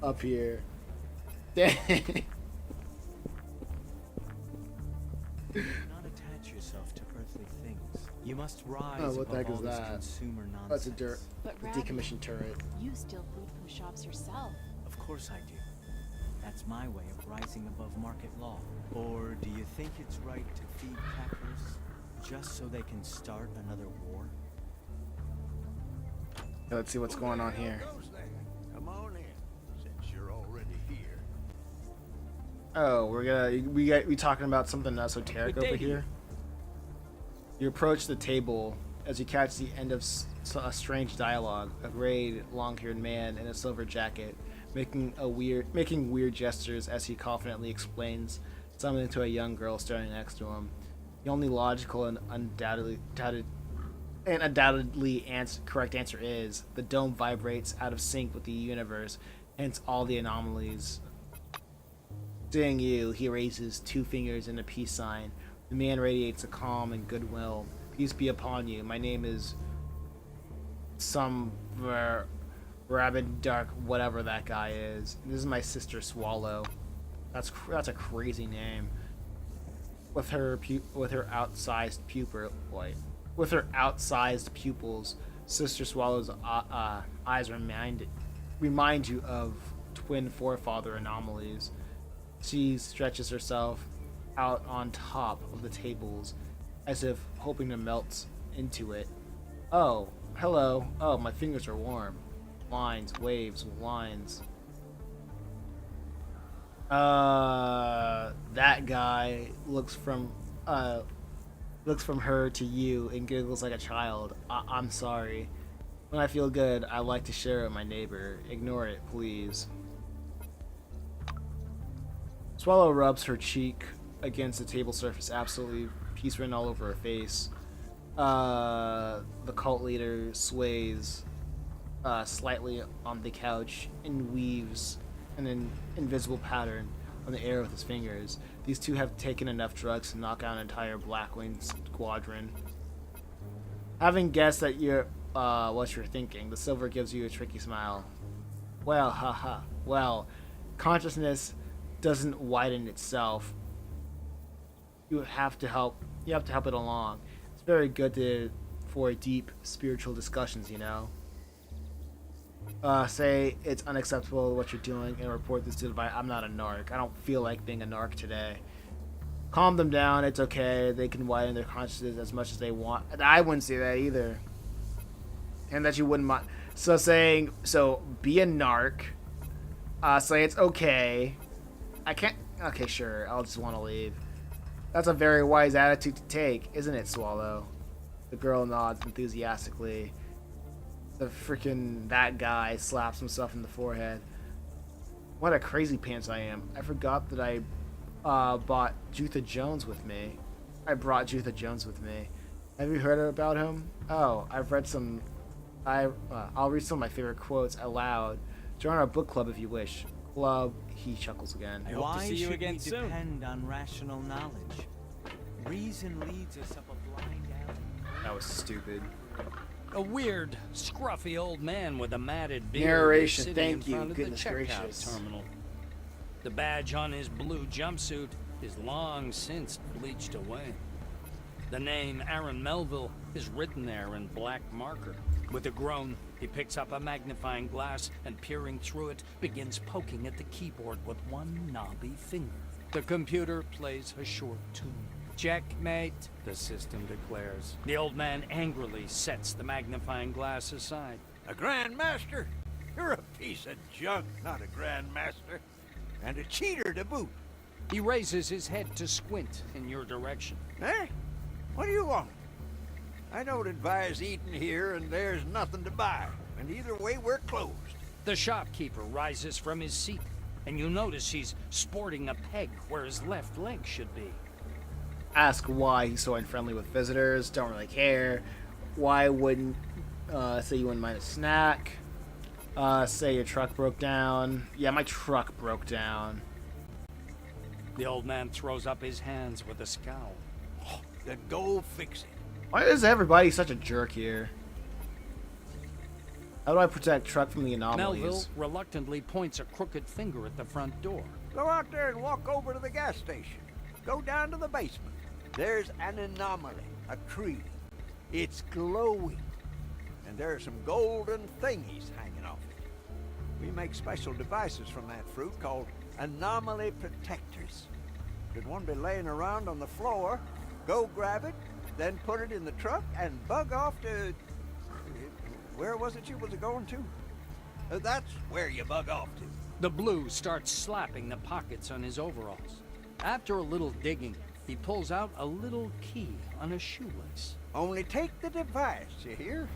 Speaker 1: up here. Dang.
Speaker 16: Do not attach yourself to earthly things. You must rise
Speaker 1: Oh, what the
Speaker 16: above
Speaker 1: heck is
Speaker 16: all this
Speaker 1: that?
Speaker 16: consumer nonsense.
Speaker 1: That's a dirt.
Speaker 10: But
Speaker 1: A
Speaker 10: Ravi,
Speaker 1: decommissioned turret.
Speaker 10: you steal food from shops yourself.
Speaker 16: Of course I do. That's my way of rising above market law. Or do you think it's right to feed capitalists just so they can start another war?
Speaker 1: Yeah, let's see what's going on here.
Speaker 11: Come on in, since you're already here.
Speaker 1: Oh, we talking about something esoteric over here. You approach the table as you catch the end of a strange dialogue. A gray, long-haired man in a silver jacket, making weird gestures as he confidently explains something to a young girl standing next to him. The only logical and undoubtedly correct answer is the dome vibrates out of sync with the universe, hence all the anomalies. Seeing you, he raises 2 fingers in a peace sign. The man radiates a calm and goodwill. Peace be upon you. My name is some rabid dark whatever that guy is. This is my sister Swallow. That's a crazy name. With her outsized pupils, Sister Swallow's eyes remind you of twin forefather anomalies. She stretches herself out on top of the tables, as if hoping to melt into it. Oh, hello. Oh, my fingers are warm. Lines, waves, lines. That guy looks from her to you and giggles like a child. I'm sorry. When I feel good, I like to share it with my neighbor. Ignore it, please. Swallow rubs her cheek against the table surface, absolutely peace written all over her face. The cult leader sways slightly on the couch and weaves an invisible pattern on the air with his fingers. These two have taken enough drugs to knock out an entire Blackwing squadron. Having guessed that you're what you're thinking, the silver gives you a tricky smile. Well, haha. Well, consciousness doesn't widen itself. You have to help it along. It's very good for deep spiritual discussions, you know. Say it's unacceptable what you're doing and report this to the divine. I'm not a narc. I don't feel like being a narc today. Calm them down. It's okay. They can widen their consciousness as much as they want. I wouldn't say that either. And that you wouldn't mind. So be a narc. Say it's okay. I can't. Okay, sure. I'll just want to leave. That's a very wise attitude to take, isn't it, Swallow? The girl nods enthusiastically. That guy slaps himself in the forehead. What a crazy pants I am. I forgot that I brought Jutha Jones with me. Have you heard about him? Oh, I've read some. I'll read some of my favorite quotes aloud. Join our book club if you wish. Club. He chuckles again.
Speaker 16: I hope to see you again soon. Depend on rational knowledge. Reason leads us up a blind alley.
Speaker 1: That was stupid.
Speaker 2: A weird, scruffy old man with a matted beard
Speaker 1: Narration,
Speaker 2: is sitting
Speaker 1: thank
Speaker 2: in
Speaker 1: you.
Speaker 2: front of
Speaker 1: Goodness
Speaker 2: the checkout
Speaker 1: gracious.
Speaker 2: terminal. The badge on his blue jumpsuit is long since bleached away. The name Aaron Melville is written there in black marker. With a groan, he picks up a magnifying glass and, peering through it, begins poking at the keyboard with one knobby finger. The computer plays a short tune. Checkmate, the system declares. The old man angrily sets the magnifying glass aside.
Speaker 17: A Grand Master? You're a piece of junk, not a Grand Master. And a cheater to boot.
Speaker 2: He raises his head to squint in your direction.
Speaker 17: Eh? What do you want? I don't advise eating here, and there's nothing to buy. And either way, we're closed.
Speaker 2: The shopkeeper rises from his seat, and you notice he's sporting a peg where his left leg should be.
Speaker 1: Ask why he's so unfriendly with visitors. Don't really care. Why wouldn't say you wouldn't mind a snack? Say your truck broke down. Yeah, my truck broke down.
Speaker 2: The old man throws up his hands with a scowl.
Speaker 17: Oh, then go fix it.
Speaker 1: Why is everybody such a jerk here? How do I protect truck from the anomalies?
Speaker 2: Melville reluctantly points a crooked finger at the front door.
Speaker 17: Go out there and walk over to the gas station. Go down to the basement. There's an anomaly, a tree. It's glowing. And there are some golden thingies hanging off it. We make special devices from that fruit called anomaly protectors. Should one be laying around on the floor, go grab it, then put it in the truck and bug off to... Where was it you was going to? That's where you bug off to.
Speaker 2: The blue starts slapping the pockets on his overalls. After a little digging, he pulls out a little key on a shoelace.
Speaker 17: Only take the device, you hear?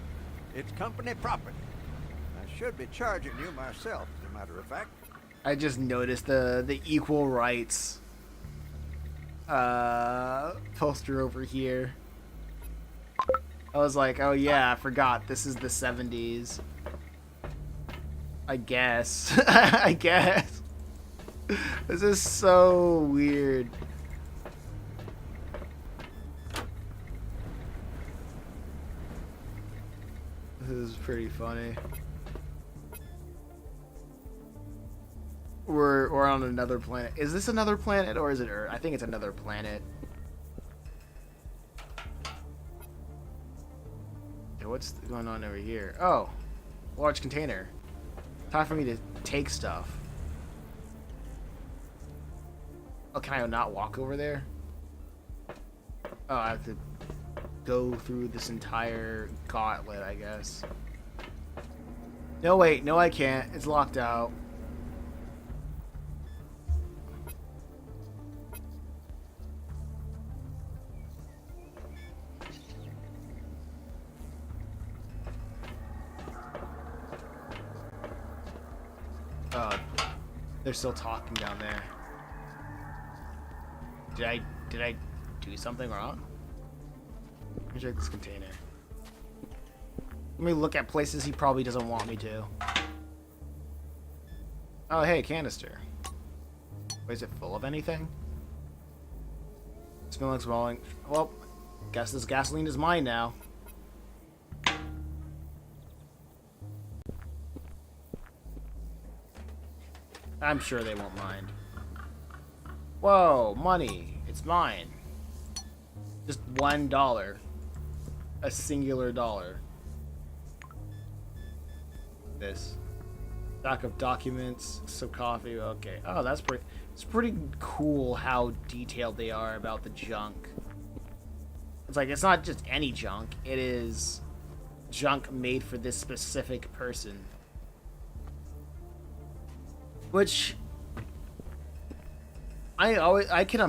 Speaker 17: It's company property. I should be charging you myself, as a matter of fact.
Speaker 1: I just noticed the equal rights poster over here. I was like, oh yeah, I forgot. This is the 70s. I guess. I guess. This is so weird. This is pretty funny. We're on another planet. Is this another planet or is it Earth? I think it's another planet. Okay, what's going on over here? Oh, large container. Time for me to take stuff. Oh, can I not walk over there? Oh, I have to go through this entire gauntlet, I guess. No, wait. No, I can't. It's locked out. Oh, they're still talking down there. Did I do something wrong? Let me check this container. Let me look at places he probably doesn't want me to. Oh, hey, canister. Wait, is it full of anything? Smell like swallowing. Well, guess this gasoline is mine now. I'm sure they won't mind. Whoa, money. It's mine. Just $1. A singular dollar. This. Stack of documents, some coffee. Okay. Oh, that's pretty. It's pretty cool how detailed they are about the junk. It's like, it's not just any junk. It is junk made for this specific person. Which I can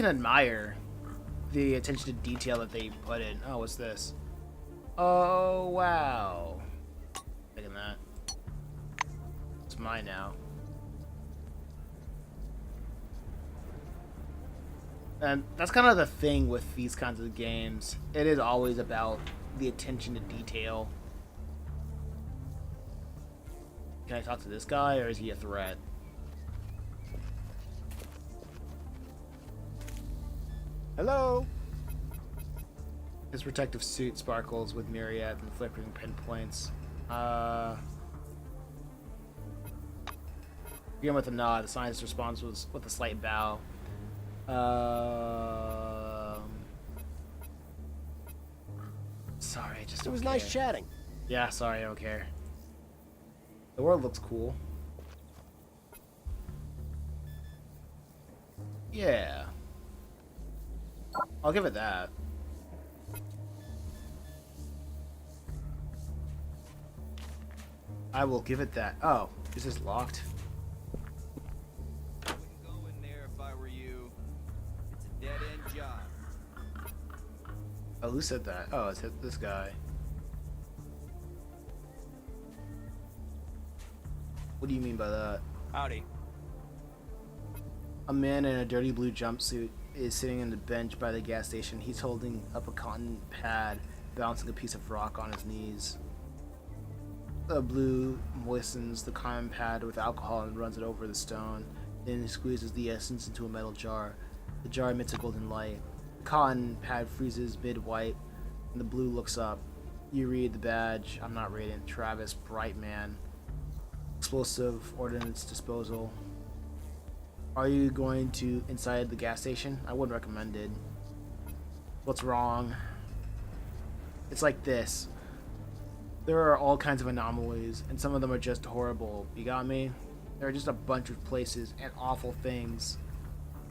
Speaker 1: admire the attention to detail that they put in. Oh, what's this? Oh wow! Look at that. It's mine now. And that's kind of the thing with these kinds of games. It is always about the attention to detail. Can I talk to this guy, or is he a threat?
Speaker 5: Hello?
Speaker 1: His protective suit sparkles with myriad and flickering pinpoints. Begin with a nod. The scientist responds with a slight bow. Sorry, I just don't
Speaker 5: It was
Speaker 1: care.
Speaker 5: nice chatting.
Speaker 1: Yeah, sorry, I don't care. The world looks cool. Yeah. I'll give it that. I will give it that. Oh, is this locked?
Speaker 16: Wouldn't go in there if I were you. It's a dead-end job.
Speaker 1: Oh, who said that? Oh, it's this guy. What do you mean by that?
Speaker 16: Howdy.
Speaker 1: A man in a dirty blue jumpsuit is sitting on the bench by the gas station. He's holding up a cotton pad, balancing a piece of rock on his knees. The blue moistens the cotton pad with alcohol and runs it over the stone. Then he squeezes the essence into a metal jar. The jar emits a golden light. The cotton pad freezes mid-wipe, and the blue looks up. You read the badge. I'm not reading. Travis Brightman. Explosive ordnance disposal. Are you going to inside the gas station? I wouldn't recommend it. What's wrong? It's like this. There are all kinds of anomalies, and some of them are just horrible. You got me? There are just a bunch of places and awful things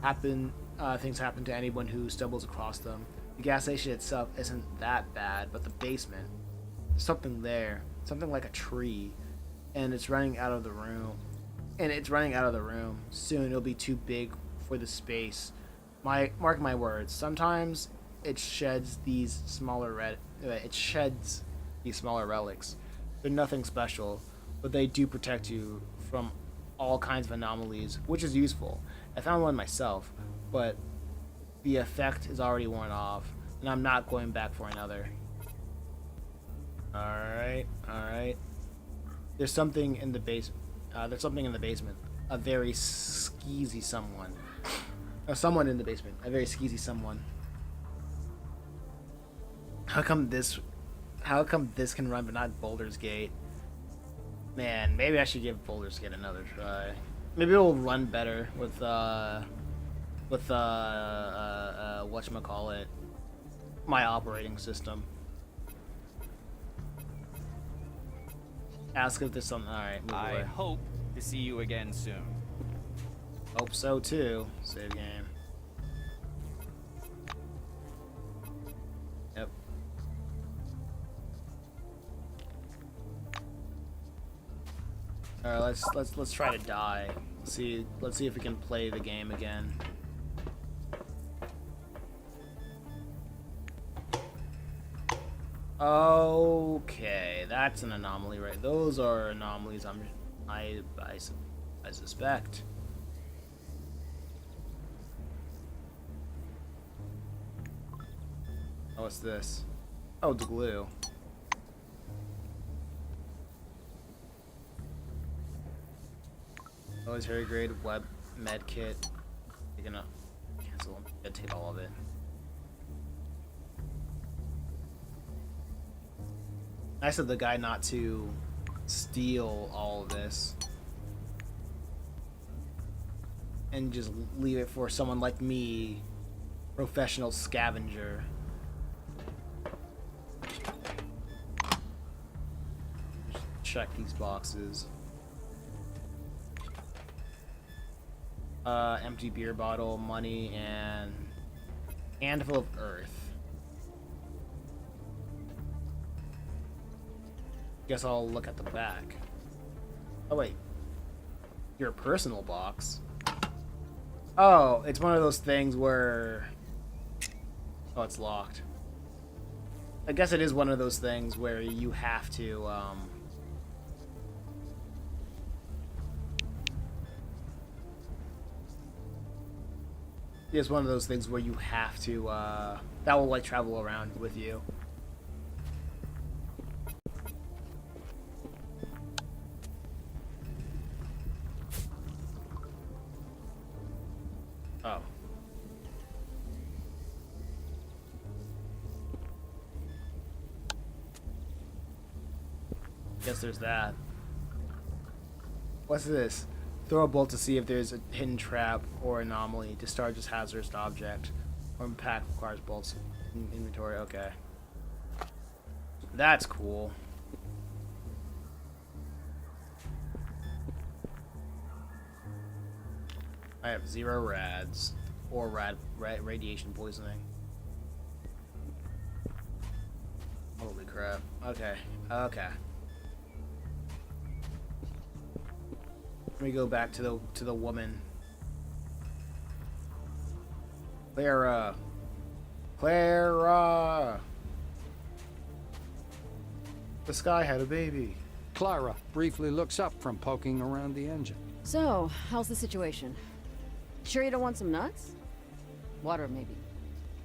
Speaker 1: happen. Things happen to anyone who stumbles across them. The gas station itself isn't that bad, but the basement. There's something there. Something like a tree. And it's running out of the room. Soon it'll be too big for the space. Mark my words. Sometimes it sheds these smaller these smaller relics. They're nothing special, but they do protect you from all kinds of anomalies, which is useful. I found one myself, but the effect is already worn off, and I'm not going back for another. Alright, alright. There's something in the basement. There's something in the basement. A very skeezy someone. Someone in the basement. A very skeezy someone. How come this can run but not Boulder's Gate? Man, maybe I should give Boulder's Gate another try. Maybe it will run better with whatchamacallit, my operating system. Ask if there's something. Alright, move away.
Speaker 6: I hope to see you again soon.
Speaker 1: Hope so too. Save game. Yep. Alright, let's try to die. Let's see if we can play the game again. Okay, that's an anomaly, right? Those are anomalies. I suspect. Oh, what's this? Oh, it's glue. Military grade web med kit. You're gonna cancel. Gotta take all of it. Nice of the guy not to steal all of this and just leave it for someone like me, professional scavenger. Just check these boxes. Empty beer bottle, money, and handful of earth. Guess I'll look at the back. Oh wait, your personal box. Oh, it's one of those things where... Oh, it's locked. I guess it is one of those things where you have to, It's one of those things where you have to, that will, like, travel around with you. Oh. Guess there's that. What's this? Throw a bolt to see if there's a hidden trap or anomaly. Discharges hazardous object. Or impact requires bolts in inventory. Okay. That's cool. I have 0 rads. Or radiation poisoning. Holy crap. Okay. Okay. Let me go back to the woman. Clara. Clara. The sky had a baby.
Speaker 2: Clara briefly looks up from poking around the engine.
Speaker 12: So, how's the situation? Sure you don't want some nuts? Water, maybe.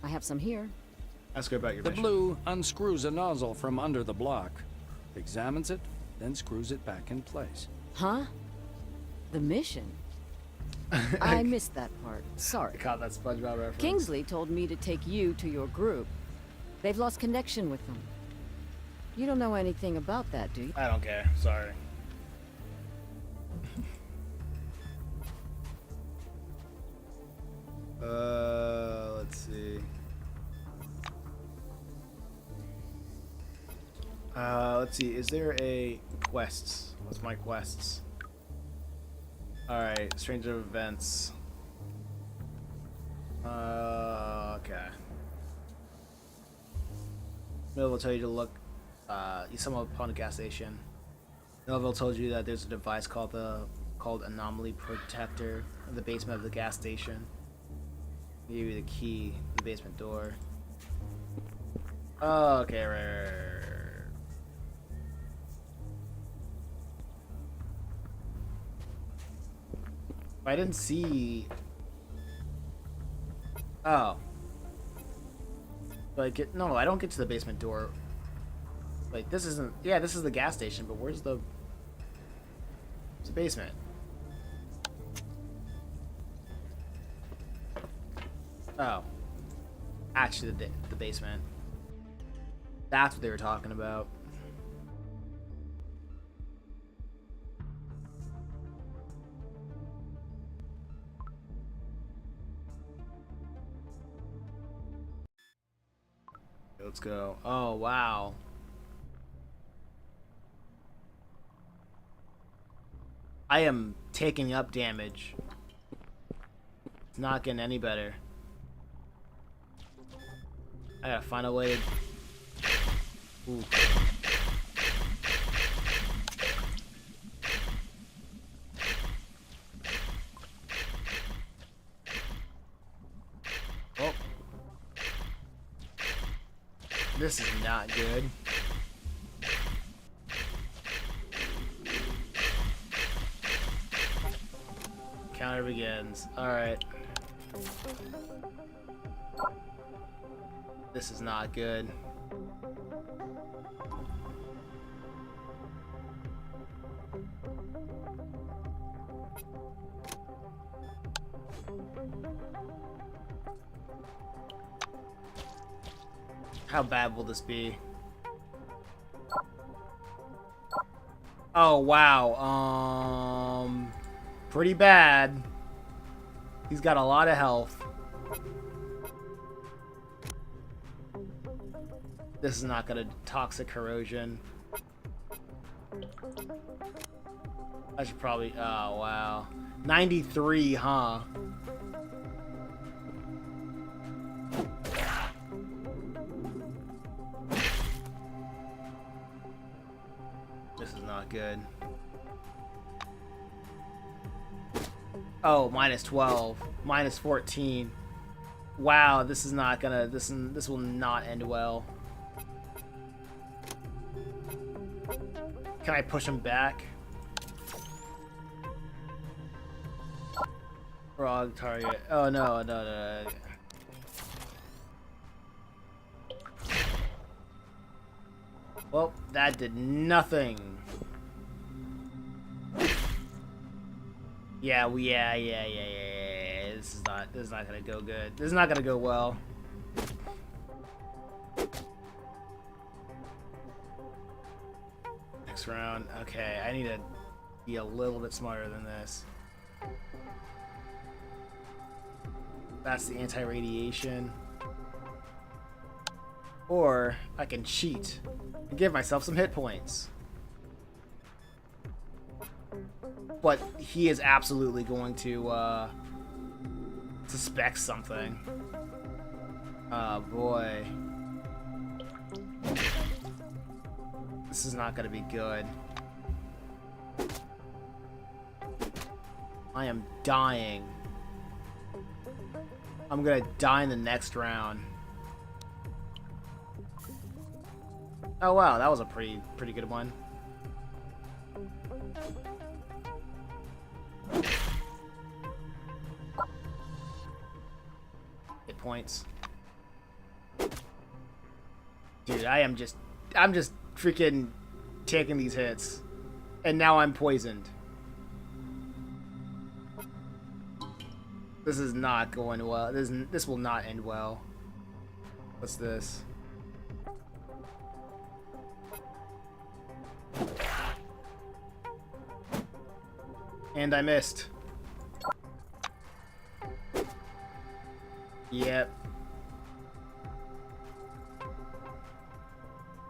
Speaker 12: I have some here.
Speaker 1: Ask her about your
Speaker 2: The
Speaker 1: mission.
Speaker 2: blue unscrews a nozzle from under the block, examines it, then screws it back in place.
Speaker 12: Huh? The mission? I missed that part. Sorry.
Speaker 1: I caught that SpongeBob reference.
Speaker 12: Kingsley told me to take you to your group. They've lost connection with them. You don't know anything about that, do you?
Speaker 1: I don't care. Sorry. Let's see. Let's see. Is there a quests? What's my quests? Alright, Stranger Events. Okay. Melville will tell you to look, you stumble upon a gas station. Melville told you that there's a device called Anomaly Protector in the basement of the gas station. He gave you the key to the basement door. Oh, okay, right. I didn't see... Oh. Do I get... No, I don't get to the basement door. Like, this isn't... Yeah, this is the gas station, but where's the... It's the basement. Oh. Actually, the basement. That's what they were talking about. Let's go. Oh, wow. I am taking up damage. It's not getting any better. I gotta find a way to... Ooh. Oh. This is not good. Counter begins. Alright. This is not good. How bad will this be? Oh, wow. Pretty bad. He's got a lot of health. This is not gonna toxic corrosion. I should probably... Oh, wow. 93, huh? This is not good. Oh, minus 12. Minus 14. Wow, this is not gonna... This will not end well. Can I push him back? Frog target. Oh, no, no, no. Well, that did nothing. Yeah, yeah. This is not gonna go good. This is not gonna go well. Next round. Okay, I need to be a little bit smarter than this. That's the anti-radiation. Or I can cheat and give myself some hit points. But he is absolutely going to suspect something. Oh boy. This is not going to be good. I am dying. I'm going to die in the next round. Oh wow, that was a pretty good one. Hit points. Dude, I'm just freaking taking these hits. And now I'm poisoned. This is not going well. This will not end well. What's this? And I missed. Yep.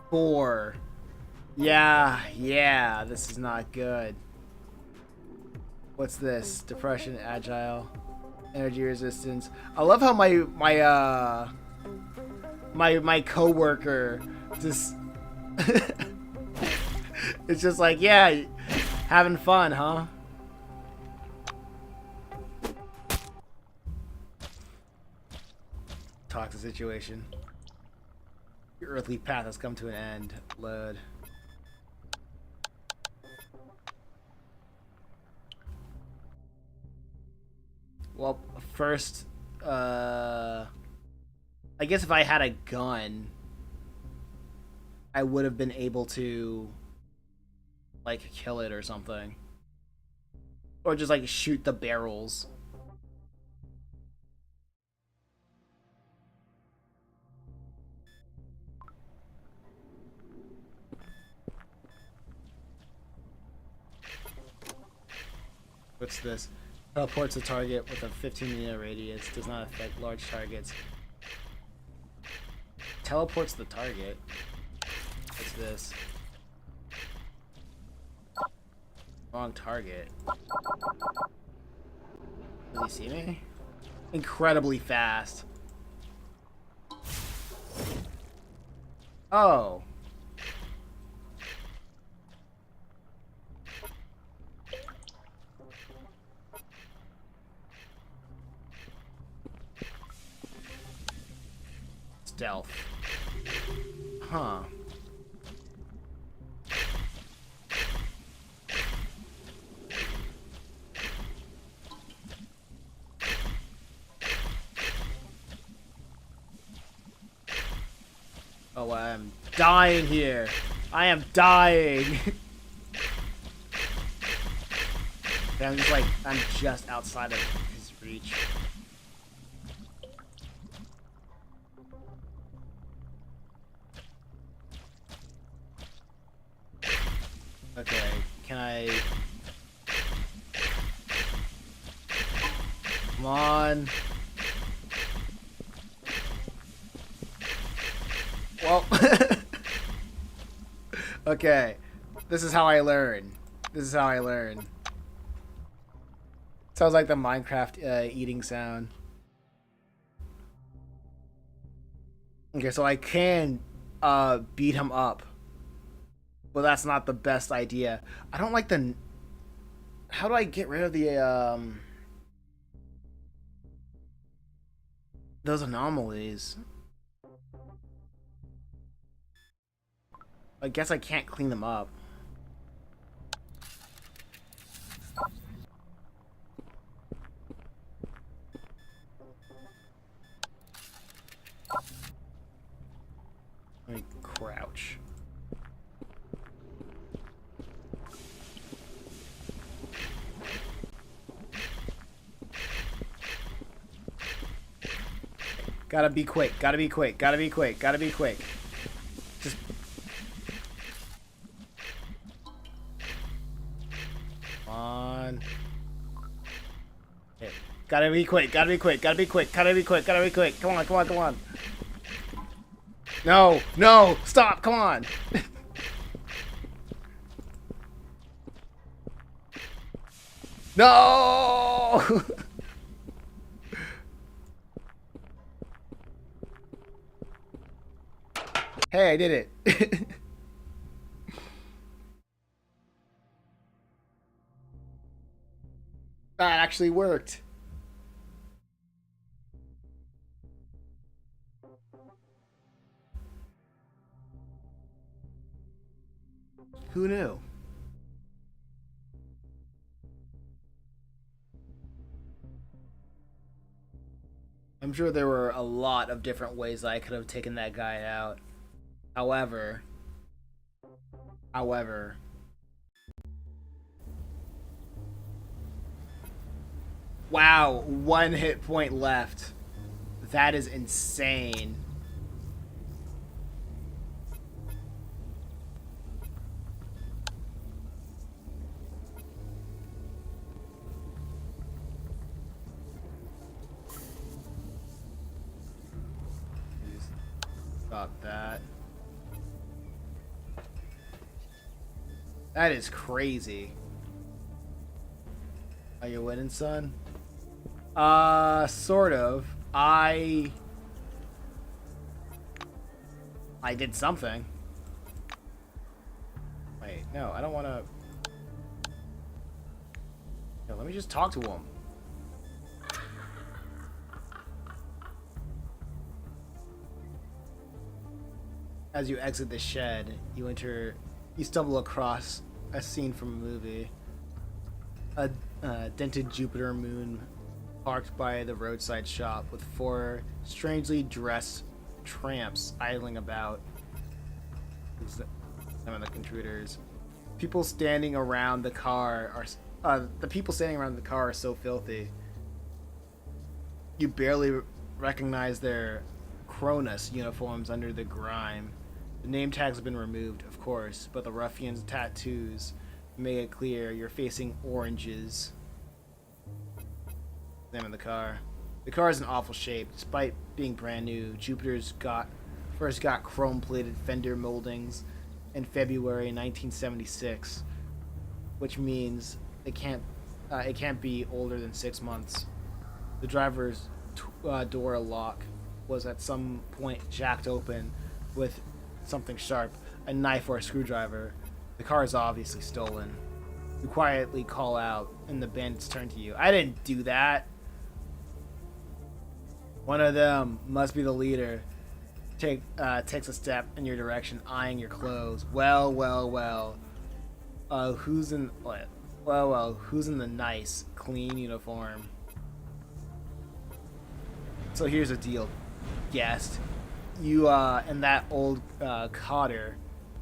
Speaker 1: 4. Yeah, this is not good. What's this? Depression, agile, energy resistance. I love how my coworker just it's just like, yeah, having fun, huh? Toxic situation. Your earthly path has come to an end. Load. Well, first, I guess if I had a gun, I would have been able to, like, kill it or something. Or just, like, shoot the barrels. What's this? Teleports a target with a 15-meter radius. Does not affect large targets. Teleports the target. What's this? Wrong target. Does he see me? Incredibly fast. Oh. Stealth. Huh. Oh, I'm dying here. I am dying. I'm just like, I'm just outside of his reach. Okay, can I... Come on. Well, okay. This is how I learn. This is how I learn. Sounds like the Minecraft eating sound. Okay, so I can beat him up. But that's not the best idea. I don't like the... How do I get rid of the those anomalies? I guess I can't clean them up. Let me crouch. Gotta be quick, gotta be quick, gotta be quick, gotta be quick. Just... Come on. Okay. Gotta be quick, gotta be quick, gotta be quick, gotta be quick, gotta be quick. Come on, come on, come on. No, no, stop, come on. No! Hey, I did it. That actually worked. Who knew? I'm sure there were a lot of different ways I could have taken that guy out. However, wow, 1 hit point left. That is insane. Stop that. That is crazy. Are you winning, son? Sort of. I did something. Wait, no, I don't want to... No, let me just talk to him. As you exit the shed, you stumble across a scene from a movie. A dented Jupiter moon parked by the roadside shop with 4 strangely dressed tramps idling about. Some of the intruders. People standing around the car are the people standing around the car are so filthy. You barely recognize their Cronus uniforms under the grime. The name tags have been removed, of course, but the ruffians' tattoos make it clear you're facing oranges. Name of the car. The car is in awful shape, despite being brand new. Jupiter's first got chrome-plated fender moldings in February 1976, which means it can't be older than 6 months. The driver's door lock was at some point jacked open with something sharp, a knife or a screwdriver. The car is obviously stolen. You quietly call out, and the bandits turn to you. I didn't do that. One of them must be the leader. Takes a step in your direction, eyeing your clothes. Well. Who's in what? Well. Who's in the nice, clean uniform? So here's the deal, guest. You and that old cotter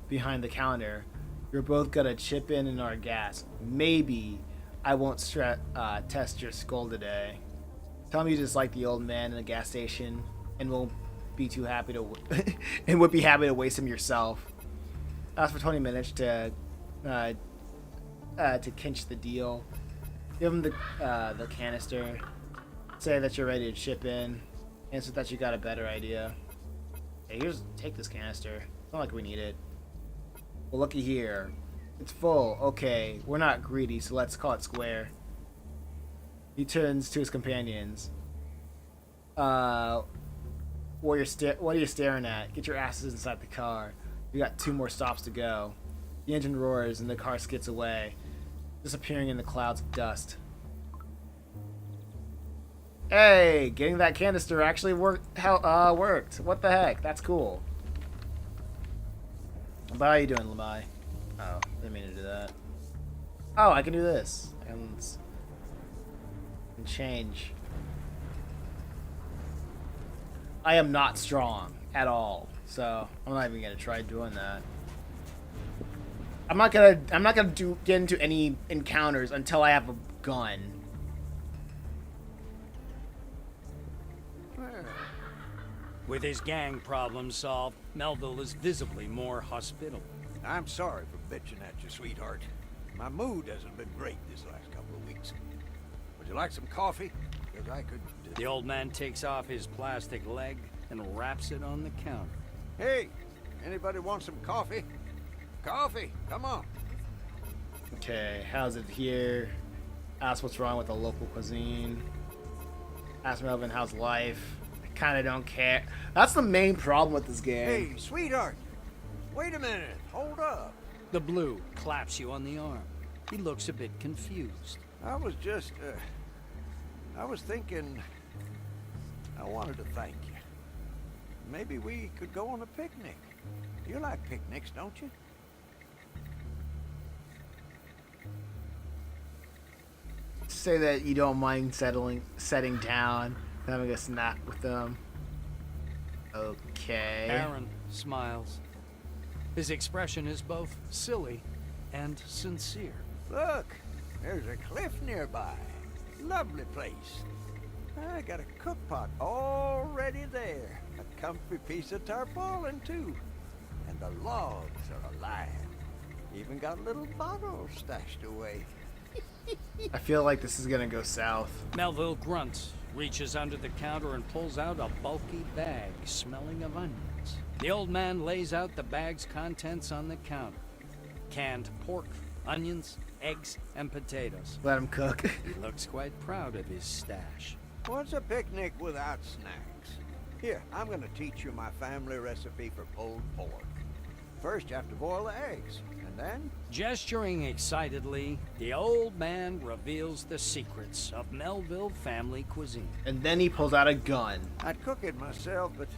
Speaker 1: behind the counter, you're both gonna chip in our gas. Maybe I won't test your skull today. Tell me you just like the old man in the gas station, and won't be too happy to and would be happy to waste him yourself. Ask for 20 minutes to clinch the deal. Give him the canister. Say that you're ready to chip in. Answer that you got a better idea. Hey, take this canister. It's not like we need it. Well, looky here. It's full. Okay, we're not greedy, so let's call it square. He turns to his companions. What are you staring at? Get your asses inside the car. We got 2 more stops to go. The engine roars and the car skids away, disappearing in the clouds of dust. Hey, getting that canister actually worked. What the heck? That's cool. How you doing, Lamai? Oh, didn't mean to do that. Oh, I can do this. I can change. I am not strong at all, so I'm not even gonna try doing that. I'm not gonna get into any encounters until I have a gun.
Speaker 2: With his gang problems solved, Melville is visibly more hospitable.
Speaker 17: I'm sorry for bitching at you, sweetheart. My mood hasn't been great this last couple of weeks. Would you like some coffee? Because I could...
Speaker 2: The old man takes off his plastic leg and wraps it on the counter.
Speaker 17: Hey, anybody want some coffee? Coffee, come on.
Speaker 1: Okay, how's it here? Ask what's wrong with the local cuisine. Ask Melvin how's life. I kinda don't care. That's the main problem with this game.
Speaker 17: Hey, sweetheart. Wait a minute. Hold up.
Speaker 2: The blue claps you on the arm. He looks a bit confused.
Speaker 17: I was just, I was thinking... I wanted to thank you. Maybe we could go on a picnic. You like picnics, don't you?
Speaker 1: Say that you don't mind setting down, having a snack with them. Okay.
Speaker 2: Aaron smiles. His expression is both silly and sincere.
Speaker 17: Look, there's a cliff nearby. Lovely place. I got a cook pot already there. A comfy piece of tarpaulin, too. And the logs are alive. Even got a little bottle stashed away.
Speaker 1: I feel like this is gonna go south.
Speaker 2: Melville grunts, reaches under the counter and pulls out a bulky bag smelling of onions. The old man lays out the bag's contents on the counter. Canned pork, onions, eggs, and potatoes.
Speaker 1: Let him cook.
Speaker 2: He looks quite proud of his stash.
Speaker 17: What's a picnic without snacks? Here, I'm gonna teach you my family recipe for pulled pork. First, you have to boil the eggs, and then...
Speaker 2: Gesturing excitedly, the old man reveals the secrets of Melville family cuisine.
Speaker 1: And then he pulls out a gun.
Speaker 17: I'd cook it myself, but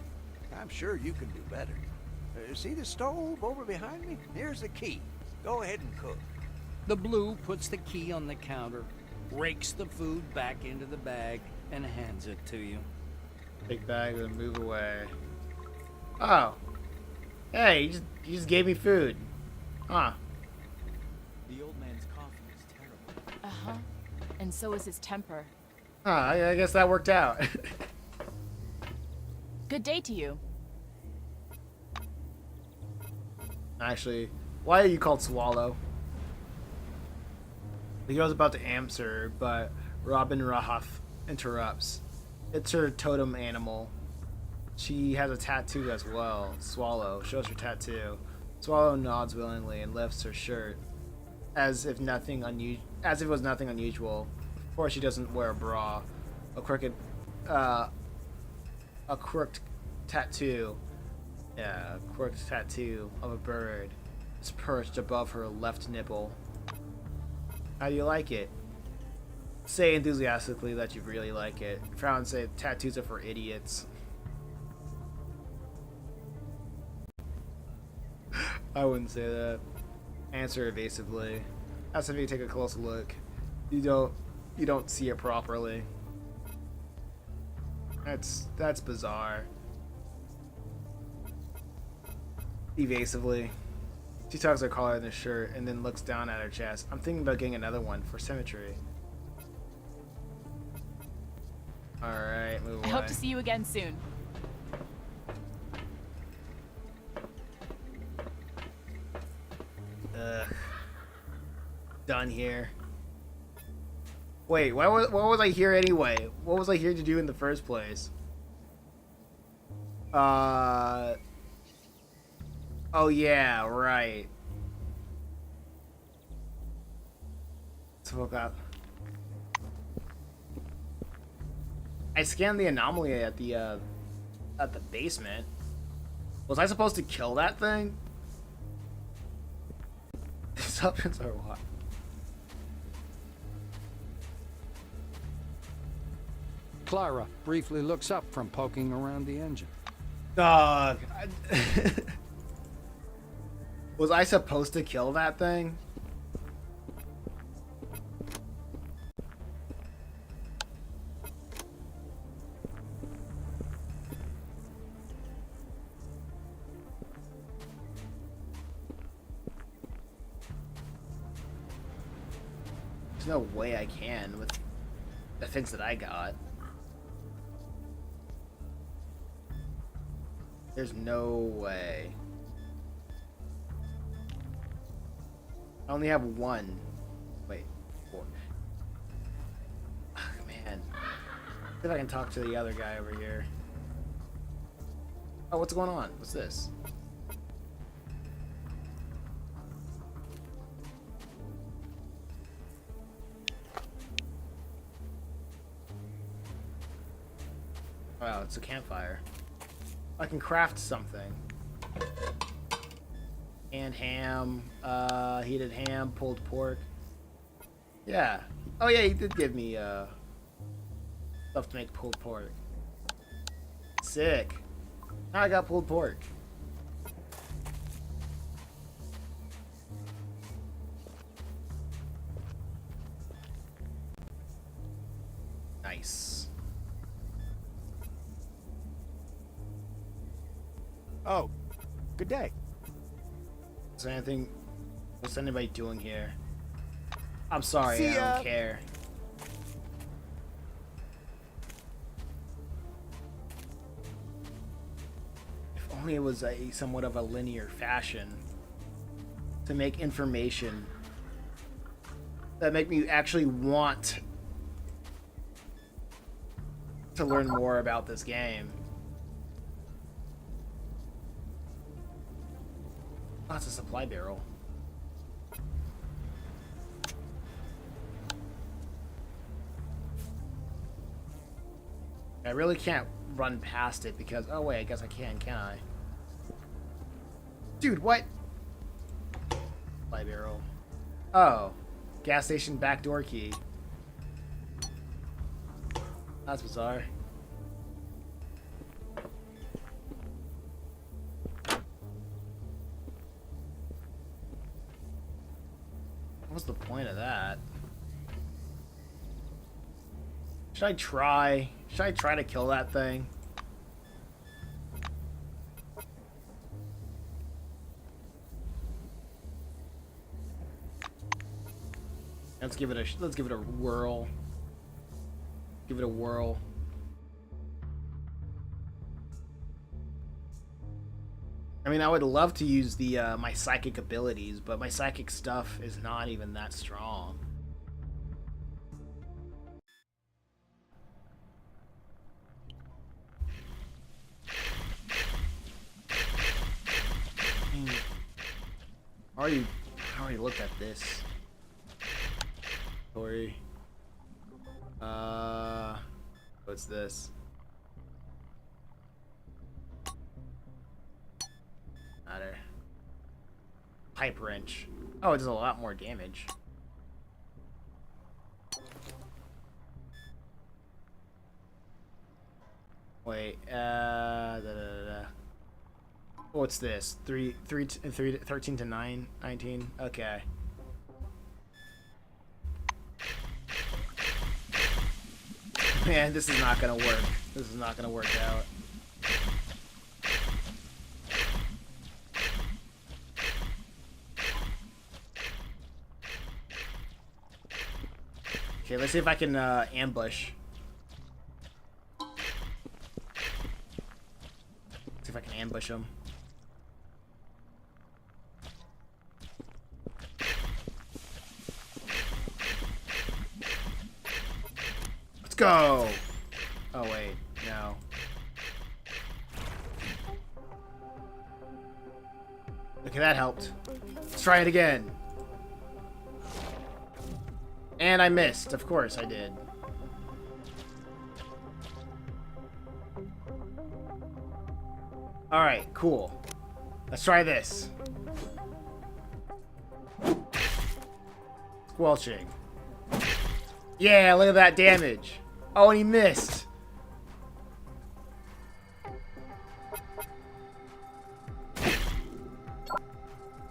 Speaker 17: I'm sure you can do better. See the stove over behind me? Here's the key. Go ahead and cook.
Speaker 2: The blue puts the key on the counter, rakes the food back into the bag, and hands it to you.
Speaker 1: Big bag and move away. Oh. Hey, you just gave me food. Huh.
Speaker 16: The old man's coffee is terrible.
Speaker 10: Uh-huh. And so is his temper.
Speaker 1: Huh, I guess that worked out.
Speaker 10: Good day to you.
Speaker 1: Actually, why are you called Swallow? The girl's about to answer, but Robin Rahath interrupts. It's her totem animal. She has a tattoo as well. Swallow shows her tattoo. Swallow nods willingly and lifts her shirt, as if it was nothing unusual. Of course, she doesn't wear a bra. A crooked tattoo. Yeah, a crooked tattoo of a bird is perched above her left nipple. How do you like it? Say enthusiastically that you really like it. Frown and say tattoos are for idiots. I wouldn't say that. Answer evasively. As if you take a close look. You don't see it properly. That's bizarre. Evasively. She tugs her collar in the shirt and then looks down at her chest. I'm thinking about getting another one for symmetry. Alright, move away.
Speaker 10: I hope to see you again soon.
Speaker 1: Ugh. Done here. Wait, what was I here anyway? What was I here to do in the first place? Oh yeah, right. Let's look up. I scanned the anomaly at the basement. Was I supposed to kill that thing? These options are what?
Speaker 2: Clara briefly looks up from poking around the engine.
Speaker 1: Dog. Was I supposed to kill that thing? There's no way I can with the things that I got. There's no way. I only have one. Wait, 4. Oh, man. See if I can talk to the other guy over here. Oh, what's going on? What's this? Wow, it's a campfire. I can craft something. And ham, heated ham, pulled pork. Yeah. Oh yeah, he did give me stuff to make pulled pork. Sick. Now I got pulled pork. Nice.
Speaker 5: Oh, good day.
Speaker 1: Is there anything? What's anybody doing here? I'm sorry,
Speaker 5: See
Speaker 1: I
Speaker 5: ya.
Speaker 1: don't care. If only it was a somewhat of a linear fashion to make information that make me actually want to learn more about this game. Oh, it's a supply barrel. I really can't run past it because... Oh, wait, I guess I can I? Dude, what? Supply barrel. Oh. Gas station backdoor key. That's bizarre. What's the point of that? Should I try? Should I try to kill that thing? Let's give it a whirl. Give it a whirl. I mean, I would love to use the my psychic abilities, but my psychic stuff is not even that strong. I already looked at this. Story. What's this? Matter. Pipe wrench. Oh, it does a lot more damage. Wait, what's this? 13 to 9, 19? Okay. Man, this is not gonna work. This is not gonna work out. Okay, let's see if I can ambush. See if I can ambush him. Let's go! Oh wait, no. Okay, that helped. Let's try it again. And I missed. Of course I did. Alright, cool. Let's try this. Squelching. Yeah, look at that damage. Oh, and he missed.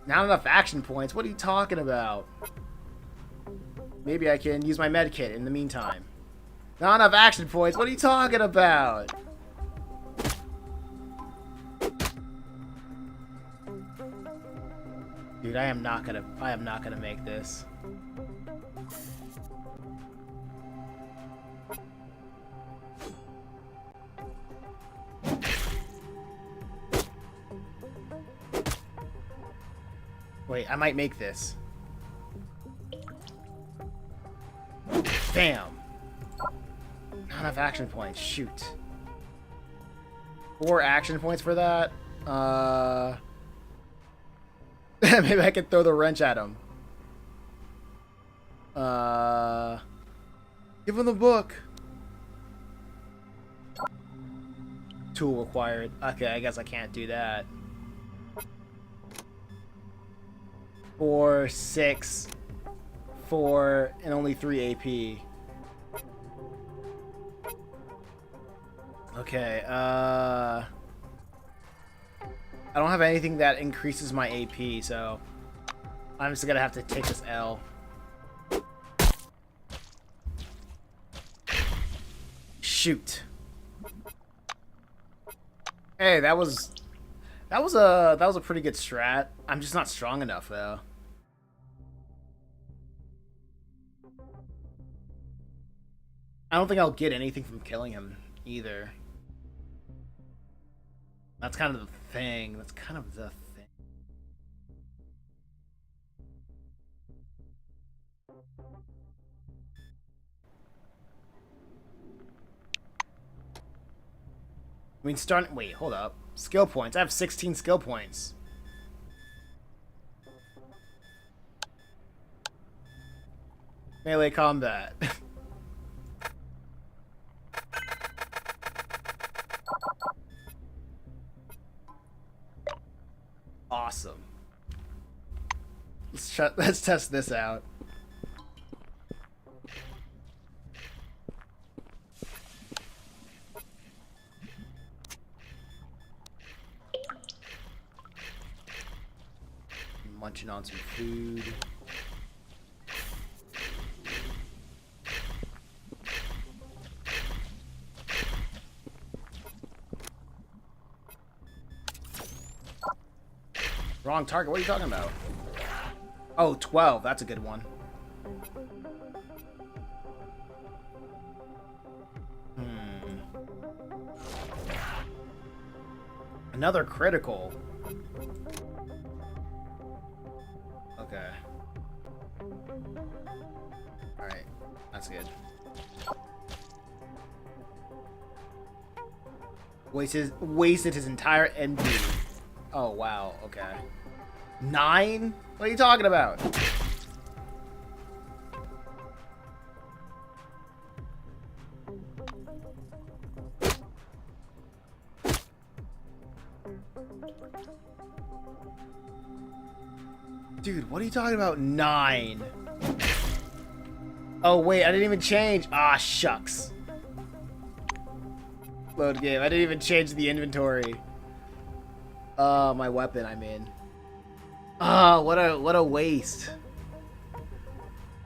Speaker 1: Not enough action points. What are you talking about? Maybe I can use my med kit in the meantime. Not enough action points. What are you talking about? Dude, I am not gonna make this. Wait, I might make this. Bam! Not enough action points. Shoot. 4 action points for that? Maybe I could throw the wrench at him. Give him the book. Tool required. Okay, I guess I can't do that. 4, 6, 4, and only 3 AP. Okay, I don't have anything that increases my AP, so I'm just gonna have to take this L. Shoot. Hey, that was a pretty good strat. I'm just not strong enough though. I don't think I'll get anything from killing him either. That's kind of the thing. That's kind of the thing. I mean, wait, hold up. Skill points. I have 16 skill points. Melee combat. Awesome. Let's test this out. Munching on some food. Wrong target. What are you talking about? Oh, 12. That's a good one. Another critical. Okay. Alright. That's good. Wasted his entire NP. Oh, wow. Okay. 9? What are you talking about? Dude, what are you talking about? 9. Oh, wait, I didn't even change. Ah, shucks. Load game. I didn't even change the inventory. My weapon, I mean. Oh, what a waste.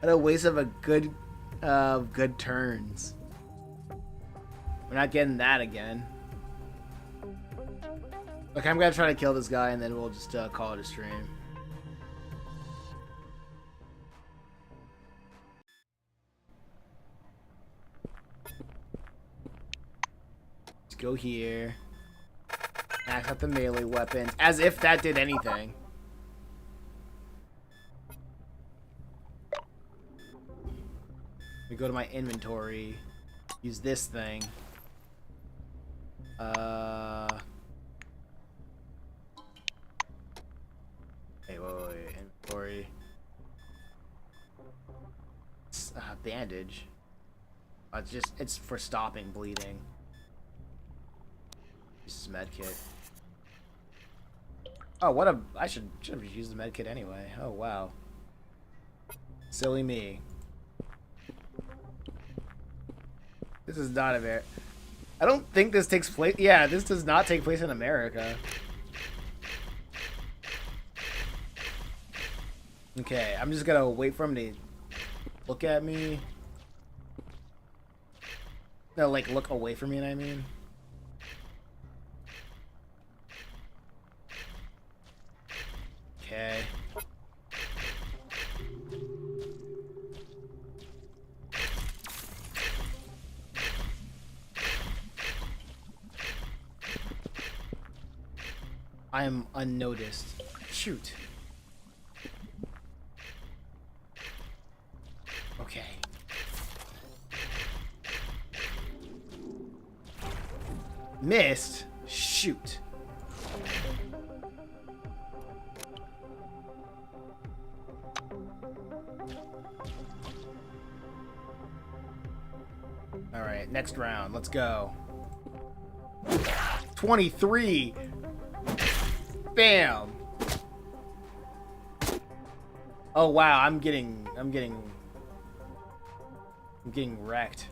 Speaker 1: What a waste of a good turns. We're not getting that again. Okay, I'm gonna try to kill this guy and then we'll just call it a stream. Let's go here. Max out the melee weapons. As if that did anything. We go to my inventory. Use this thing. Hey, wait. Inventory. Bandage. It's for stopping bleeding. This is medkit. Oh, I should have used the medkit anyway. Oh, wow. Silly me. This is not America. I don't think this takes place. Yeah, this does not take place in America. Okay, I'm just gonna wait for him to look at me. No, like, look away from me, I mean. Okay. I am unnoticed. Shoot. Okay. Missed? Shoot. Alright, next round. Let's go. 23! Bam! Oh wow, I'm getting wrecked.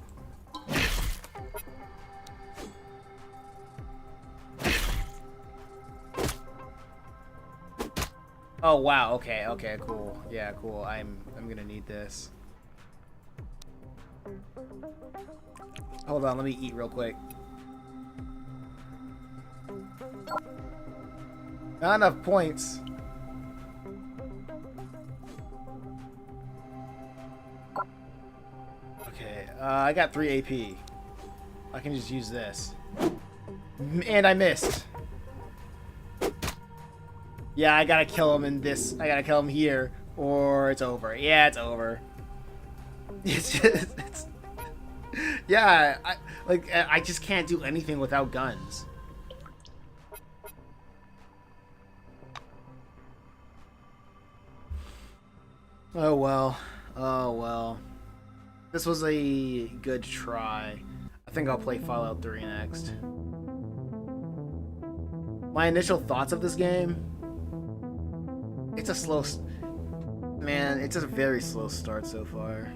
Speaker 1: Oh wow, okay, cool. Yeah, cool. I'm gonna need this. Hold on, let me eat real quick. Not enough points. Okay, I got 3 AP. I can just use this. And I missed. Yeah, I gotta kill him in this. I gotta kill him here, or it's over. Yeah, it's over. It's just, yeah, I just can't do anything without guns. Oh well. Oh well. This was a good try. I think I'll play Fallout 3 next. My initial thoughts of this game. It's a slow... Man, it's a very slow start so far.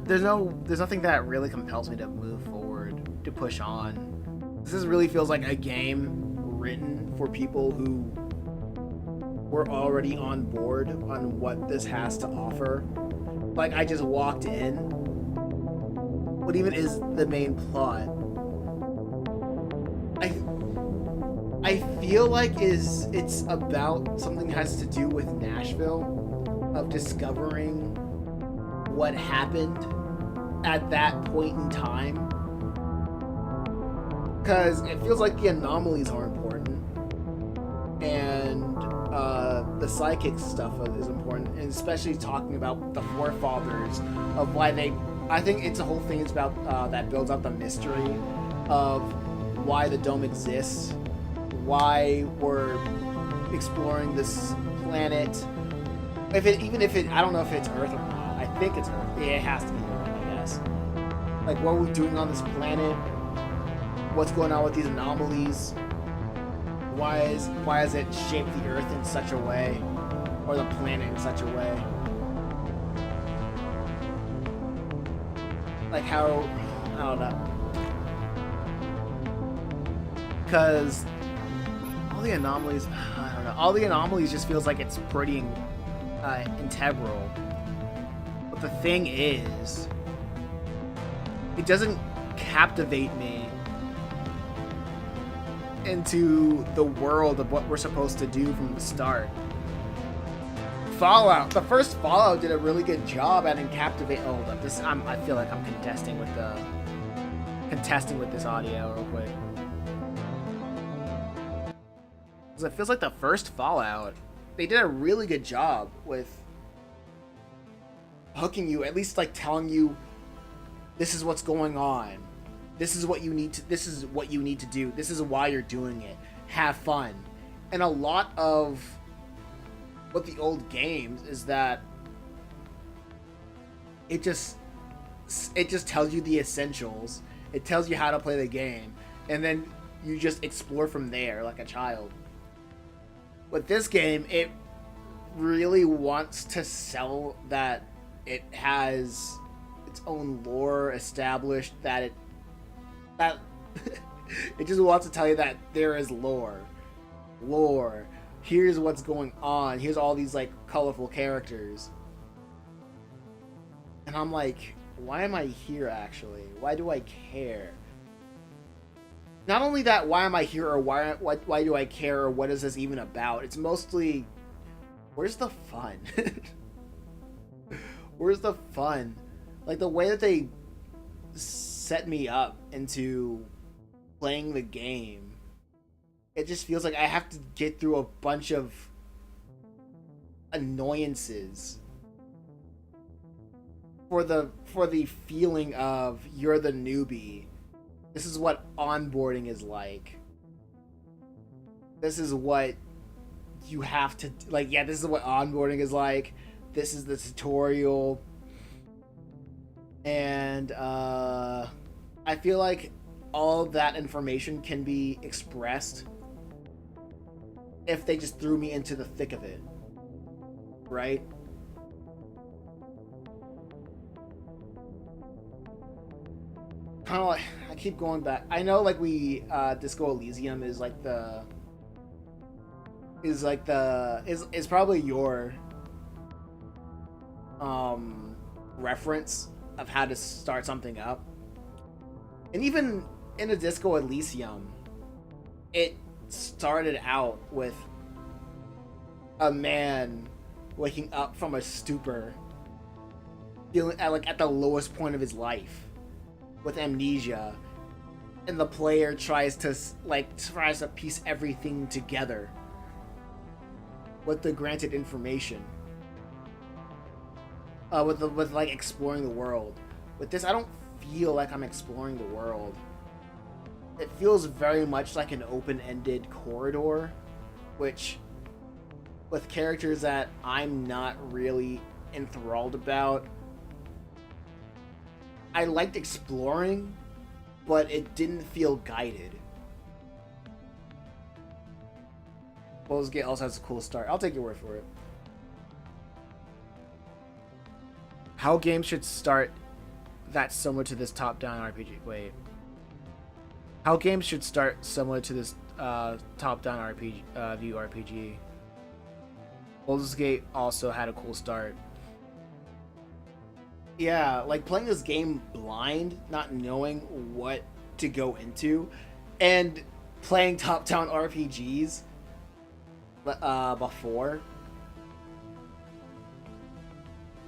Speaker 1: There's nothing that really compels me to move forward, to push on. This really feels like a game written for people who were already on board on what this has to offer. Like, I just walked in. What even is the main plot? I feel like it's about something that has to do with Nashville, of discovering what happened at that point in time. Because it feels like the anomalies are important, and the psychic stuff is important, and especially talking about the forefathers of why they. I think it's a whole thing. It's about that builds up the mystery of why the dome exists, why we're exploring this planet. Even if it, I don't know if it's Earth or not. I think it's Earth. Yeah, it has to be Earth, I guess. Like, what are we doing on this planet? What's going on with these anomalies? Why has it shaped the Earth in such a way, or the planet in such a way? Like how, I don't know. Because all the anomalies, I don't know. All the anomalies just feels like it's pretty integral. But the thing is, it doesn't captivate me into the world of what we're supposed to do from the start. Fallout, the first Fallout did a really good job at captivating. Oh, hold up, I feel like I'm contesting with this audio real quick. Because it feels like the first Fallout, they did a really good job with hooking you, at least like telling you, this is what's going on. This is what you need to do. This is why you're doing it. Have fun. And a lot of what the old games is that it just tells you the essentials. It tells you how to play the game, and then you just explore from there like a child. With this game, it really wants to sell that it has its own lore established, that it just wants to tell you that there is lore. Here's what's going on. Here's all these like colorful characters. And I'm like, why am I here actually? Why do I care? Not only that, why am I here, or why do I care, or what is this even about? It's mostly, where's the fun? Where's the fun? Like the way that they set me up into playing the game, it just feels like I have to get through a bunch of annoyances for the feeling of you're the newbie. This is what onboarding is like. This is what you have to like. Yeah, this is what onboarding is like. This is the tutorial. And I feel like all that information can be expressed if they just threw me into the thick of it, right? Kind of like, I keep going back. I know, like, Disco Elysium is probably your reference of how to start something up. And even in a Disco Elysium, it started out with a man waking up from a stupor, feeling at the lowest point of his life, with amnesia, and the player tries to piece everything together with the granted information. With exploring the world. With this, I don't feel like I'm exploring the world. It feels very much like an open-ended corridor, which, with characters that I'm not really enthralled about, I liked exploring, but it didn't feel guided. Baldur's Gate also has a cool start. I'll take your word for it. How games should start that's similar to this top-down RPG. Wait. How games should start similar to this top-down RPG view RPG. Baldur's Gate also had a cool start. Yeah, like playing this game blind, not knowing what to go into, and playing top-down RPGs before.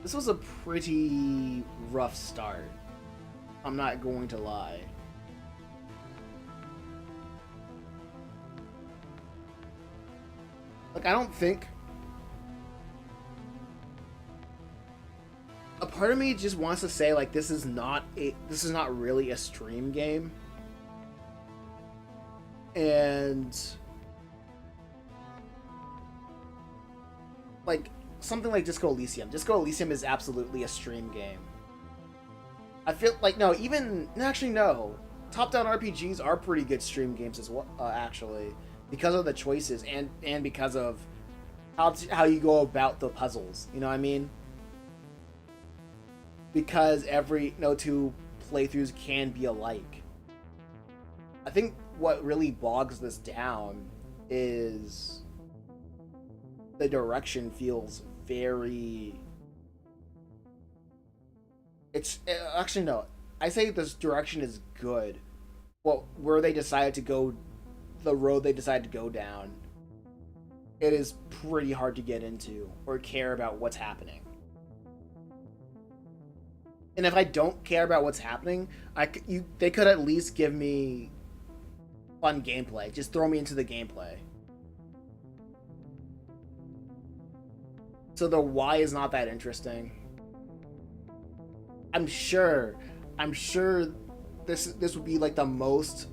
Speaker 1: This was a pretty rough start. I'm not going to lie. Like, I don't think... A part of me just wants to say, like, this is not really a stream game. And... like, something like Disco Elysium. Disco Elysium is absolutely a stream game. I feel like, no, even... Actually, no. Top-down RPGs are pretty good stream games as well, actually. Because of the choices and because of how you go about the puzzles. You know what I mean? Because no two playthroughs can be alike. I think what really bogs this down is the direction feels very... actually, no. I say this direction is good. Well, where they decided to go, the road they decided to go down, it is pretty hard to get into or care about what's happening. And if I don't care about what's happening, they could at least give me fun gameplay. Just throw me into the gameplay. So the why is not that interesting. I'm sure this would be like the most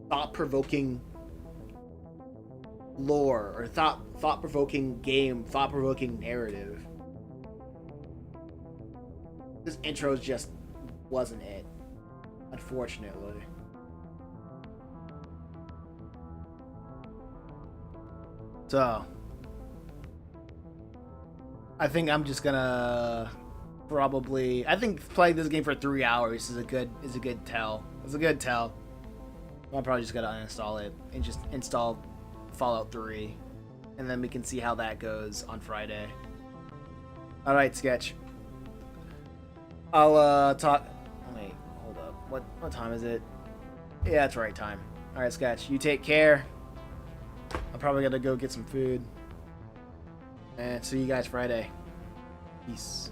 Speaker 1: thought-provoking lore or thought-provoking game, thought-provoking narrative. This intro just wasn't it, unfortunately. So, I think I'm just gonna probably... I think playing this game for 3 hours is a good tell. It's a good tell. I'm probably just gonna uninstall it and just install Fallout 3, and then we can see how that goes on Friday. All right, Sketch. I'll talk. Wait, hold up. What time is it? Yeah, it's right time. All right, Sketch. You take care. I'm probably gonna go get some food, and see you guys Friday. Peace.